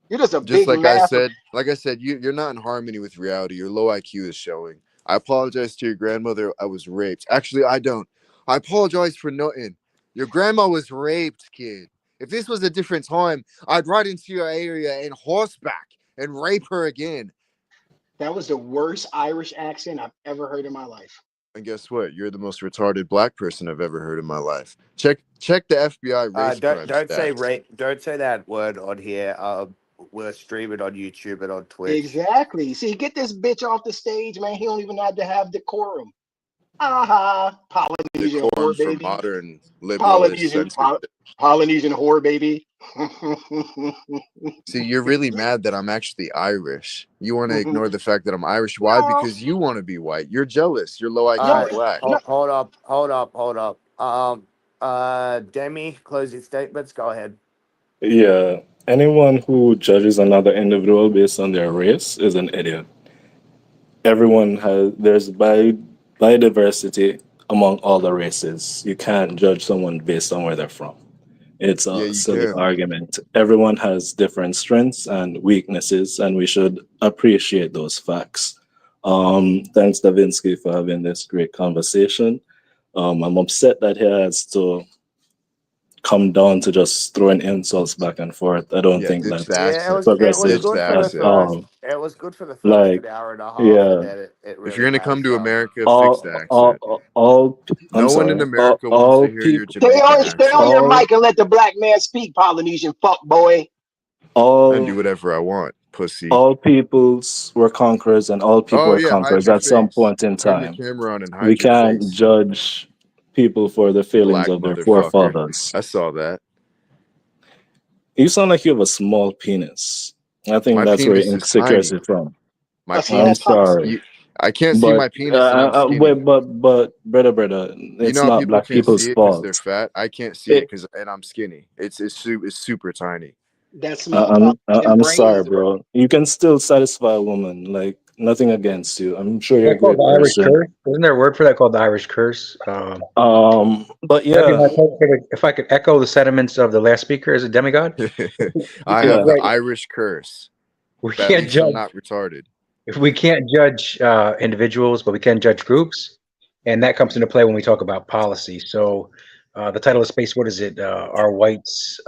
You're just a Just big massive. like I said, you're not in harmony with reality. Your low IQ is showing. I apologize to your grandmother. I was raped. Actually, I don't. I apologize for nothing. Your grandma was raped, kid. If this was a different time, I'd ride into your area in horseback and rape her again. That was the worst Irish accent I've ever heard in my life. And guess what? You're the most retarded black person I've ever heard in my life. Check the FBI race crime stats. Don't say that word on here. We're streaming on YouTube and on Twitch. Exactly. See, get this bitch off the stage, man. He don't even have to have decorum. Aha. Polynesian whore Decorums for baby. modern liberalist Polynesian censorship. Polynesian whore baby. See, you're really mad that I'm actually Irish. You want to no, ignore the fact that I'm Irish. Why? Because you want to be white. You're jealous. You're low IQ no, black. no. Hold up. Demi, closing statements. Go ahead. Yeah, anyone who judges another individual based on their race is an idiot. Everyone has there's biodiversity among all the races. You can't judge someone based on where they're from. It's Yeah, a you silly can. argument. Everyone has different strengths and weaknesses, and we should appreciate those facts. Thanks, Davinsky, for having this great conversation. I'm upset that he has to come down to just throwing insults back and forth. I don't Yeah, think ditch that's the Yeah, accent. it was progressive Ditch good the for the at accent. first. all. It was good for the first Like, an hour and a half, and yeah, then it If you're really gonna kind of come to sucked. America, fix the accent. I'm No one in sorry, America wants to all hear your people, Jamaican Stay on accent. your all, mic and let the black man speak, Polynesian fuck boy. I can do all, whatever I want, pussy. all peoples were conquerors and all people Oh were yeah, hide conquerors your at some face. point in Turn your time. camera on and We hide your can't face. judge people for the failings Black of their motherfucker. forefathers. I saw that. You sound like you have a small penis. I think My that's where your penis is insecurity tiny. is from. My A small I'm penis puppy. is sorry. I can't see But my penis and I'm skinny. but brother, You it's know how not people black can't people's see it because they're fault. fat? I can't see it It, because and I'm skinny. It's super tiny. That small I'm Polynesian sorry, brains. bro. You can still satisfy a woman. Like Nothing against you. I'm sure you're a That's called great the Irish person. curse. Isn't there a word for that called the Irish curse? But That'd be yeah, my favorite. If I could echo the sentiments of the last speaker as a demigod, I he's have yeah. the right. Irish curse, We but at can't least I'm judge not retarded. if we can't judge individuals, but we can judge groups, and that comes into play when we talk about policy. So, the title of space, what is it? Are whites?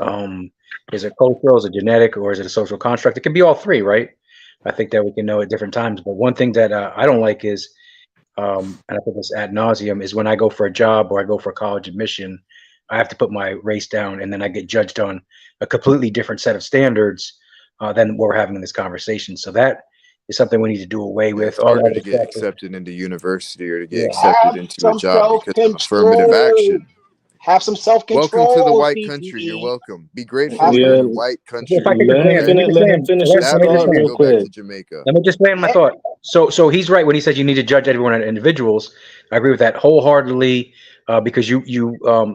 Is it cultural? Is it genetic? Or is it a social construct? It can be all three, right? I think that we can know at different times. But one thing that I don't like is, and I think this ad nauseum, is when I go for a job or I go for college admission, I have to put my race down, and then I get judged on a completely different set of standards than what we're having in this conversation. So that is something we need to do away Yeah, with. it's All the harder to other get stuff is, accepted into university or to get yeah. accepted Have into a some job self because of affirmative control. action. Have some self Welcome to the control, white country. You're CTE. welcome. Be grateful Have that some. you're Yeah, in a white If I country. could just land, Okay? let me just finish land. his Let me Stab it just thought and then real land. go back to quick. Jamaica. Let me just land my eh, thought. So he's right when he says you need to judge everyone as individuals. I agree with that wholeheartedly, because you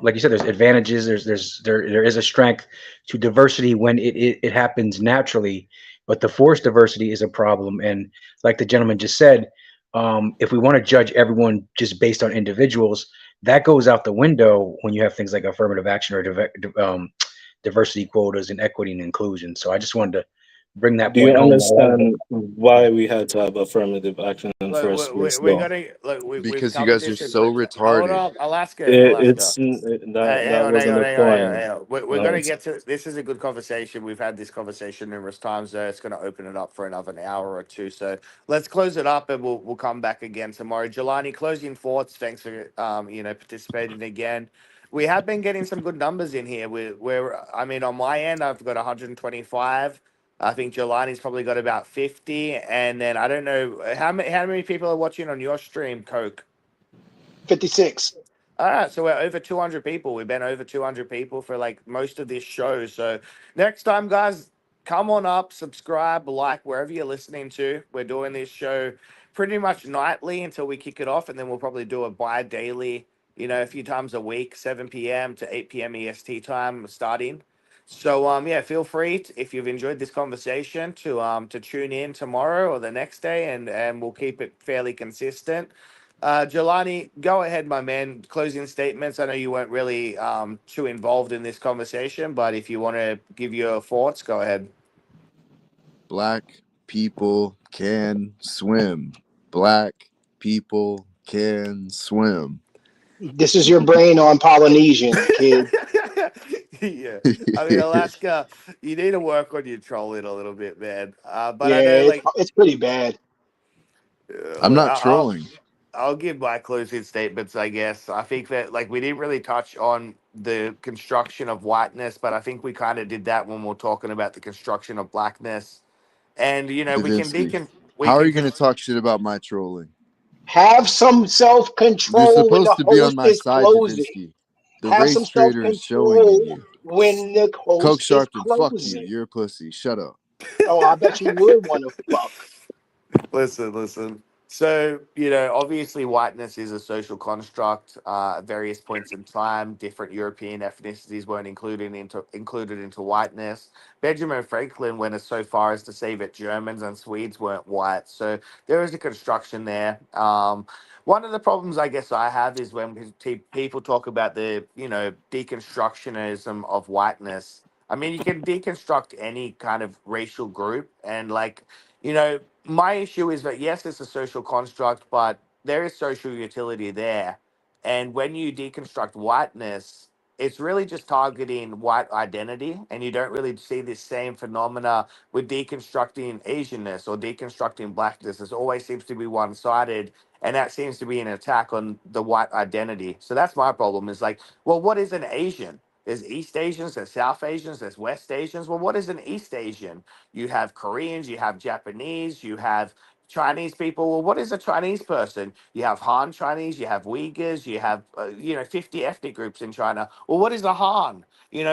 like you said, there's advantages. There is a strength to diversity when it happens naturally, but the forced diversity is a problem. And like the gentleman just said, if we want to judge everyone just based on individuals, that goes out the window when you have things like affirmative action or diversity quotas and equity and inclusion. So I just wanted to bring that Do you point home. A lot of understand why we had to have affirmative action in the Look, first place, we're though? gonna look. We've Because you covered guys are this. so Hold retarded. up, Alaska, Alaska. That Hang on, hang wasn't on, the hang on, hang on, point. hang on. We're No, going to it's get to this. Is a good conversation. We've had this conversation numerous times. It's going to open it up for another hour or two. So let's close it up, and we'll come back again tomorrow. Jelani, closing thoughts. Thanks for participating again. We have been getting some good numbers in here. I mean, on my end, I've got 125. I think Jelani's probably got about 50, and then I don't know how many people are watching on your stream, Coke. 56. All right, so we're over 200 people. We've been over 200 people for like most of this show. So next time, guys, come on up, subscribe, like wherever you're listening to. We're doing this show pretty much nightly until we kick it off, and then we'll probably do it bi-daily, a few times a week, 7 p.m. to 8 p.m. EST time starting. So yeah, feel free if you've enjoyed this conversation to tune in tomorrow or the next day, and we'll keep it fairly consistent. Jelani, go ahead, my man. Closing statements. I know you weren't really too involved in this conversation, but if you want to give your thoughts, go ahead. Black people can swim. Black people can swim. This is your brain on Polynesian, kid. Yeah, I mean Alaska, you need to work on your trolling a little bit, man. But Yeah, I know, it's pretty bad. I'm look, not trolling. I'll give my closing statements, I guess. I think that we didn't really touch on the construction of whiteness, but I think we kind of did that when we're talking about the construction of blackness. And we can Davinsky. we How are can you going to talk shit about my trolling? Have some self You're control when supposed the to be on host my is side, closing. Davinsky. The Have some race self trader is showing in control you. when the Coke host is Sharpton, fuck you. closing. You're a pussy. Shut up. Oh, I bet you would want to fuck. listen. So, obviously whiteness is a social construct. At various points in time, different European ethnicities weren't included into whiteness. Benjamin Franklin went as so far as to say that Germans and Swedes weren't white. So there is a construction there. One of the problems I guess I have is when people talk about the, deconstructionism of whiteness. I mean, you can deconstruct any kind of racial group and my issue is that yes, it's a social construct, but there is social utility there. And when you deconstruct whiteness, it's really just targeting white identity, and you don't really see this same phenomena with deconstructing Asianness or deconstructing blackness. It always seems to be one-sided, and that seems to be an attack on the white identity. So that's my problem. Is like, well, what is an Asian? There's East Asians, there's South Asians, there's West Asians. Well, what is an East Asian? You have Koreans, you have Japanese, you have Chinese people. Well, what is a Chinese person? You have Han Chinese, you have Uyghurs, you have 50 ethnic groups in China. Well, what is a Han?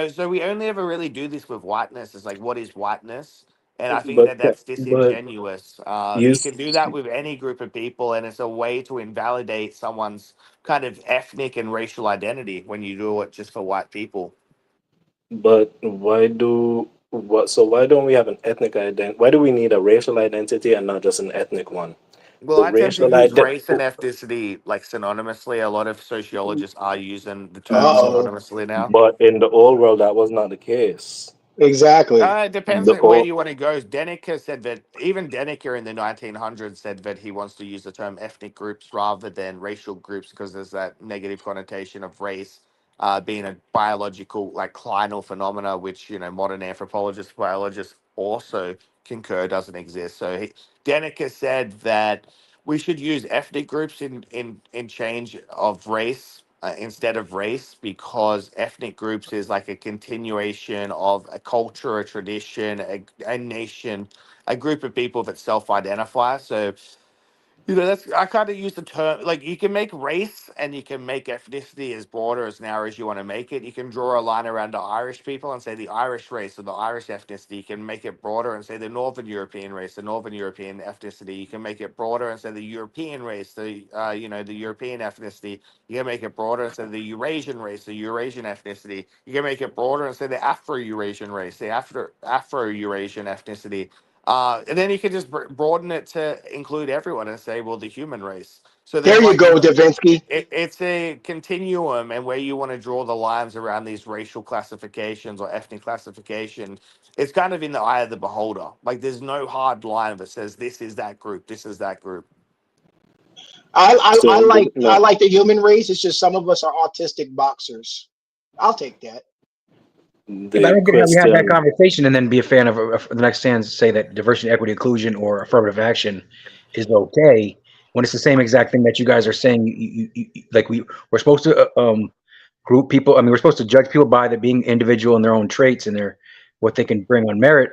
So we only ever really do this with whiteness. It's like, what is whiteness? And I think that that's but disingenuous. you You can do that with any group of people, and it's a way to invalidate someone's kind of ethnic and racial identity when you do it just for white people. but why do What? So why don't we have an ethnic ident? Why do we need a racial identity and not just an ethnic one? Well, The I tend to racial use identity. race and ethnicity like synonymously. A lot of sociologists are using the terms Uh-oh. synonymously now. But in the old world, that was not the case. Exactly. It depends The on where old, you want to go. Denneker said that even Denneker in the 1900s said that he wants to use the term ethnic groups rather than racial groups because there's that negative connotation of race being a biological, like clinal phenomena, which modern anthropologists, biologists also concur doesn't exist. So Denneker said that we should use ethnic groups in change of race instead of race because ethnic groups is like a continuation of a culture, a tradition, a nation, a group of people that self-identify. So that's I kind of use the term like you can make race and you can make ethnicity as broad or as narrow as you want to make it. You can draw a line around the Irish people and say the Irish race or the Irish ethnicity. You can make it broader and say the Northern European race, the Northern European ethnicity. You can make it broader and say the European race, the European ethnicity. You can make it broader and say the Eurasian race, the Eurasian ethnicity. You can make it broader and say the Afro-Eurasian race, the Afro-Eurasian ethnicity. And then you can just broaden it to include everyone and say, well, the human race. So there's There you like go, Davinsky. it's a continuum, and where you want to draw the lines around these racial classifications or ethnic classification, it's kind of in the eye of the beholder. Like there's no hard line that says this is that group, this is that group. I so like I no, like the human race. It's just some of us are autistic boxers. I'll take that. Yeah, but I the don't get how we have that question. conversation and then be a fan of the next stand say that diversity, equity, inclusion, or affirmative action is okay when it's the same exact thing that you guys are saying. Like we're supposed to group people. I mean, we're supposed to judge people by the being individual in their own traits and their what they can bring on merit.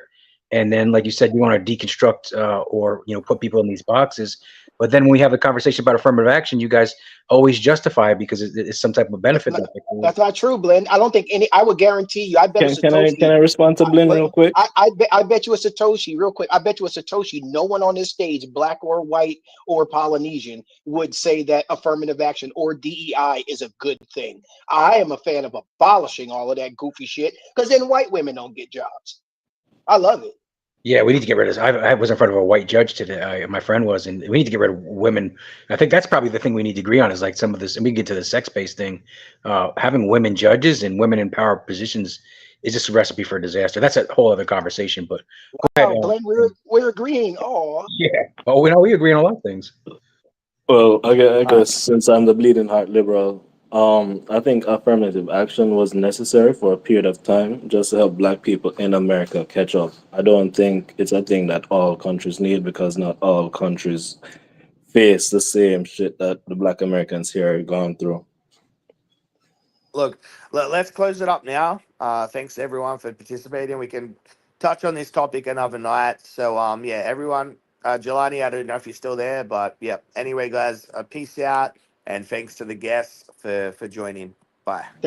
And then, like you said, you want to deconstruct or put people in these boxes. But then when we have a conversation about affirmative action, you guys always justify it because it's some type of That's benefit not that they create. that's not true, Blend. I don't think any. I would guarantee you. I bet a Can Satoshi. I respond to Blinn Wait, real quick? I bet you a Satoshi, real quick. I bet you a Satoshi. No one on this stage, black or white or Polynesian, would say that affirmative action or DEI is a good thing. I am a fan of abolishing all of that goofy shit because then white women don't get jobs. I love it. Yeah, we need to get rid of this. I was in front of a white judge today. My friend was, and we need to get rid of women. I think that's probably the thing we need to agree on is like some of this, and we can get to the sex-based thing. Having women judges and women in power positions is just a recipe for disaster. That's a whole other conversation. But go ahead. Oh, Glenn, we're agreeing. Oh, Yeah. Oh, we agree on a lot of things. Well, I Uh, guess since I'm the bleeding heart liberal, I think affirmative action was necessary for a period of time just to help Black people in America catch up. I don't think it's a thing that all countries need because not all countries face the same shit that the Black Americans here are going through. Look, let's close it up now. Thanks everyone for participating. We can touch on this topic another night. So yeah, everyone, Jelani, I don't know if you're still there, but yeah. Anyway, guys, peace out and thanks to the guests for joining. Bye. thank